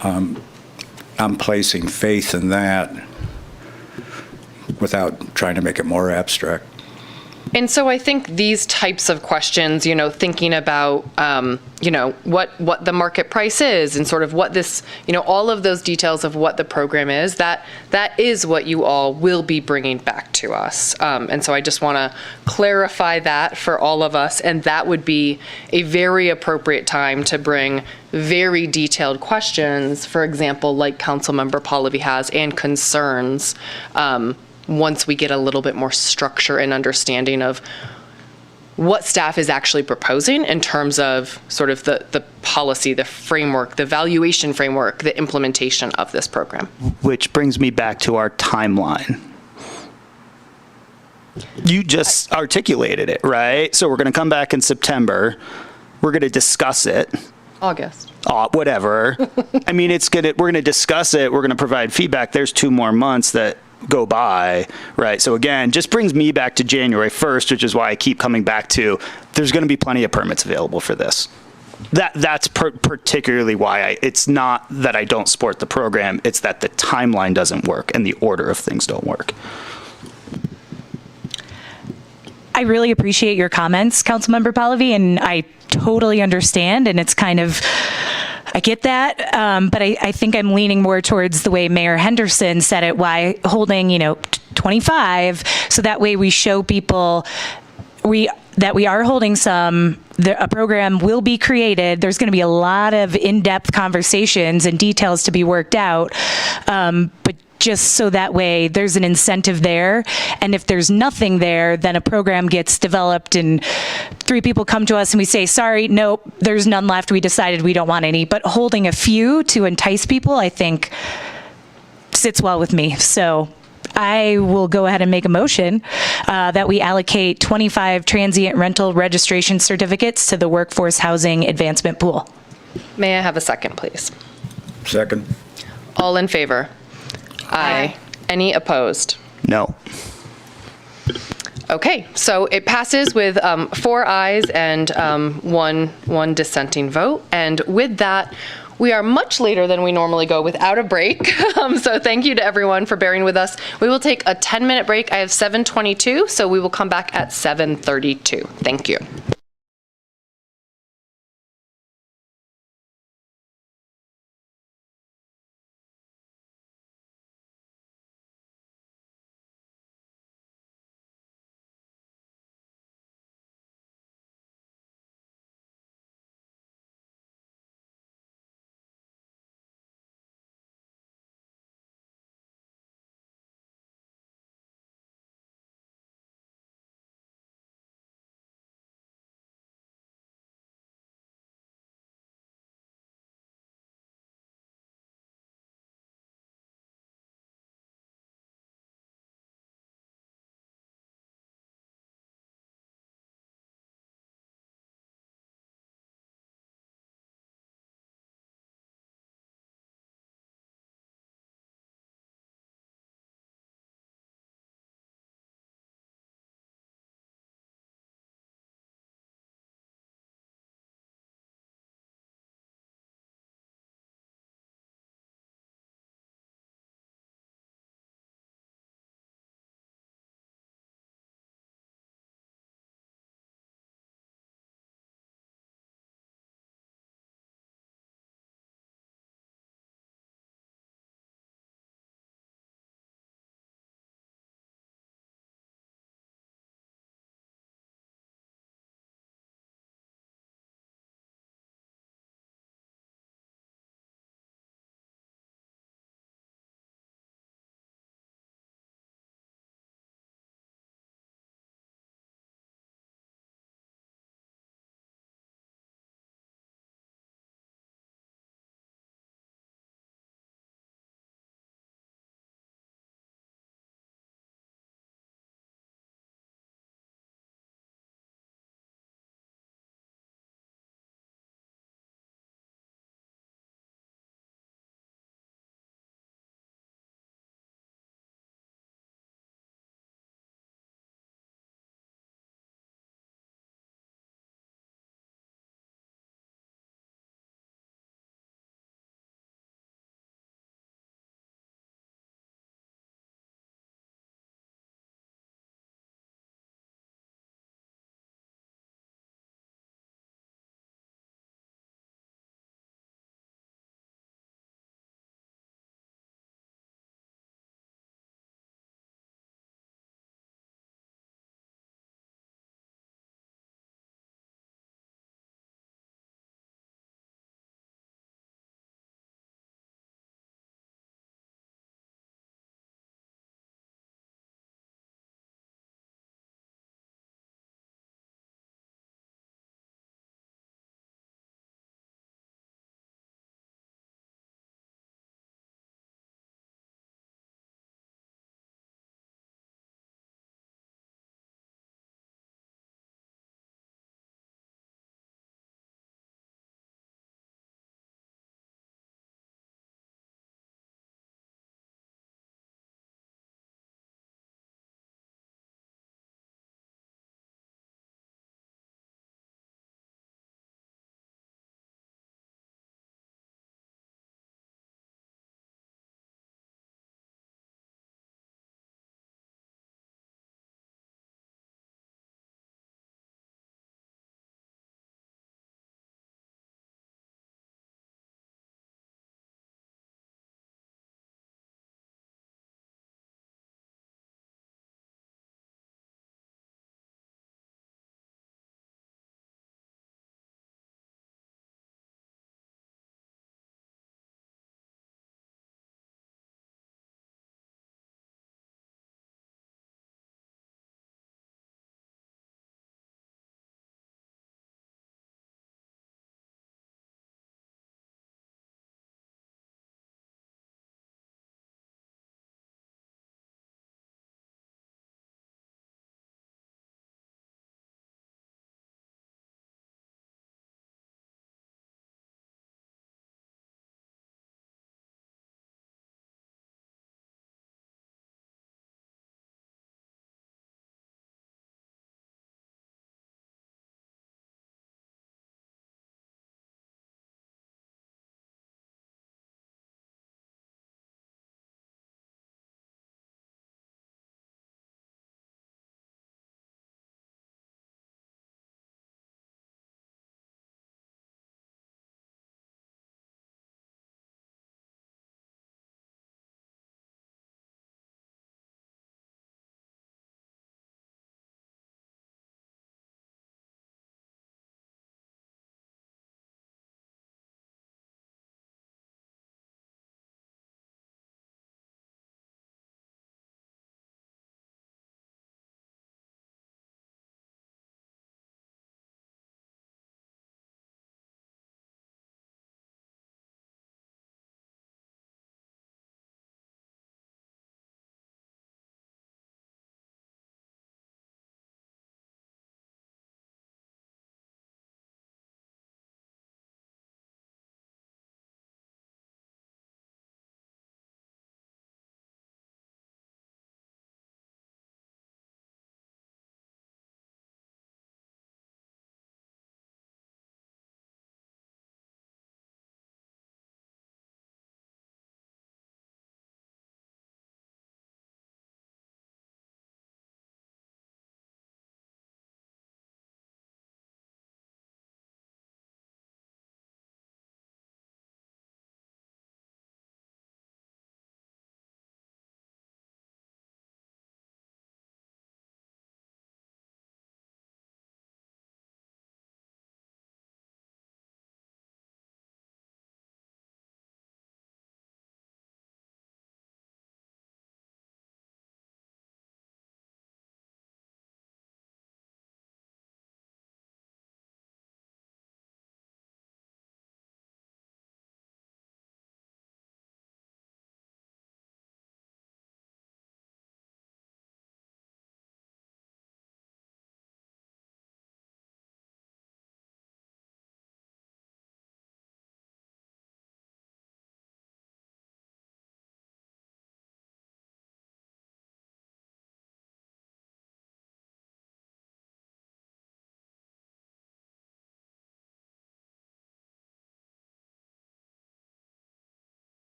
I'm placing faith in that without trying to make it more abstract. And so I think these types of questions, thinking about, what the market price is and sort of what this, all of those details of what the program is, that is what you all will be bringing back to us. And so I just want to clarify that for all of us. And that would be a very appropriate time to bring very detailed questions, for example, like Councilmember Pallavi has, and concerns, once we get a little bit more structure and understanding of what staff is actually proposing in terms of sort of the policy, the framework, the valuation framework, the implementation of this program. Which brings me back to our timeline. You just articulated it, right? So we're going to come back in September. We're going to discuss it. August. Whatever. I mean, we're going to discuss it. We're going to provide feedback. There's 2 more months that go by, right? So again, just brings me back to January 1st, which is why I keep coming back to, there's going to be plenty of permits available for this. That's particularly why it's not that I don't support the program, it's that the timeline doesn't work and the order of things don't work. I really appreciate your comments, Councilmember Pallavi, and I totally understand, and it's kind of, I get that, but I think I'm leaning more towards the way Mayor Henderson said it, why holding, 25, so that way we show people that we are holding a program will be created. There's going to be a lot of in-depth conversations and details to be worked out, but just so that way there's an incentive there. And if there's nothing there, then a program gets developed and 3 people come to us and we say, sorry, nope, there's none left. We decided we don't want any. But holding a few to entice people, I think, sits well with me. So I will go ahead and make a motion that we allocate 25 transient rental registration certificates to the Workforce Housing Advancement Pool. May I have a second, please? Second. All in favor? Aye. Any opposed? No. Okay, so it passes with 4 ayes and one dissenting vote. And with that, we are much later than we normally go without a break. So thank you to everyone for bearing with us. We will take a 10-minute break. I have 7:22, so we will come back at 7:32. Thank you.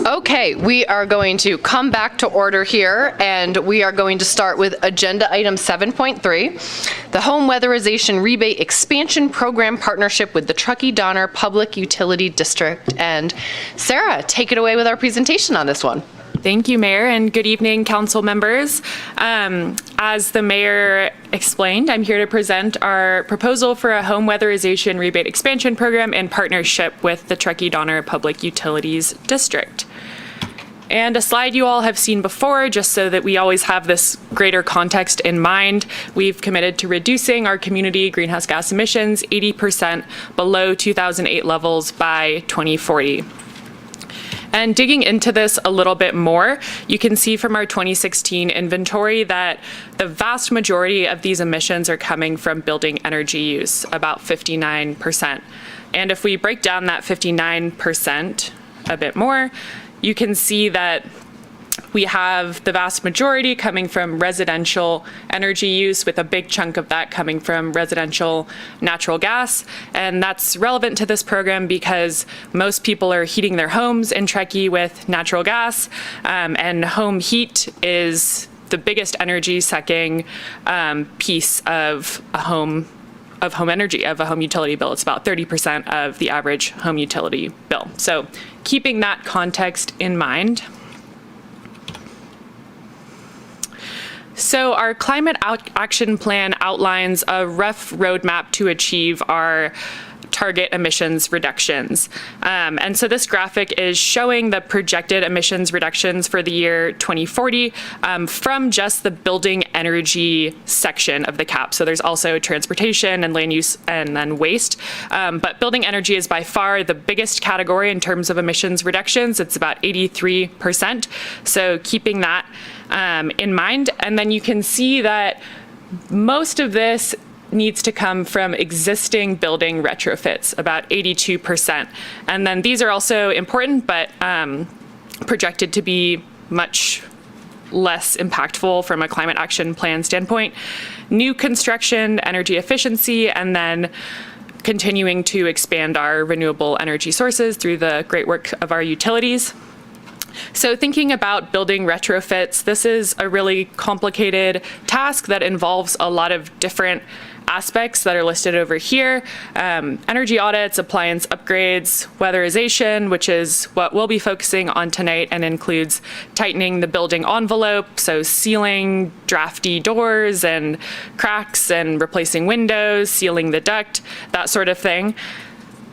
Okay, we are going to come back to order here, and we are going to start with agenda item 7.3, the Home Weatherization Rebate Expansion Program Partnership with the Truckee Donner Public Utility District. And Sarah, take it away with our presentation on this one. Thank you, Mayor, and good evening, council members. As the mayor explained, I'm here to present our proposal for a home weatherization rebate expansion program in partnership with the Truckee Donner Public Utilities District. And a slide you all have seen before, just so that we always have this greater context in mind. We've committed to reducing our community greenhouse gas emissions 80% below 2008 levels by 2040. And digging into this a little bit more, you can see from our 2016 inventory that the vast majority of these emissions are coming from building energy use, about 59%. And if we break down that 59% a bit more, you can see that we have the vast majority coming from residential energy use, with a big chunk of that coming from residential natural gas. And that's relevant to this program because most people are heating their homes in Truckee with natural gas, and home heat is the biggest energy sucking piece of a home energy, of a home utility bill. It's about 30% of the average home utility bill. So keeping that context in mind. So our climate action plan outlines a rough roadmap to achieve our target emissions reductions. And so this graphic is showing the projected emissions reductions for the year 2040 from just the building energy section of the CAP. So there's also transportation and land use and then waste. But building energy is by far the biggest category in terms of emissions reductions. It's about 83%. So keeping that in mind. And then you can see that most of this needs to come from existing building retrofits, about 82%. And then these are also important, but projected to be much less impactful from a climate action plan standpoint. New construction, energy efficiency, and then continuing to expand our renewable energy sources through the great work of our utilities. So thinking about building retrofits, this is a really complicated task that involves a lot of different aspects that are listed over here. Energy audits, appliance upgrades, weatherization, which is what we'll be focusing on tonight, and includes tightening the building envelope, so sealing drafty doors and cracks and replacing windows, sealing the duct, that sort of thing.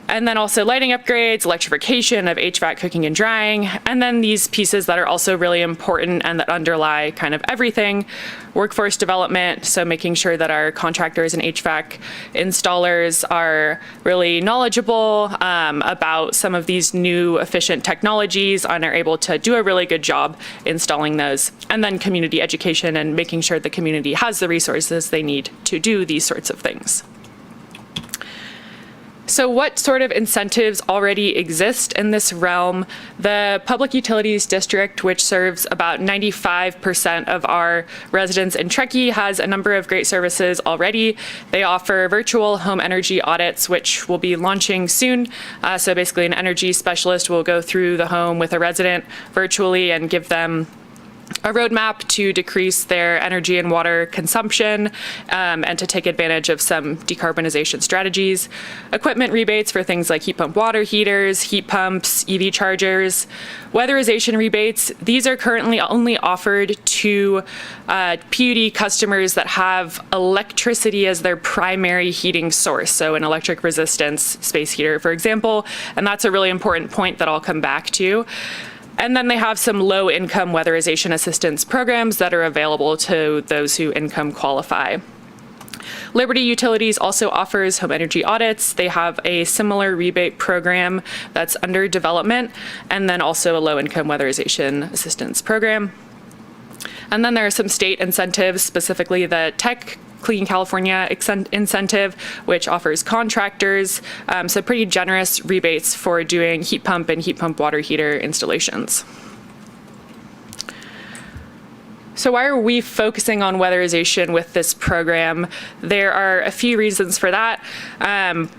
And then also lighting upgrades, electrification of HVAC cooking and drying, and then these pieces that are also really important and that underlie kind of everything. Workforce development, so making sure that our contractors and HVAC installers are really knowledgeable about some of these new efficient technologies and are able to do a really good job installing those. And then community education and making sure the community has the resources they need to do these sorts of things. So what sort of incentives already exist in this realm? The Public Utilities District, which serves about 95% of our residents in Truckee, has a number of great services already. They offer virtual home energy audits, which will be launching soon. So basically an energy specialist will go through the home with a resident virtually and give them a roadmap to decrease their energy and water consumption and to take advantage of some decarbonization strategies. Equipment rebates for things like heat pump water heaters, heat pumps, EV chargers. Weatherization rebates, these are currently only offered to PUD customers that have electricity as their primary heating source, so an electric resistance space heater, for example, and that's a really important point that I'll come back to. And then they have some low-income weatherization assistance programs that are available to those who income qualify. Liberty Utilities also offers home energy audits. They have a similar rebate program that's under development, and then also a low-income weatherization assistance program. And then there are some state incentives, specifically the Tech Clean California incentive, which offers contractors so pretty generous rebates for doing heat pump and heat pump water heater installations. So why are we focusing on weatherization with this program? There are a few reasons for that.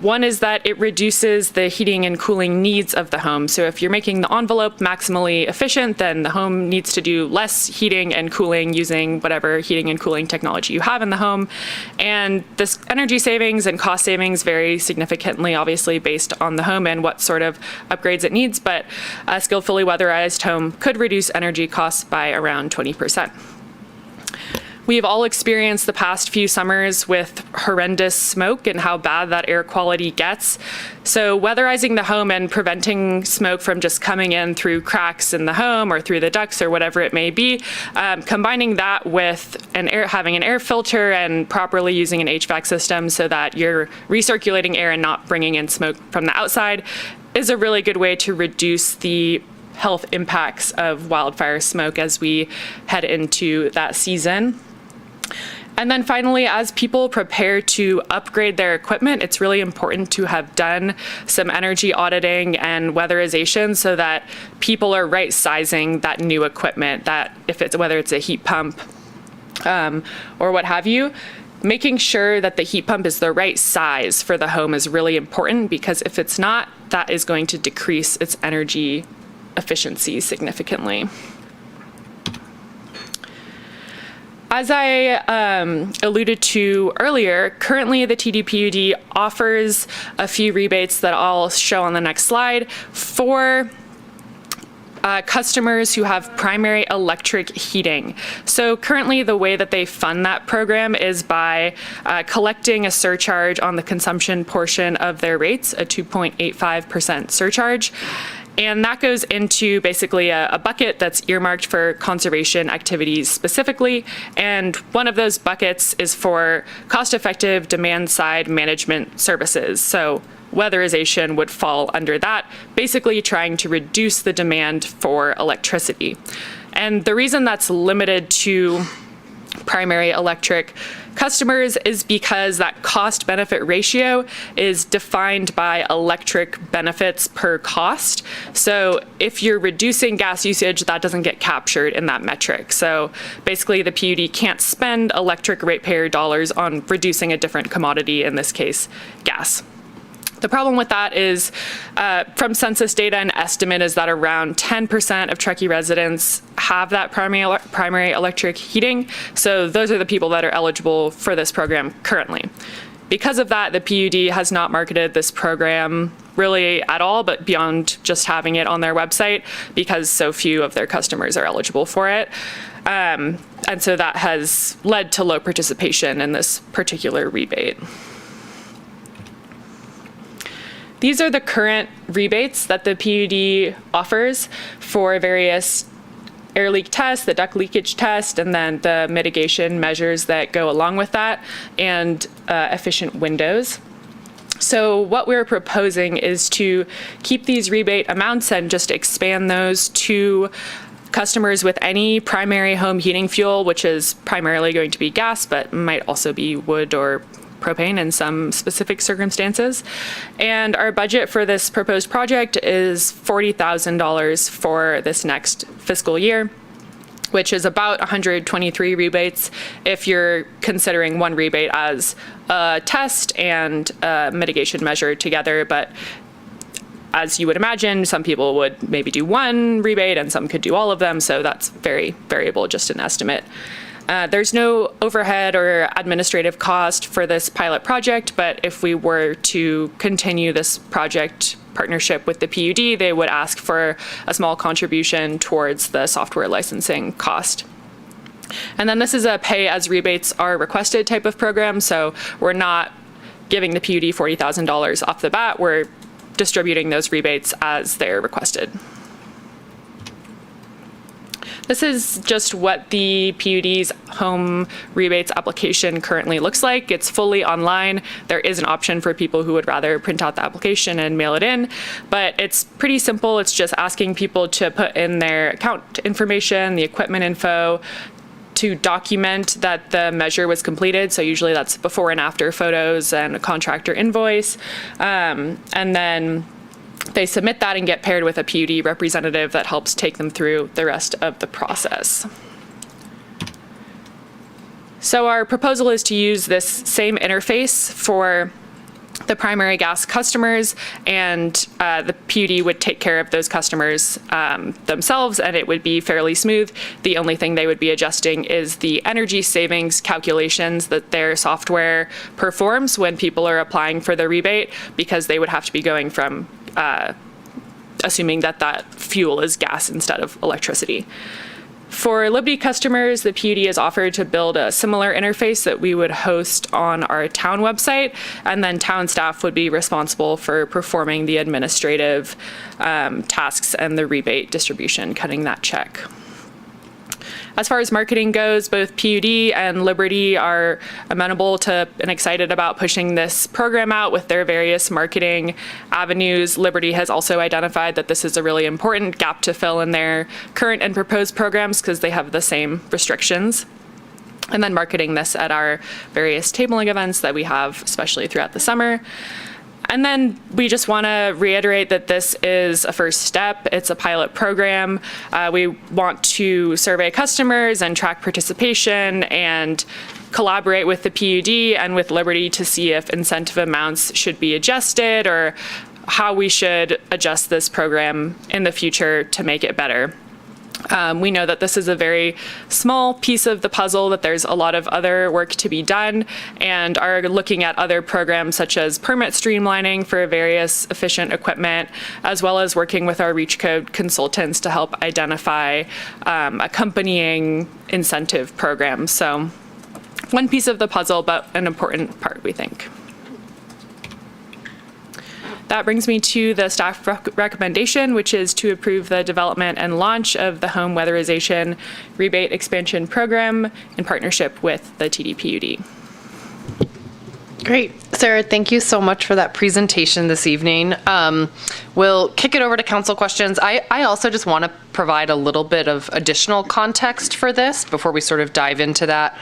One is that it reduces the heating and cooling needs of the home. So if you're making the envelope maximally efficient, then the home needs to do less heating and cooling using whatever heating and cooling technology you have in the home. And this energy savings and cost savings vary significantly, obviously, based on the home and what sort of upgrades it needs. But a skillfully weatherized home could reduce energy costs by around 20%. We've all experienced the past few summers with horrendous smoke and how bad that air quality gets. So weatherizing the home and preventing smoke from just coming in through cracks in the home or through the ducts or whatever it may be, combining that with having an air filter and properly using an HVAC system so that you're recirculating air and not bringing in smoke from the outside is a really good way to reduce the health impacts of wildfire smoke as we head into that season. And then finally, as people prepare to upgrade their equipment, it's really important to have done some energy auditing and weatherization so that people are right sizing that new equipment, that whether it's a heat pump or what have you. Making sure that the heat pump is the right size for the home is really important, because if it's not, that is going to decrease its energy efficiency significantly. As I alluded to earlier, currently the TDPUD offers a few rebates that I'll show on the next slide for customers who have primary electric heating. So currently the way that they fund that program is by collecting a surcharge on the consumption portion of their rates, a 2.85% surcharge. And that goes into basically a bucket that's earmarked for conservation activities specifically. And one of those buckets is for cost-effective demand-side management services. So weatherization would fall under that, basically trying to reduce the demand for electricity. And the reason that's limited to primary electric customers is because that cost-benefit ratio is defined by electric benefits per cost. So if you're reducing gas usage, that doesn't get captured in that metric. So basically the PUD can't spend electric ratepayer dollars on reducing a different commodity, in this case, gas. The problem with that is, from census data, an estimate is that around 10% of Truckee residents have that primary electric heating. So those are the people that are eligible for this program currently. Because of that, the PUD has not marketed this program really at all, but beyond just having it on their website, because so few of their customers are eligible for it. And so that has led to low participation in this particular rebate. These are the current rebates that the PUD offers for various air leak tests, the duct leakage test, and then the mitigation measures that go along with that, and efficient windows. So what we're proposing is to keep these rebate amounts and just expand those to customers with any primary home heating fuel, which is primarily going to be gas, but might also be wood or propane in some specific circumstances. And our budget for this proposed project is $40,000 for this next fiscal year, which is about 123 rebates if you're considering one rebate as a test and a mitigation measure together. But as you would imagine, some people would maybe do one rebate and some could do all of them. So that's very variable, just an estimate. There's no overhead or administrative cost for this pilot project, but if we were to continue this project partnership with the PUD, they would ask for a small contribution towards the software licensing cost. And then this is a pay as rebates are requested type of program, so we're not giving the PUD $40,000 off the bat, we're distributing those rebates as they're requested. This is just what the PUD's home rebates application currently looks like. It's fully online. There is an option for people who would rather print out the application and mail it in, but it's pretty simple. It's just asking people to put in their account information, the equipment info, to document that the measure was completed. So usually that's before and after photos and a contractor invoice. And then they submit that and get paired with a PUD representative that helps take them through the rest of the process. So our proposal is to use this same interface for the primary gas customers, and the PUD would take care of those customers themselves, and it would be fairly smooth. The only thing they would be adjusting is the energy savings calculations that their software performs when people are applying for the rebate, because they would have to be going from assuming that that fuel is gas instead of electricity. For Liberty customers, the PUD has offered to build a similar interface that we would host on our town website, and then town staff would be responsible for performing the administrative tasks and the rebate distribution, cutting that check. As far as marketing goes, both PUD and Liberty are amenable to and excited about pushing this program out with their various marketing avenues. Liberty has also identified that this is a really important gap to fill in their current and proposed programs because they have the same restrictions. And then marketing this at our various tabling events that we have, especially throughout the summer. And then we just want to reiterate that this is a first step. It's a pilot program. We want to survey customers and track participation and collaborate with the PUD and with Liberty to see if incentive amounts should be adjusted or how we should adjust this program in the future to make it better. We know that this is a very small piece of the puzzle, that there's a lot of other work to be done, and are looking at other programs such as permit streamlining for various efficient equipment, as well as working with our REACH code consultants to help identify accompanying incentive programs. So one piece of the puzzle, but an important part, we think. That brings me to the staff recommendation, which is to approve the development and launch of the home weatherization rebate expansion program in partnership with the TDPUD. Great. Sarah, thank you so much for that presentation this evening. We'll kick it over to council questions. I also just want to provide a little bit of additional context for this before we sort of dive into that.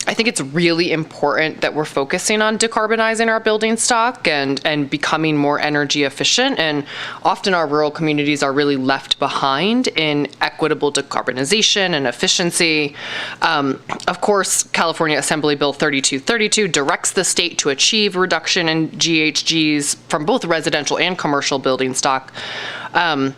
I think it's really important that we're focusing on decarbonizing our building stock and becoming more energy efficient. And often our rural communities are really left behind in equitable decarbonization and efficiency. Of course, California Assembly Bill 3232 directs the state to achieve reduction in GHGs from both residential and commercial building stock. And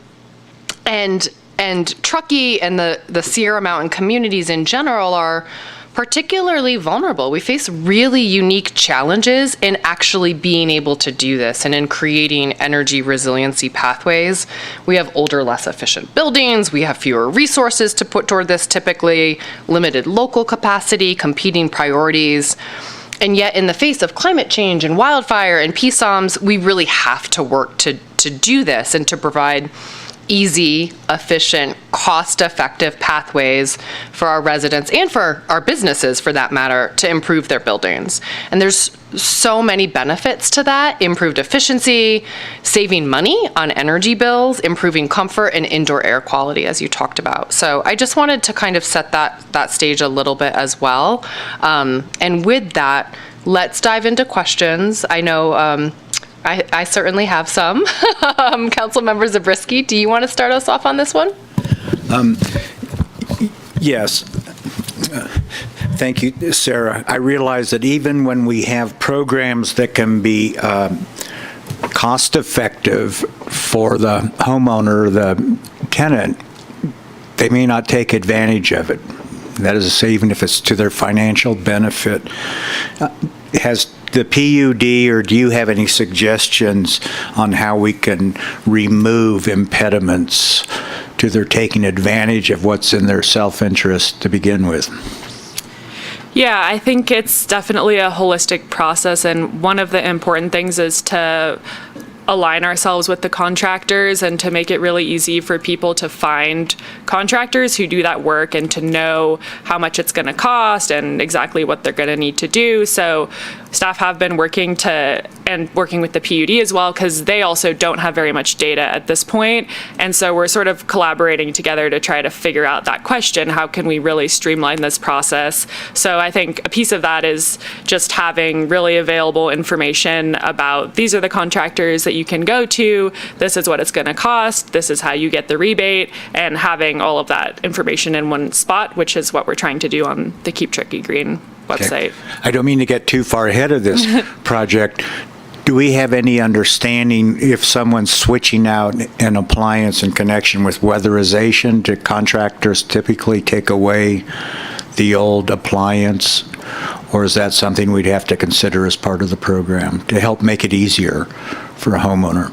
Truckee and the Sierra Mountain communities in general are particularly vulnerable. We face really unique challenges in actually being able to do this and in creating energy resiliency pathways. We have older, less efficient buildings. We have fewer resources to put toward this, typically limited local capacity, competing priorities. And yet in the face of climate change and wildfire and PSOMs, we really have to work to do this and to provide easy, efficient, cost-effective pathways for our residents and for our businesses, for that matter, to improve their buildings. And there's so many benefits to that: improved efficiency, saving money on energy bills, improving comfort and indoor air quality, as you talked about. So I just wanted to kind of set that stage a little bit as well. And with that, let's dive into questions. I know I certainly have some. Council Member Zabriskie, do you want to start us off on this one? Yes. Thank you, Sarah. I realize that even when we have programs that can be cost-effective for the homeowner, the tenant, they may not take advantage of it. That is to say, even if it's to their financial benefit. Has the PUD, or do you have any suggestions on how we can remove impediments to their taking advantage of what's in their self-interest to begin with? Yeah, I think it's definitely a holistic process, and one of the important things is to align ourselves with the contractors and to make it really easy for people to find contractors who do that work and to know how much it's going to cost and exactly what they're going to need to do. So staff have been working with the PUD as well, because they also don't have very much data at this point. And so we're sort of collaborating together to try to figure out that question. How can we really streamline this process? So I think a piece of that is just having really available information about these are the contractors that you can go to, this is what it's going to cost, this is how you get the rebate, and having all of that information in one spot, which is what we're trying to do on the Keep Truckee Green website. Okay. I don't mean to get too far ahead of this project. Do we have any understanding if someone's switching out an appliance in connection with weatherization? Do contractors typically take away the old appliance? Or is that something we'd have to consider as part of the program to help make it easier for a homeowner?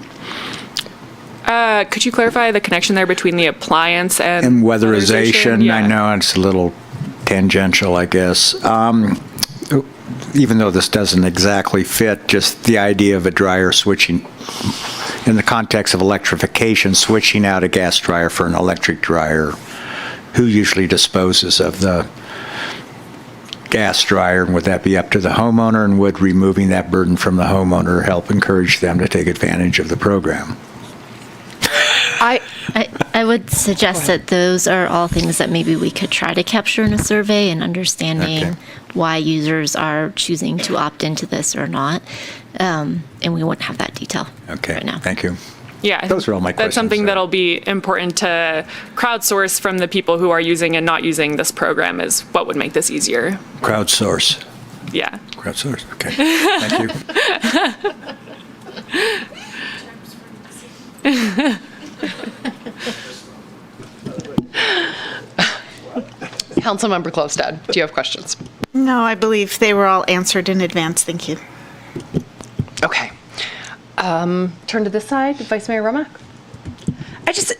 Could you clarify the connection there between the appliance and weatherization? Yeah. I know it's a little tangential, I guess. Even though this doesn't exactly fit, just the idea of a dryer switching, in the context of electrification, switching out a gas dryer for an electric dryer, who usually disposes of the gas dryer? And would that be up to the homeowner? And would removing that burden from the homeowner help encourage them to take advantage of the program? I would suggest that those are all things that maybe we could try to capture in a survey, and understanding why users are choosing to opt into this or not. And we wouldn't have that detail right now. Thank you. Yeah, those are all my questions. That's something that'll be important to crowdsource from the people who are using and not using this program, is what would make this easier. Crowdsource. Yeah. Crowdsource. Okay. Thank you. Councilmember Klostad, do you have questions? No, I believe they were all answered in advance. Thank you. Okay. Turn to this side, Vice Mayor Romack. I just,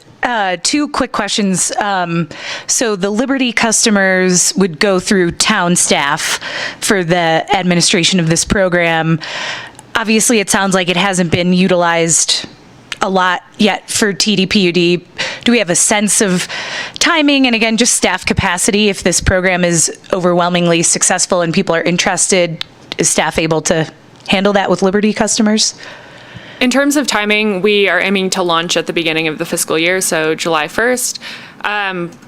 two quick questions. So the Liberty customers would go through town staff for the administration of this program. Obviously, it sounds like it hasn't been utilized a lot yet for TDPUD. Do we have a sense of timing and, again, just staff capacity? If this program is overwhelmingly successful and people are interested, is staff able to handle that with Liberty customers? In terms of timing, we are aiming to launch at the beginning of the fiscal year, so July 1st.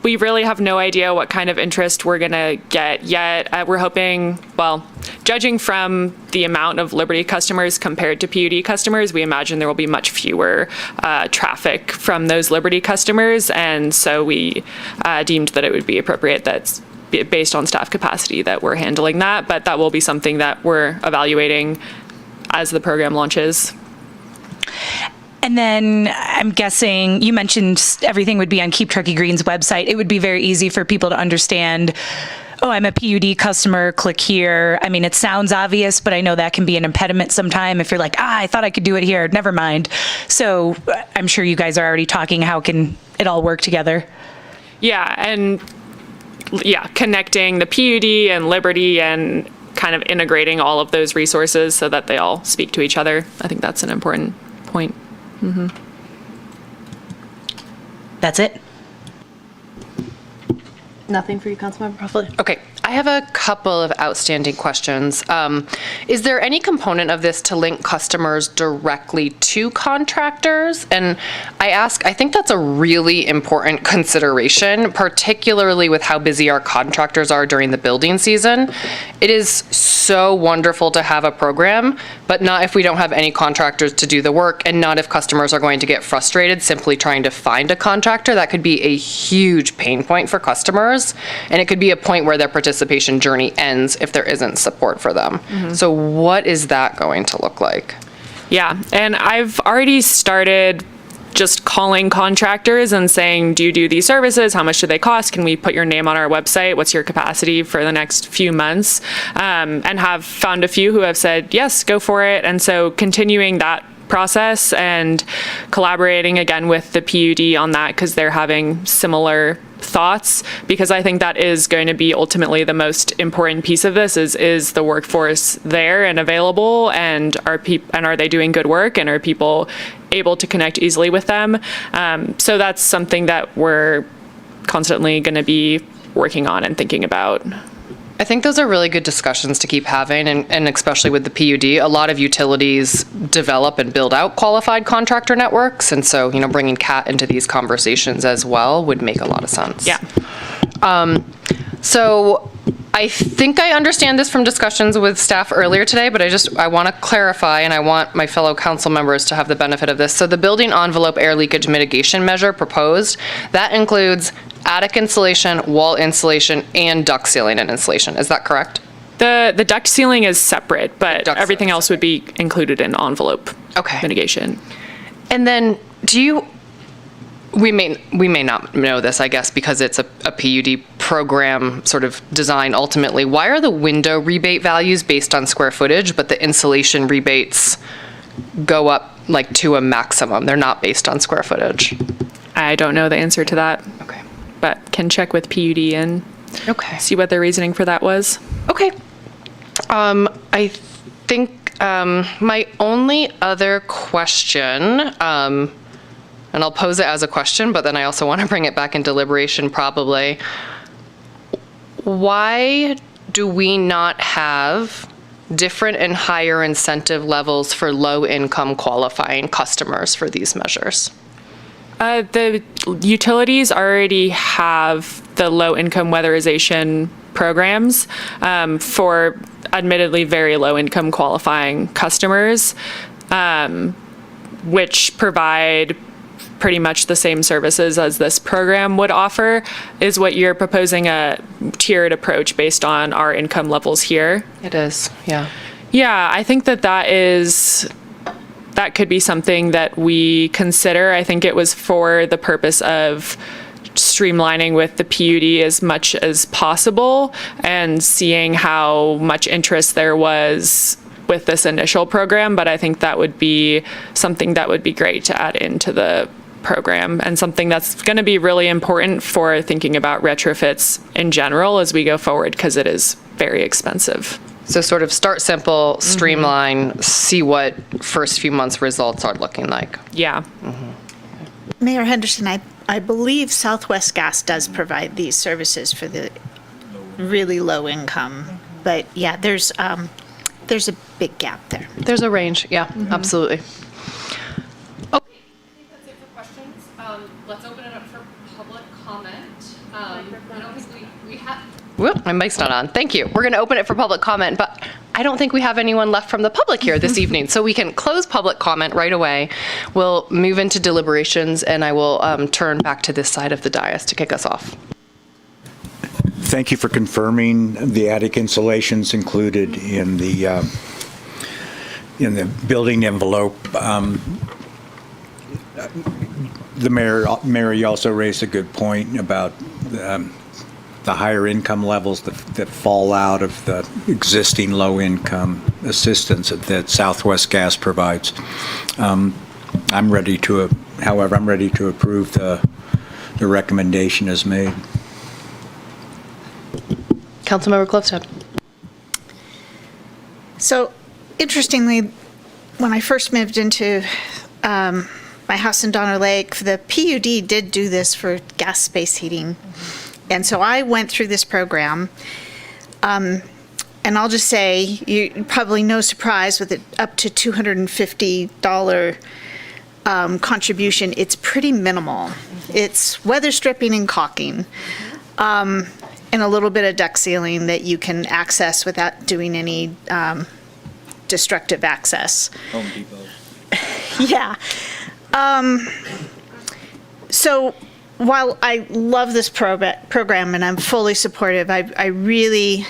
We really have no idea what kind of interest we're going to get yet. We're hoping, well, judging from the amount of Liberty customers compared to PUD customers, we imagine there will be much fewer traffic from those Liberty customers. And so we deemed that it would be appropriate that's based on staff capacity that we're handling that. But that will be something that we're evaluating as the program launches. And then I'm guessing you mentioned everything would be on Keep Truckee Green's website. It would be very easy for people to understand, oh, I'm a PUD customer, click here. I mean, it sounds obvious, but I know that can be an impediment sometime if you're like, I thought I could do it here, never mind. So I'm sure you guys are already talking, how can it all work together? Yeah, and connecting the PUD and Liberty and kind of integrating all of those resources so that they all speak to each other. I think that's an important point. Mm-hmm. That's it. Nothing for you, Councilmember Ruffley? Okay, I have a couple of outstanding questions. Is there any component of this to link customers directly to contractors? And I think that's a really important consideration, particularly with how busy our contractors are during the building season. It is so wonderful to have a program, but not if we don't have any contractors to do the work, and not if customers are going to get frustrated simply trying to find a contractor. That could be a huge pain point for customers. And it could be a point where their participation journey ends if there isn't support for them. Mm-hmm. So what is that going to look like? Yeah, and I've already started just calling contractors and saying, do you do these services? How much do they cost? Can we put your name on our website? What's your capacity for the next few months? And have found a few who have said, yes, go for it. And so continuing that process and collaborating again with the PUD on that, because they're having similar thoughts, because I think that is going to be ultimately the most important piece of this is the workforce there and available, and are they doing good work, and are people able to connect easily with them? So that's something that we're constantly going to be working on and thinking about. I think those are really good discussions to keep having, and especially with the PUD. A lot of utilities develop and build out qualified contractor networks, and so, bringing CAT into these conversations as well would make a lot of sense. Yeah. So I think I understand this from discussions with staff earlier today, but I want to clarify, and I want my fellow council members to have the benefit of this. So the building envelope air leakage mitigation measure proposed, that includes attic insulation, wall insulation, and duct sealing and insulation. Is that correct? The duct sealing is separate, but everything else would be included in envelope mitigation. And then we may not know this, I guess, because it's a PUD program sort of design ultimately. Why are the window rebate values based on square footage, but the insulation rebates go up like to a maximum? They're not based on square footage. I don't know the answer to that. Okay. But can check with PUD and see what their reasoning for that was. Okay. I think my only other question, and I'll pose it as a question, but then I also want to bring it back in deliberation probably. Why do we not have different and higher incentive levels for low-income qualifying customers for these measures? The utilities already have the low-income weatherization programs for admittedly very low-income qualifying customers, which provide pretty much the same services as this program would offer. Is what you're proposing a tiered approach based on our income levels here? It is, yeah. Yeah, I think that could be something that we consider. I think it was for the purpose of streamlining with the PUD as much as possible and seeing how much interest there was with this initial program, but I think that would be something that would be great to add into the program and something that's going to be really important for thinking about retrofits in general as we go forward, because it is very expensive. So sort of start simple, streamline, see what first few months results are looking like. Yeah. Mayor Henderson, I believe Southwest Gas does provide these services for the really low income, but yeah, there's a big gap there. There's a range, yeah, absolutely. I think that's it for questions. Let's open it up for public comment. I don't think we have... Whoop, my mic's not on. Thank you. We're going to open it for public comment, but I don't think we have anyone left from the public here this evening, so we can close public comment right away. We'll move into deliberations, and I will turn back to this side of the dais to kick us off. Thank you for confirming the attic insulations included in the building envelope. The mayor, you also raised a good point about the higher income levels that fall out of the existing low income assistance that Southwest Gas provides. I'm ready to approve the recommendation as made. Councilmember Klofstad. So, interestingly, when I first moved into my house in Donner Lake, the PUD did do this for gas space heating. And so I went through this program. And I'll just say, you probably no surprise with it up to $250 contribution, it's pretty minimal. It's weather stripping and caulking. And a little bit of duct sealing that you can access without doing any destructive access. Home Depot. Yeah. So while I love this program and I'm fully supportive, I really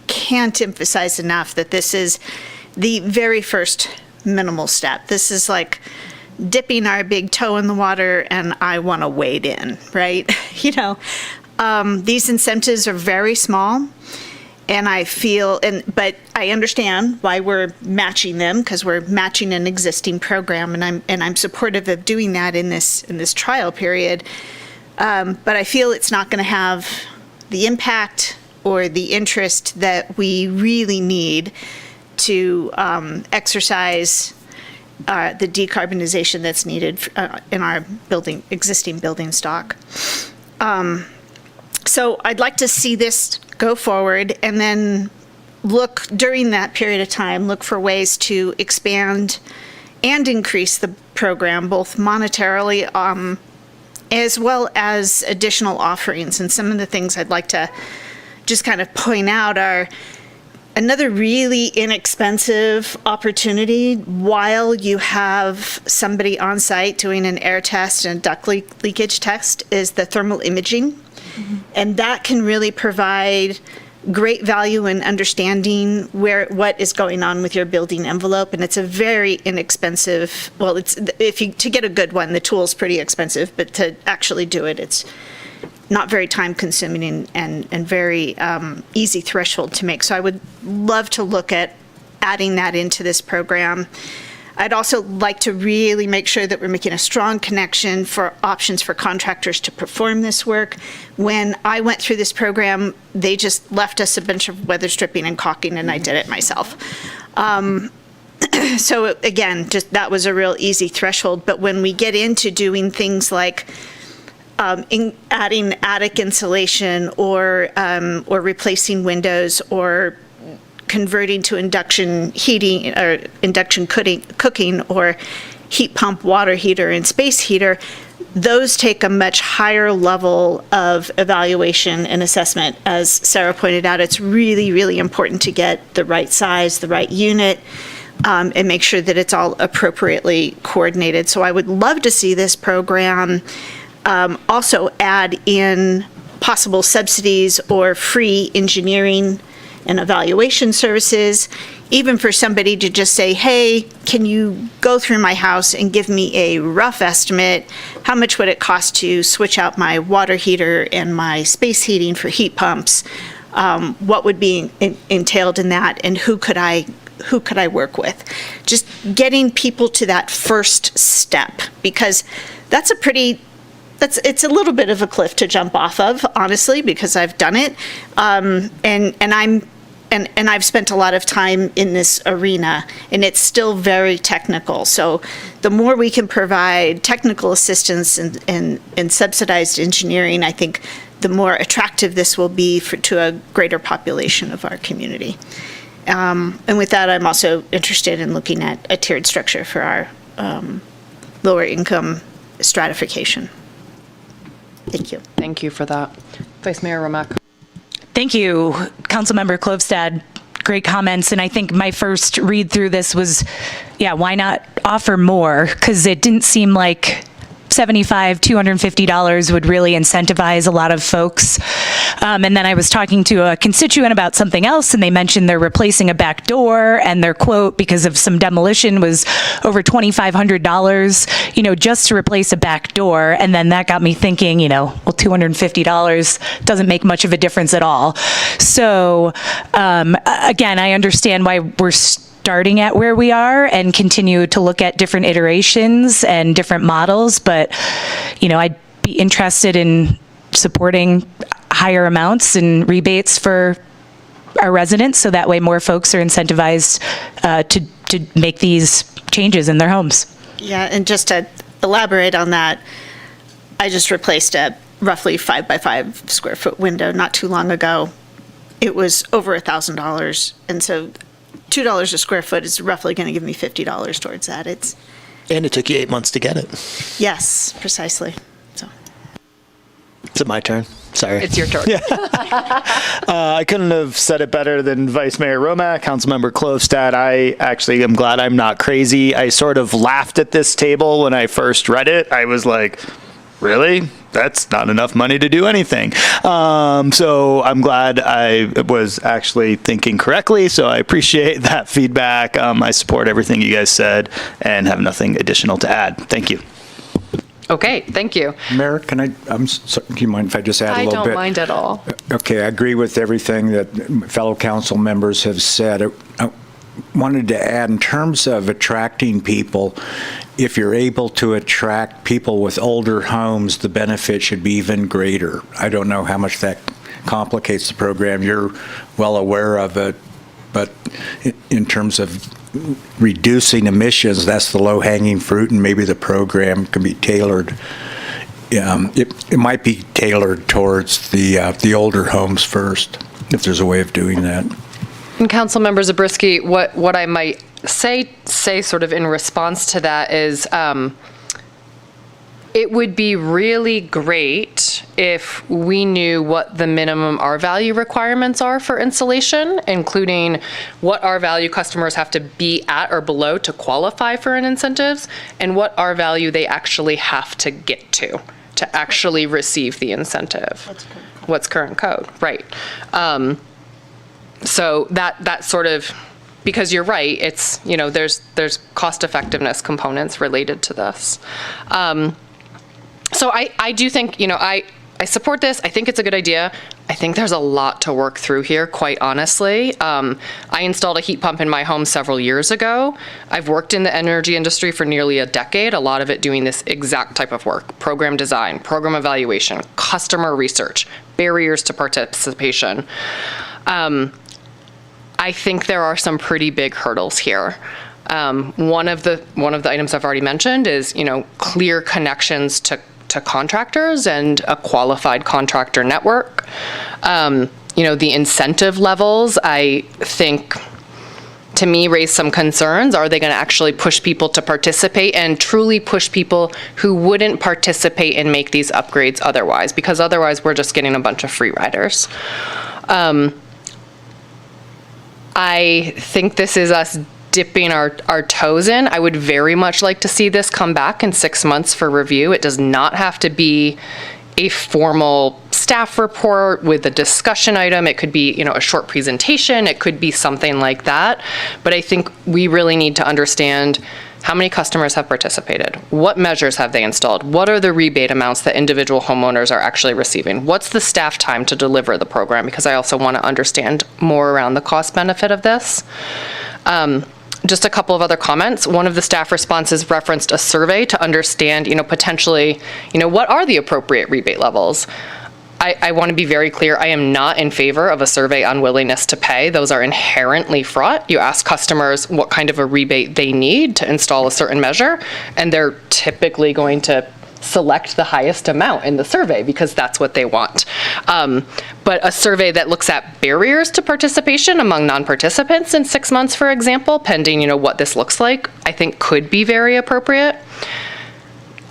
can't emphasize enough that this is the very first minimal step. This is like dipping our big toe in the water and I want to wade in, right? These incentives are very small, and I feel, but I understand why we're matching them, because we're matching an existing program, and I'm supportive of doing that in this trial period. But I feel it's not going to have the impact or the interest that we really need to exercise the decarbonization that's needed in our existing building stock. So I'd like to see this go forward and then look during that period of time, look for ways to expand and increase the program, both monetarily as well as additional offerings. And some of the things I'd like to just kind of point out are another really inexpensive opportunity while you have somebody on site doing an air test and duct leakage test is the thermal imaging. Mm-hmm. And that can really provide great value in understanding what is going on with your building envelope. And it's a very inexpensive, well, to get a good one, the tool's pretty expensive, but to actually do it, it's not very time consuming and very easy threshold to make. So I would love to look at adding that into this program. I'd also like to really make sure that we're making a strong connection for options for contractors to perform this work. When I went through this program, they just left us a bunch of weather stripping and caulking, and I did it myself. So again, just that was a real easy threshold. But when we get into doing things like adding attic insulation or replacing windows or converting to induction heating or induction cooking or heat pump water heater and space heater, those take a much higher level of evaluation and assessment. As Sarah pointed out, it's really, really important to get the right size, the right unit, and make sure that it's all appropriately coordinated. So I would love to see this program also add in possible subsidies or free engineering and evaluation services, even for somebody to just say, hey, can you go through my house and give me a rough estimate? How much would it cost to switch out my water heater and my space heating for heat pumps? What would be entailed in that, and who could I work with? Just getting people to that first step, because that's it's a little bit of a cliff to jump off of, honestly, because I've done it, and I've spent a lot of time in this arena, and it's still very technical. So the more we can provide technical assistance and subsidized engineering, I think the more attractive this will be to a greater population of our community. And with that, I'm also interested in looking at a tiered structure for our lower income stratification. Thank you. Thank you for that. Vice Mayor Romack. Thank you, Councilmember Klövstad. Great comments. And I think my first read through this was, why not offer more? Because it didn't seem like $75, $250 would really incentivize a lot of folks. And then I was talking to a constituent about something else, and they mentioned they're replacing a back door, and their quote, because of some demolition, was over $2,500, just to replace a back door. And then that got me thinking, $250 doesn't make much of a difference at all. So again, I understand why we're starting at where we are and continue to look at different iterations and different models, but I'd be interested in supporting higher amounts and rebates for our residents, so that way more folks are incentivized to make these changes in their homes. Yeah, and just to elaborate on that, I just replaced a roughly 5 by 5 square foot window not too long ago. It was over $1,000, and so $2 a square foot is roughly going to give me $50 towards that. And it took you 8 months to get it. Yes, precisely. So. Is it my turn? Sorry. It's your turn. I couldn't have said it better than Vice Mayor Romack, Councilmember Klövstad. I actually am glad I'm not crazy. I sort of laughed at this table when I first read it. I was like, really? That's not enough money to do anything. So I'm glad I was actually thinking correctly. So I appreciate that feedback. I support everything you guys said and have nothing additional to add. Thank you. Okay, thank you. Mayor, do you mind if I just add a little bit? I don't mind at all. Okay, I agree with everything that fellow council members have said. I wanted to add, in terms of attracting people, if you're able to attract people with older homes, the benefit should be even greater. I don't know how much that complicates the program. You're well aware of it, but in terms of reducing emissions, that's the low-hanging fruit, and maybe the program can be tailored it might be tailored towards the older homes first, if there's a way of doing that. And Councilmember Zabriskie, what I might say sort of in response to that is, it would be really great if we knew what the minimum R-value requirements are for installation, including what R-value customers have to be at or below to qualify for an incentives, and what R-value they actually have to get to actually receive the incentive. What's current code, right. So that sort of, because you're right, it's, there's cost effectiveness components related to this. So I do think, I support this. I think it's a good idea. I think there's a lot to work through here, quite honestly. I installed a heat pump in my home several years ago. I've worked in the energy industry for nearly a decade, a lot of it doing this exact type of work: program design, program evaluation, customer research, barriers to participation. I think there are some pretty big hurdles here. One of the items I've already mentioned is, clear connections to contractors and a qualified contractor network. The incentive levels, I think, to me, raise some concerns. Are they going to actually push people to participate and truly push people who wouldn't participate and make these upgrades otherwise? Because otherwise, we're just getting a bunch of free riders. I think this is us dipping our toes in. I would very much like to see this come back in 6 months for review. It does not have to be a formal staff report with a discussion item. It could be, a short presentation. It could be something like that. But I think we really need to understand how many customers have participated. What measures have they installed? What are the rebate amounts that individual homeowners are actually receiving? What's the staff time to deliver the program? Because I also want to understand more around the cost benefit of this. Just a couple of other comments. One of the staff responses referenced a survey to understand, potentially, what are the appropriate rebate levels? I want to be very clear. I am not in favor of a survey on willingness to pay. Those are inherently fraught. You ask customers what kind of a rebate they need to install a certain measure, and they're typically going to select the highest amount in the survey because that's what they want. But a survey that looks at barriers to participation among non-participants in 6 months, for example, pending, what this looks like, I think could be very appropriate.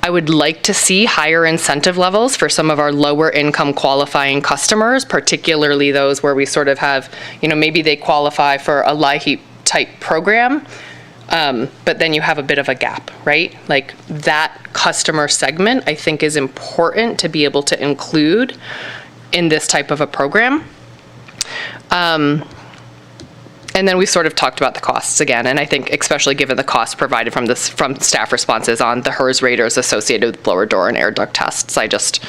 I would like to see higher incentive levels for some of our lower income qualifying customers, particularly those where we sort of have, maybe they qualify for a LIHEAP type program, but then you have a bit of a gap, right? Like that customer segment, I think, is important to be able to include in this type of a program. And then we sort of talked about the costs again, and I think especially given the costs provided from staff responses on the HERS raters associated with blower door and air duct tests, I don't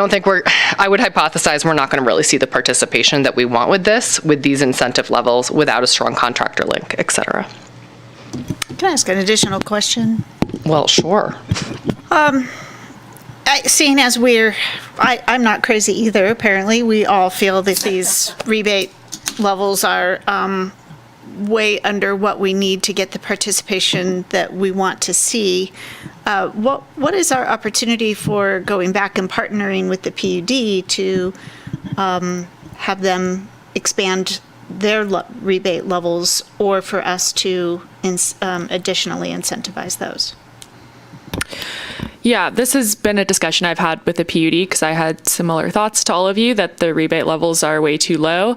think I would hypothesize we're not going to really see the participation that we want with this, with these incentive levels, without a strong contractor link, et cetera. Can I ask an additional question? Well, sure. Seeing as I'm not crazy either, apparently, we all feel that these rebate levels are way under what we need to get the participation that we want to see. What is our opportunity for going back and partnering with the PUD to have them expand their rebate levels, or for us to additionally incentivize those? Yeah, this has been a discussion I've had with the PUD because I had similar thoughts to all of you that the rebate levels are way too low.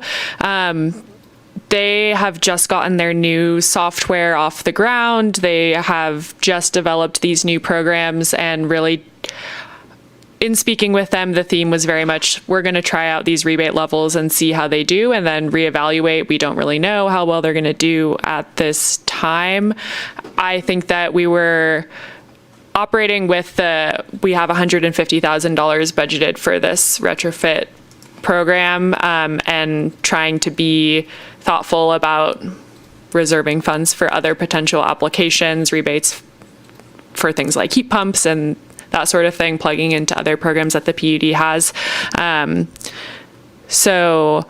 They have just gotten their new software off the ground. They have just developed these new programs, and really, in speaking with them, the theme was very much, we're going to try out these rebate levels and see how they do and then reevaluate. We don't really know how well they're going to do at this time. I think that we were operating with we have $150,000 budgeted for this retrofit program, and trying to be thoughtful about reserving funds for other potential applications, rebates for things like heat pumps and that sort of thing, plugging into other programs that the PUD has. So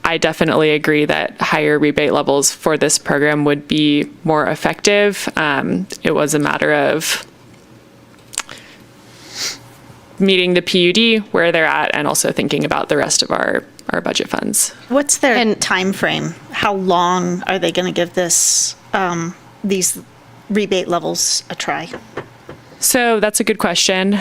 I definitely agree that higher rebate levels for this program would be more effective. It was a matter of meeting the PUD where they're at, and also thinking about the rest of our budget funds. What's their time frame? How long are they going to give this these rebate levels a try? So that's a good question.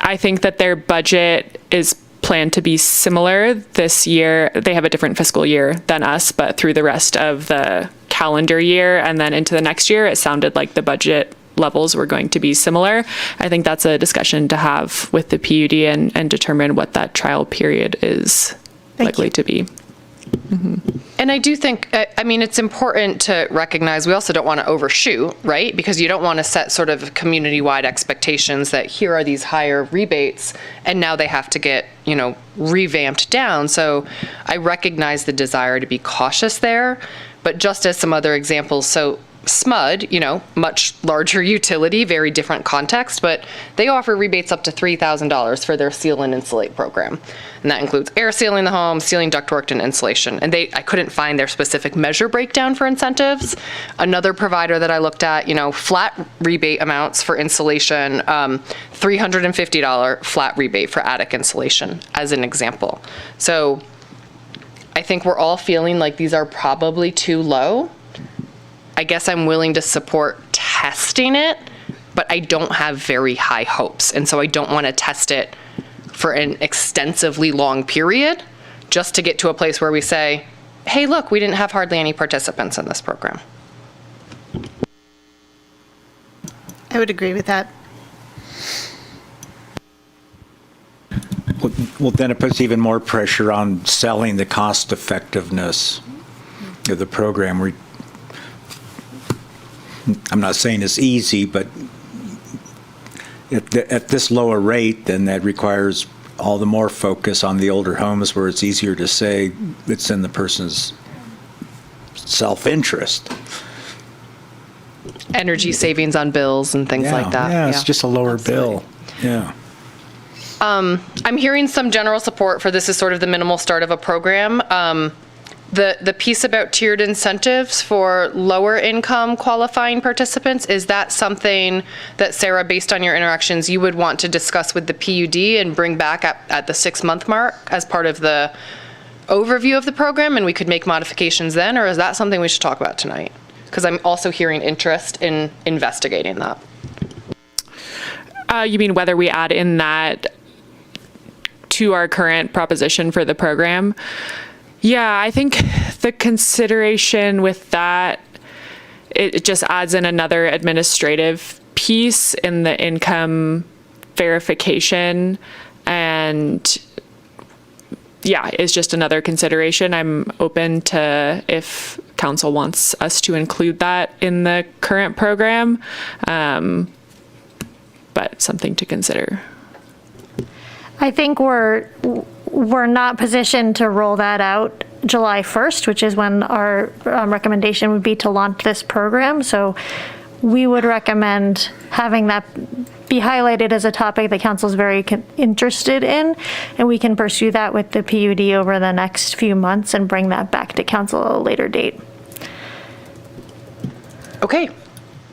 I think that their budget is planned to be similar this year. They have a different fiscal year than us, but through the rest of the calendar year and then into the next year, it sounded like the budget levels were going to be similar. I think that's a discussion to have with the PUD and determine what that trial period is likely to be. And I do think, I mean, it's important to recognize we also don't want to overshoot, right? Because you don't want to set sort of community-wide expectations that here are these higher rebates and now they have to get, revamped down. So I recognize the desire to be cautious there, but just as some other examples, so SMUD, much larger utility, very different context, but they offer rebates up to $3,000 for their seal and insulate program. And that includes air sealing the home, sealing ductwork, and insulation. And I couldn't find their specific measure breakdown for incentives. Another provider that I looked at, flat rebate amounts for insulation, $350 flat rebate for attic insulation, as an example. So I think we're all feeling like these are probably too low. I guess I'm willing to support testing it, but I don't have very high hopes. And so I don't want to test it for an extensively long period just to get to a place where we say, hey, look, we didn't have hardly any participants in this program. I would agree with that. Well, then it puts even more pressure on selling the cost effectiveness of the program. I'm not saying it's easy, but at this lower rate, then that requires all the more focus on the older homes where it's easier to say it's in the person's self-interest. Energy savings on bills and things like that. Yeah, it's just a lower bill. Yeah. I'm hearing some general support for this as sort of the minimal start of a program. The piece about tiered incentives for lower income qualifying participants, is that something that, Sarah, based on your interactions, you would want to discuss with the PUD and bring back at the 6-month mark as part of the overview of the program, and we could make modifications then, or is that something we should talk about tonight? Because I'm also hearing interest in investigating that. You mean whether we add in that to our current proposition for the program? Yeah, I think the consideration with that, it just adds in another administrative piece in the income verification, and yeah, it's just another consideration. I'm open to if council wants us to include that in the current program, but something to consider. I think we're not positioned to roll that out July 1st, which is when our recommendation would be to launch this program. So we would recommend having that be highlighted as a topic that council is very interested in, and we can pursue that with the PUD over the next few months and bring that back to council at a later date. Okay,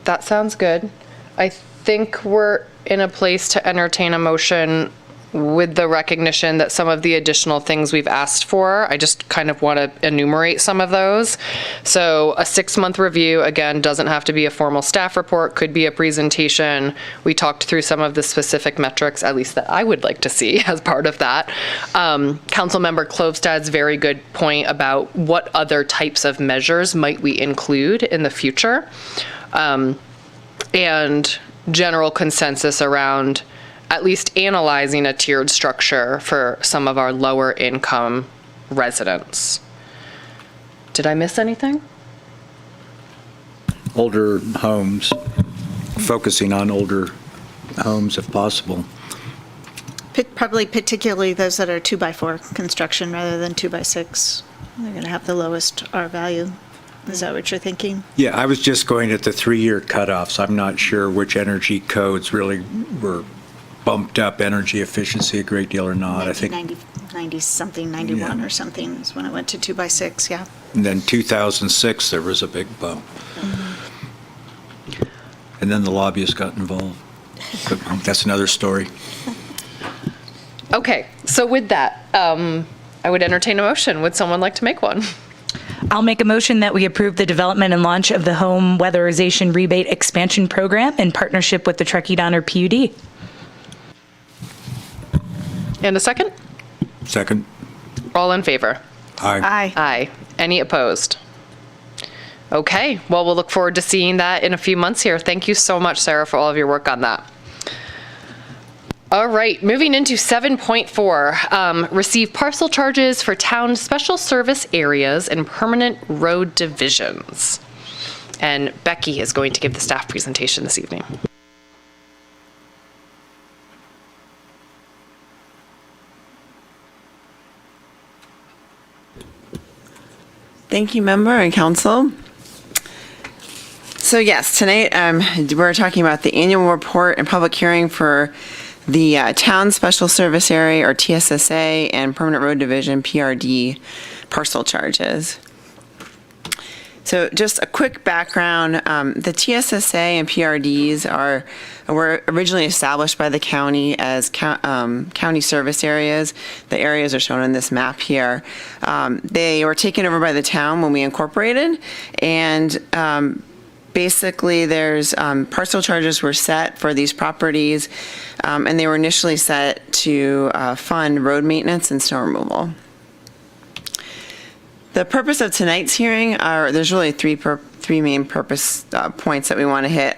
that sounds good. I think we're in a place to entertain a motion with the recognition that some of the additional things we've asked for, I just kind of want to enumerate some of those. So a 6-month review, again, doesn't have to be a formal staff report, could be a presentation. We talked through some of the specific metrics, at least that I would like to see as part of that. Councilmember Klovstad's very good point about what other types of measures might we include in the future. And general consensus around at least analyzing a tiered structure for some of our lower income residents. Did I miss anything? Older homes, focusing on older homes if possible. Probably particularly those that are 2x4 construction rather than 2x6. They're going to have the lowest R value. Is that what you're thinking? Yeah, I was just going at the 3-year cutoffs. I'm not sure which energy codes really were bumped up energy efficiency a great deal or not. I think 90 something, 91 or something is when it went to 2x6, yeah. And then 2006, there was a big bump. And then the lobbyists got involved. But that's another story. Okay, so with that, I would entertain a motion. Would someone like to make one? I'll make a motion that we approve the development and launch of the home weatherization rebate expansion program in partnership with the Truckee Donner PUD. And a second? Second. All in favor? Aye. Aye. Any opposed? Okay, well, we'll look forward to seeing that in a few months here. Thank you so much, Sarah, for all of your work on that. All right, moving into 7.4, receive parcel charges for town special service areas and permanent road divisions. And Becky is going to give the staff presentation this evening. Thank you, member and council. So yes, tonight we're talking about the annual report and public hearing for the Town Special Service Area, or TSSA, and Permanent Road Division, PRD, parcel charges. So just a quick background, the TSSA and PRDs were originally established by the county as county service areas. The areas are shown on this map here. They were taken over by the town when we incorporated, and basically there's parcel charges were set for these properties, and they were initially set to fund road maintenance and snow removal. The purpose of tonight's hearing are, there's really three main purpose points that we want to hit.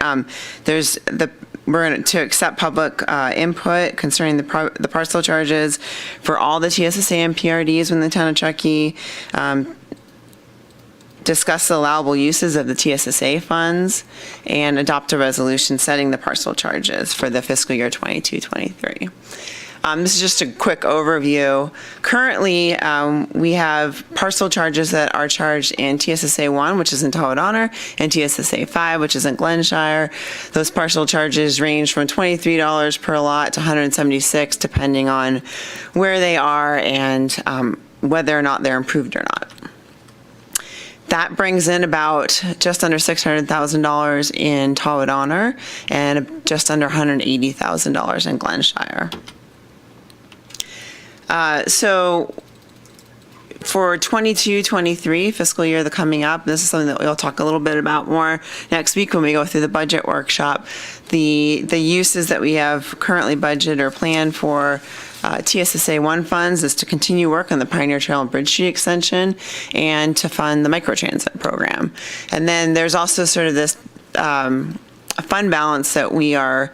We're going to accept public input concerning the parcel charges for all the TSSA and PRDs within the town of Truckee, discuss the allowable uses of the TSSA funds, and adopt a resolution setting the parcel charges for the fiscal year 22-23. This is just a quick overview. Currently, we have parcel charges that are charged in TSSA 1, which is in Tahoe, and TSSA 5, which is in Glenshire. Those parcel charges range from $23 per lot to $176, depending on where they are and whether or not they're improved or not. That brings in about just under $600,000 in Tahoe and just under $180,000 in Glenshire. So for 22-23 fiscal year that's coming up, this is something that we'll talk a little bit about more next week when we go through the budget workshop. The uses that we have currently budgeted or planned for TSSA 1 funds is to continue work on the Pioneer Trail and Bridge Street extension and to fund the microtransit program. And then there's also sort of this a fund balance that we are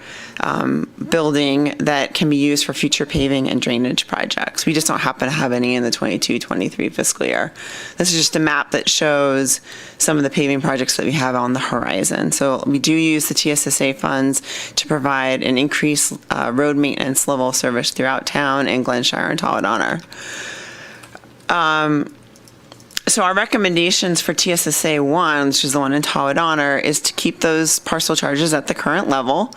building that can be used for future paving and drainage projects. We just don't happen to have any in the 22-23 fiscal year. This is just a map that shows some of the paving projects that we have on the horizon. So we do use the TSSA funds to provide an increased road maintenance level of service throughout town in Glenshire and Tahoe. So our recommendations for TSSA 1, which is the one in Tahoe, is to keep those parcel charges at the current level,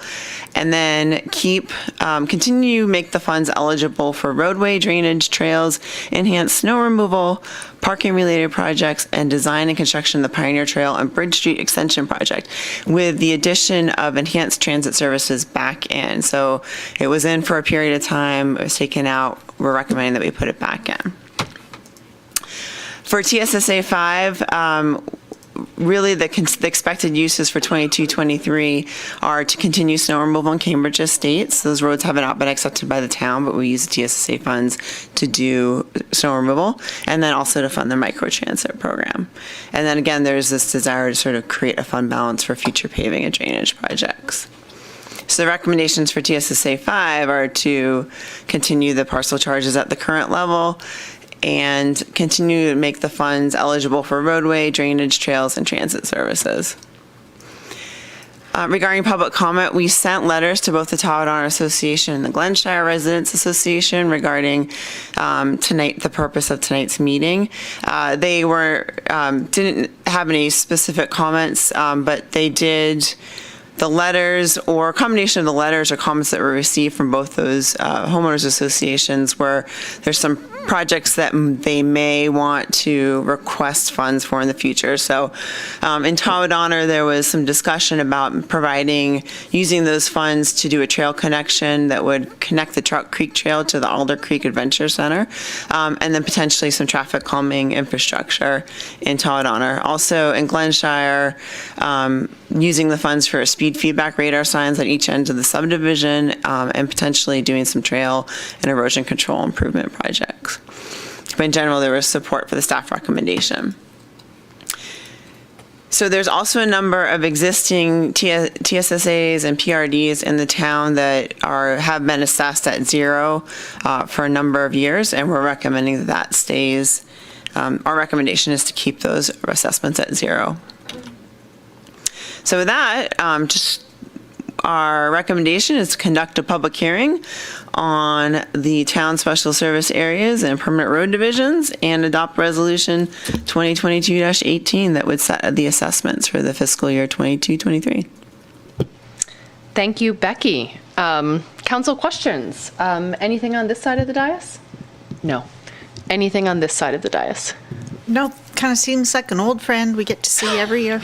and then continue to make the funds eligible for roadway, drainage, trails, enhanced snow removal, parking-related projects, and design and construction of the Pioneer Trail and Bridge Street extension project, with the addition of enhanced transit services back in. So it was in for a period of time, it was taken out. We're recommending that we put it back in. For TSSA 5, really the expected uses for 22-23 are to continue snow removal in Cambridge Estates. Those roads have not been accepted by the town, but we use the TSSA funds to do snow removal, and then also to fund the microtransit program. And then again, there's this desire to sort of create a fund balance for future paving and drainage projects. So the recommendations for TSSA 5 are to continue the parcel charges at the current level and continue to make the funds eligible for roadway, drainage, trails, and transit services. Regarding public comment, we sent letters to both the Tahoe Association and the Glenshire Residents Association regarding the purpose of tonight's meeting. They didn't have any specific comments, but they did. The letters, or a combination of the letters or comments that were received from both those homeowners associations, where there's some projects that they may want to request funds for in the future. So in Tahoe Donner, there was some discussion about using those funds to do a trail connection that would connect the Truck Creek Trail to the Alder Creek Adventure Center, and then potentially some traffic calming infrastructure in Tahoe Donner. Also in Glenshire, using the funds for speed feedback radar signs at each end of the subdivision, and potentially doing some trail and erosion control improvement projects. But in general, there was support for the staff recommendation. So there's also a number of existing TSSAs and PRDs in the town that have been assessed at zero for a number of years, and we're recommending that stays. Our recommendation is to keep those assessments at zero. So with that, our recommendation is to conduct a public hearing on the town special service areas and permanent road divisions and adopt resolution 2022-18 that would set the assessments for the fiscal year 22-23. Thank you, Becky. Council questions? Anything on this side of the dais? No. Anything on this side of the dais? Nope, kind of seems like an old friend we get to see every year.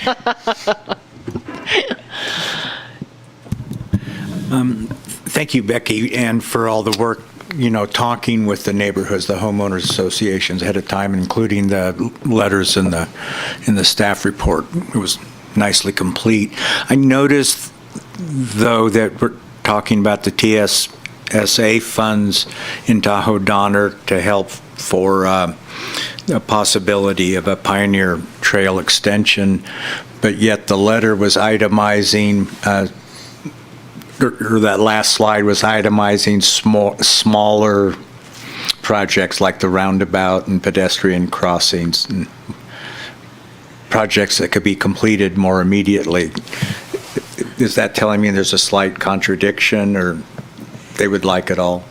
Thank you, Becky, and for all the work, talking with the neighborhoods, the homeowners associations ahead of time, including the letters in the staff report. It was nicely complete. I noticed, though, that we're talking about the TSSA funds in Tahoe Donner to help for a possibility of a Pioneer Trail extension, but yet the letter was itemizing or that last slide was itemizing smaller projects like the roundabout and pedestrian crossings and projects that could be completed more immediately. Is that telling me there's a slight contradiction, or they would like it all?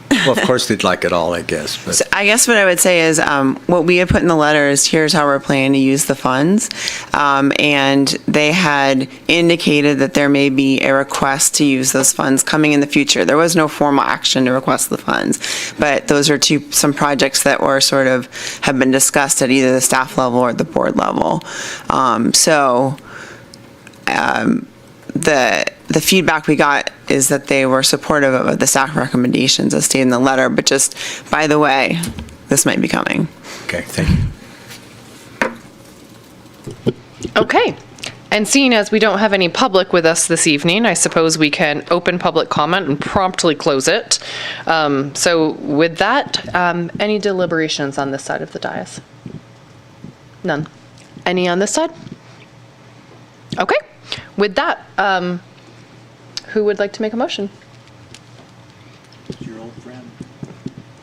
Well, of course they'd like it all, I guess. But. So I guess what I would say is what we had put in the letter is here's how we're planning to use the funds. And they had indicated that there may be a request to use those funds coming in the future. There was no formal action to request the funds, but those are some projects that were have been discussed at either the staff level or the board level. The feedback we got is that they were supportive of the staff recommendations as stated in the letter, but just, by the way, this might be coming. Okay, thank you. Okay. And seeing as we don't have any public with us this evening, I suppose we can open public comment and promptly close it. So with that, any deliberations on this side of the dais? None. Any on this side? Okay. With that, who would like to make a motion? Your old friend.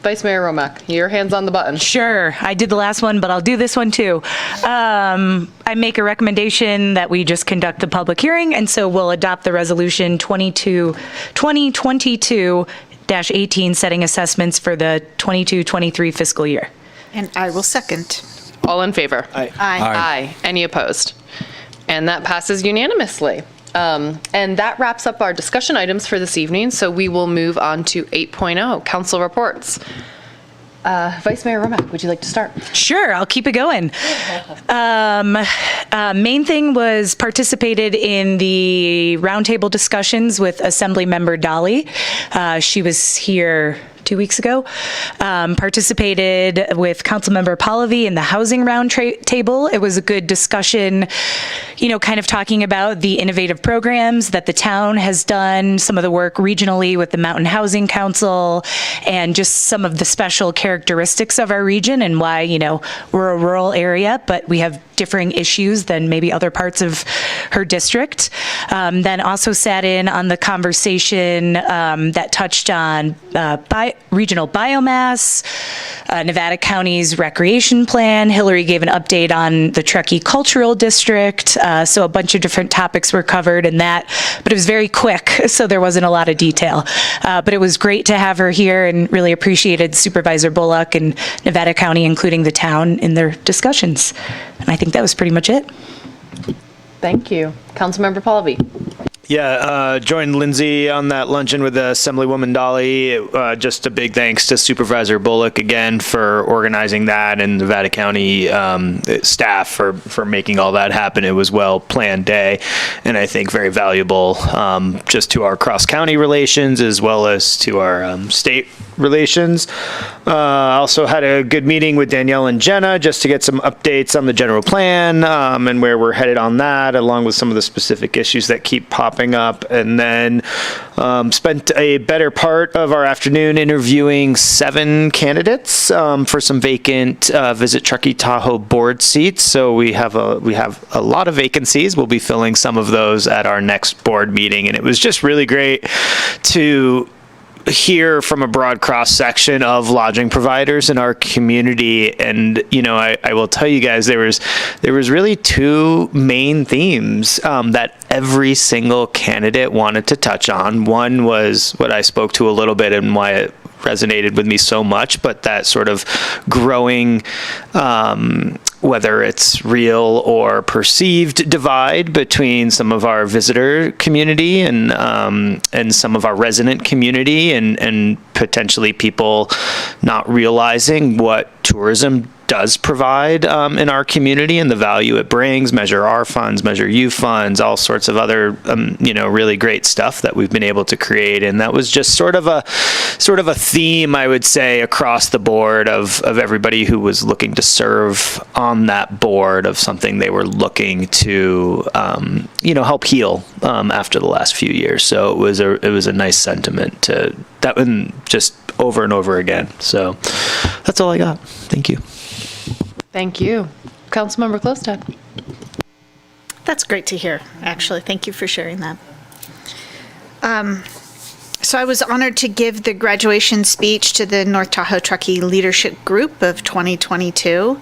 Vice Mayor Romack, your hand's on the button. Sure, I did the last one, but I'll do this one too. I make a recommendation that we just conduct a public hearing, and so we'll adopt the resolution 2022-18 setting assessments for the 22-23 fiscal year. And I will second. All in favor? Aye. Aye. Any opposed? And that passes unanimously. And that wraps up our discussion items for this evening, so we will move on to 8.0, council reports. Vice Mayor Romack, would you like to start? Sure, I'll keep it going. Main thing was participated in the roundtable discussions with Assembly Member Dolly. She was here 2 weeks ago, participated with Councilmember Pallavi in the housing round table. It was a good discussion, kind of talking about the innovative programs that the town has done, some of the work regionally with the Mountain Housing Council, and just some of the special characteristics of our region and why, we're a rural area, but we have differing issues than maybe other parts of her district. Then also sat in on the conversation that touched on regional biomass, Nevada County's recreation plan. Hillary gave an update on the Truckee Cultural District. So a bunch of different topics were covered in that, but it was very quick, so there wasn't a lot of detail. But it was great to have her here and really appreciated Supervisor Bullock and Nevada County, including the town, in their discussions. And I think that was pretty much it. Thank you. Councilmember Pallavi. Yeah, joined Lindsay on that luncheon with Assemblywoman Dolly. Just a big thanks to Supervisor Bullock again for organizing that, and the Nevada County staff for making all that happen. It was well planned day, and I think very valuable just to our cross-county relations as well as to our state relations. Also had a good meeting with Danielle and Jenna just to get some updates on the general plan and where we're headed on that, along with some of the specific issues that keep popping up. And then spent a better part of our afternoon interviewing 7 candidates for some vacant Visit Truckee Tahoe board seats. So we have a lot of vacancies. We'll be filling some of those at our next board meeting, and it was just really great to hear from a broad cross-section of lodging providers in our community. And I will tell you guys, there was really 2 main themes that every single candidate wanted to touch on. One was what I spoke to a little bit and why it resonated with me so much, but that sort of growing whether it's real or perceived divide between some of our visitor community and some of our resident community, and potentially people not realizing what tourism does provide in our community and the value it brings. Measure R funds, Measure U funds, all sorts of other really great stuff that we've been able to create. And that was just sort of a theme, I would say, across the board of everybody who was looking to serve on that board, of something they were looking to help heal after the last few years. So it was a nice sentiment to that one, just over and over again. So that's all I got. Thank you. Thank you. Councilmember Klostad. That's great to hear, actually. Thank you for sharing that. So I was honored to give the graduation speech to the North Tahoe Truckee Leadership Group of 2022.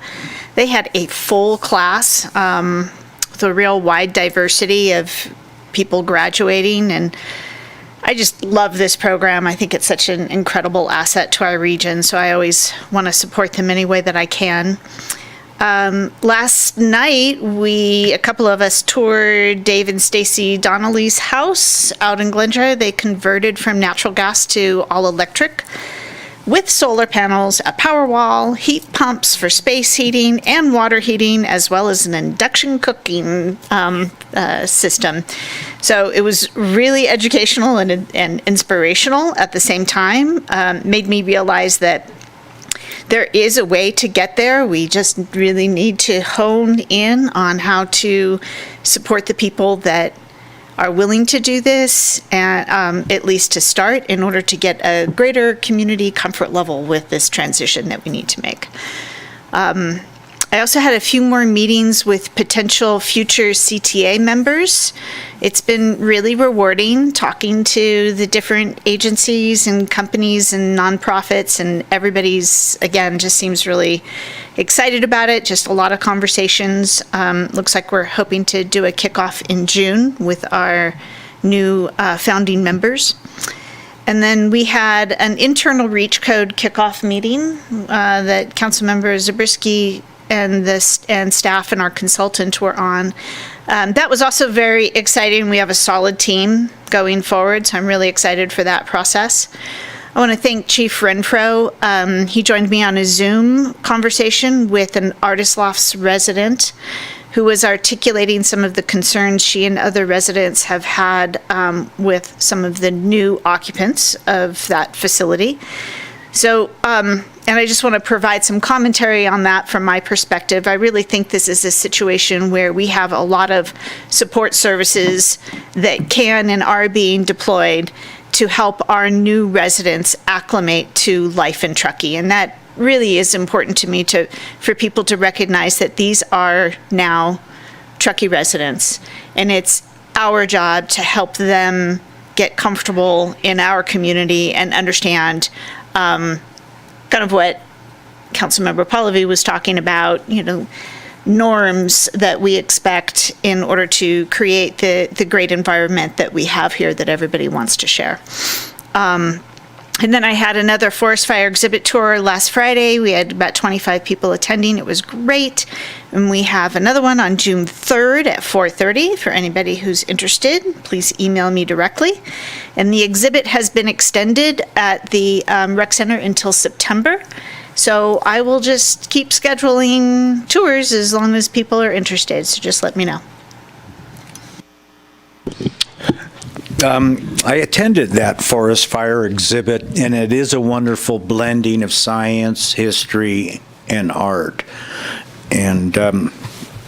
They had a full class with a real wide diversity of people graduating, and I just love this program. I think it's such an incredible asset to our region, so I always want to support them any way that I can. Last night, a couple of us toured Dave and Stacy Donnelly's house out in Glendora. They converted from natural gas to all electric with solar panels, a power wall, heat pumps for space heating and water heating, as well as an induction cooking system. So it was really educational and inspirational at the same time. Made me realize that there is a way to get there. We just really need to hone in on how to support the people that are willing to do this, and at least to start, in order to get a greater community comfort level with this transition that we need to make. I also had a few more meetings with potential future CTA members. It's been really rewarding talking to the different agencies and companies and nonprofits, and everybody's, again, just seems really excited about it. Just a lot of conversations. Looks like we're hoping to do a kickoff in June with our new founding members. And then we had an internal reach code kickoff meeting that Councilmember Zabriskie and staff and our consultant were on. That was also very exciting. We have a solid team going forward, so I'm really excited for that process. I want to thank Chief Renfro. He joined me on a Zoom conversation with an Artist Lofts resident who was articulating some of the concerns she and other residents have had with some of the new occupants of that facility. So, and I just want to provide some commentary on that from my perspective. I really think this is a situation where we have a lot of support services that can and are being deployed to help our new residents acclimate to life in Truckee. And that really is important to me, for people to recognize that these are now Truckee residents, and it's our job to help them get comfortable in our community and understand kind of what Councilmember Pallavi was talking about, norms that we expect in order to create the great environment that we have here that everybody wants to share. And then I had another forest fire exhibit tour last Friday. We had about 25 people attending. It was great. And we have another one on June 3rd at 4:30 for anybody who's interested. Please email me directly. And the exhibit has been extended at the rec center until September. So I will just keep scheduling tours as long as people are interested. So just let me know. I attended that forest fire exhibit, and it is a wonderful blending of science, history, and art. And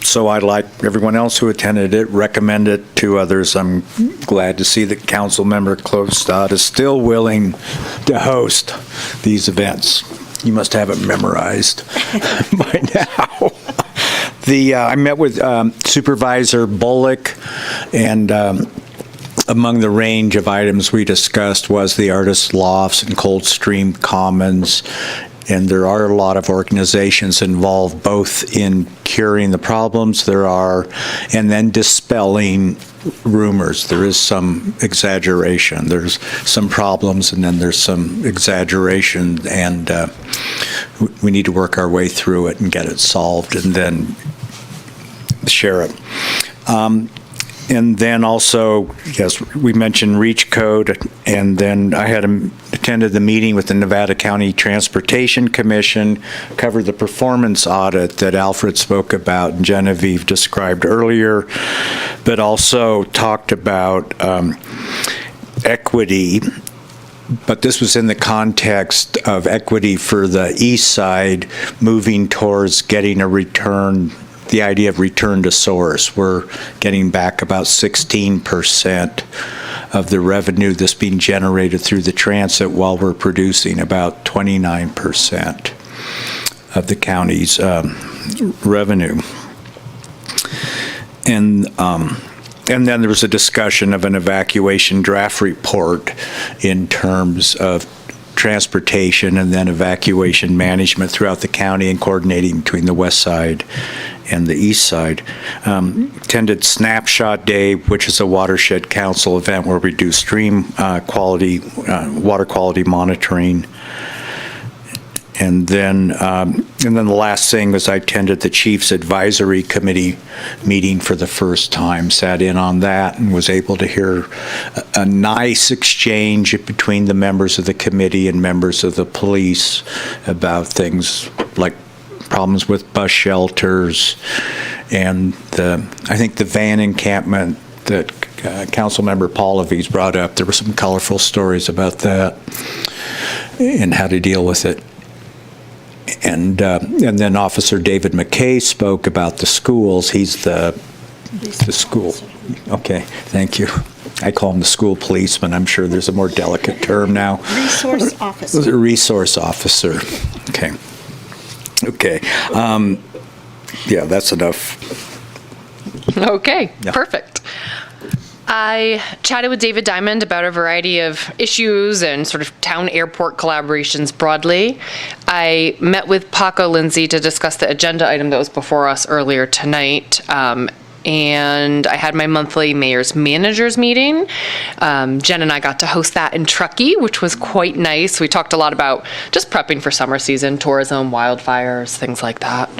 so I, like everyone else who attended it, recommend it to others. I'm glad to see that Councilmember Klostad is still willing to host these events. You must have it memorized by now. I met with Supervisor Bullock, and among the range of items we discussed was the artist lofts and Coldstream Commons. And there are a lot of organizations involved both in curing the problems and then dispelling rumors. There is some exaggeration. There's some problems and then there's some exaggeration, and we need to work our way through it and get it solved and then share it. And then also, yes, we mentioned REACH code, and then I had attended the meeting with the Nevada County Transportation Commission, covered the performance audit that Alfred spoke about and Genevieve described earlier, but also talked about equity. But this was in the context of equity for the east side, moving towards getting a return, the idea of return to source. We're getting back about 16% of the revenue that's being generated through the transit, while we're producing about 29% of the county's revenue. And then there was a discussion of an evacuation draft report in terms of transportation and then evacuation management throughout the county and coordinating between the west side and the east side. Attended Snapshot Day, which is a watershed council event where we do stream quality, water quality monitoring. And then the last thing was I attended the Chiefs Advisory Committee meeting for the first time, sat in on that, and was able to hear a nice exchange between the members of the committee and members of the police about things like problems with bus shelters and I think the van encampment that Councilmember Paulavi's brought up. There were some colorful stories about that and how to deal with it. And then Officer David McKay spoke about the schools. He's the school. Okay, thank you. I call him the school policeman. I'm sure there's a more delicate term now. Resource officer. Resource officer. Okay. Okay. Yeah, that's enough. Okay, Yeah. perfect. I chatted with David Diamond about a variety of issues and sort of town airport collaborations broadly. I met with Paco Lindsay to discuss the agenda item that was before us earlier tonight. And I had my monthly mayor's managers meeting. Jen and I got to host that in Truckee, which was quite nice. We talked a lot about just prepping for summer season, tourism, wildfires, things like that.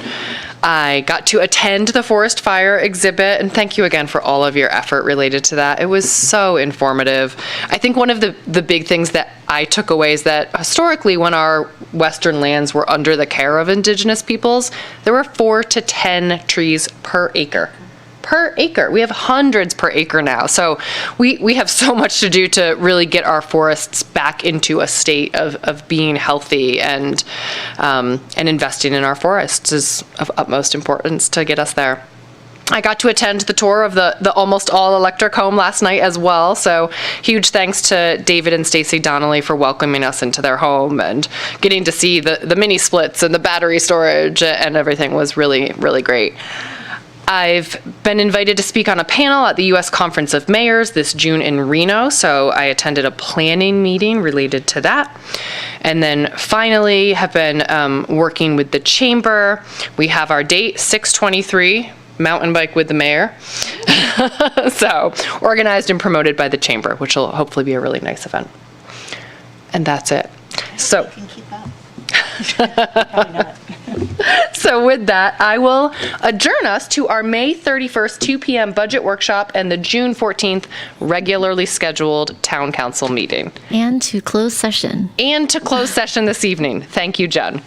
I got to attend the forest fire exhibit, and thank you again for all of your effort related to that. It was so informative. I think one of the big things that I took away is that historically, when our western lands were under the care of indigenous peoples, there were 4 to 10 trees per acre. Per acre. We have hundreds per acre now. So we have so much to do to really get our forests back into a state of being healthy, and investing in our forests is of utmost importance to get us there. I got to attend the tour of the almost all electric home last night as well. So huge thanks to David and Stacy Donnelly for welcoming us into their home, and getting to see the mini splits and the battery storage and everything was really, really great. I've been invited to speak on a panel at the U.S. Conference of Mayors this June in Reno, so I attended a planning meeting related to that. And then finally have been working with the chamber. We have our date, 6/23, mountain bike with the mayor. So organized and promoted by the chamber, which will hopefully be a really nice event. And that's it. So. So with that, I will adjourn us to our May 31st, 2 p.m. budget workshop and the June 14th regularly scheduled town council meeting. And to close session. And to close session this evening. Thank you, Jen.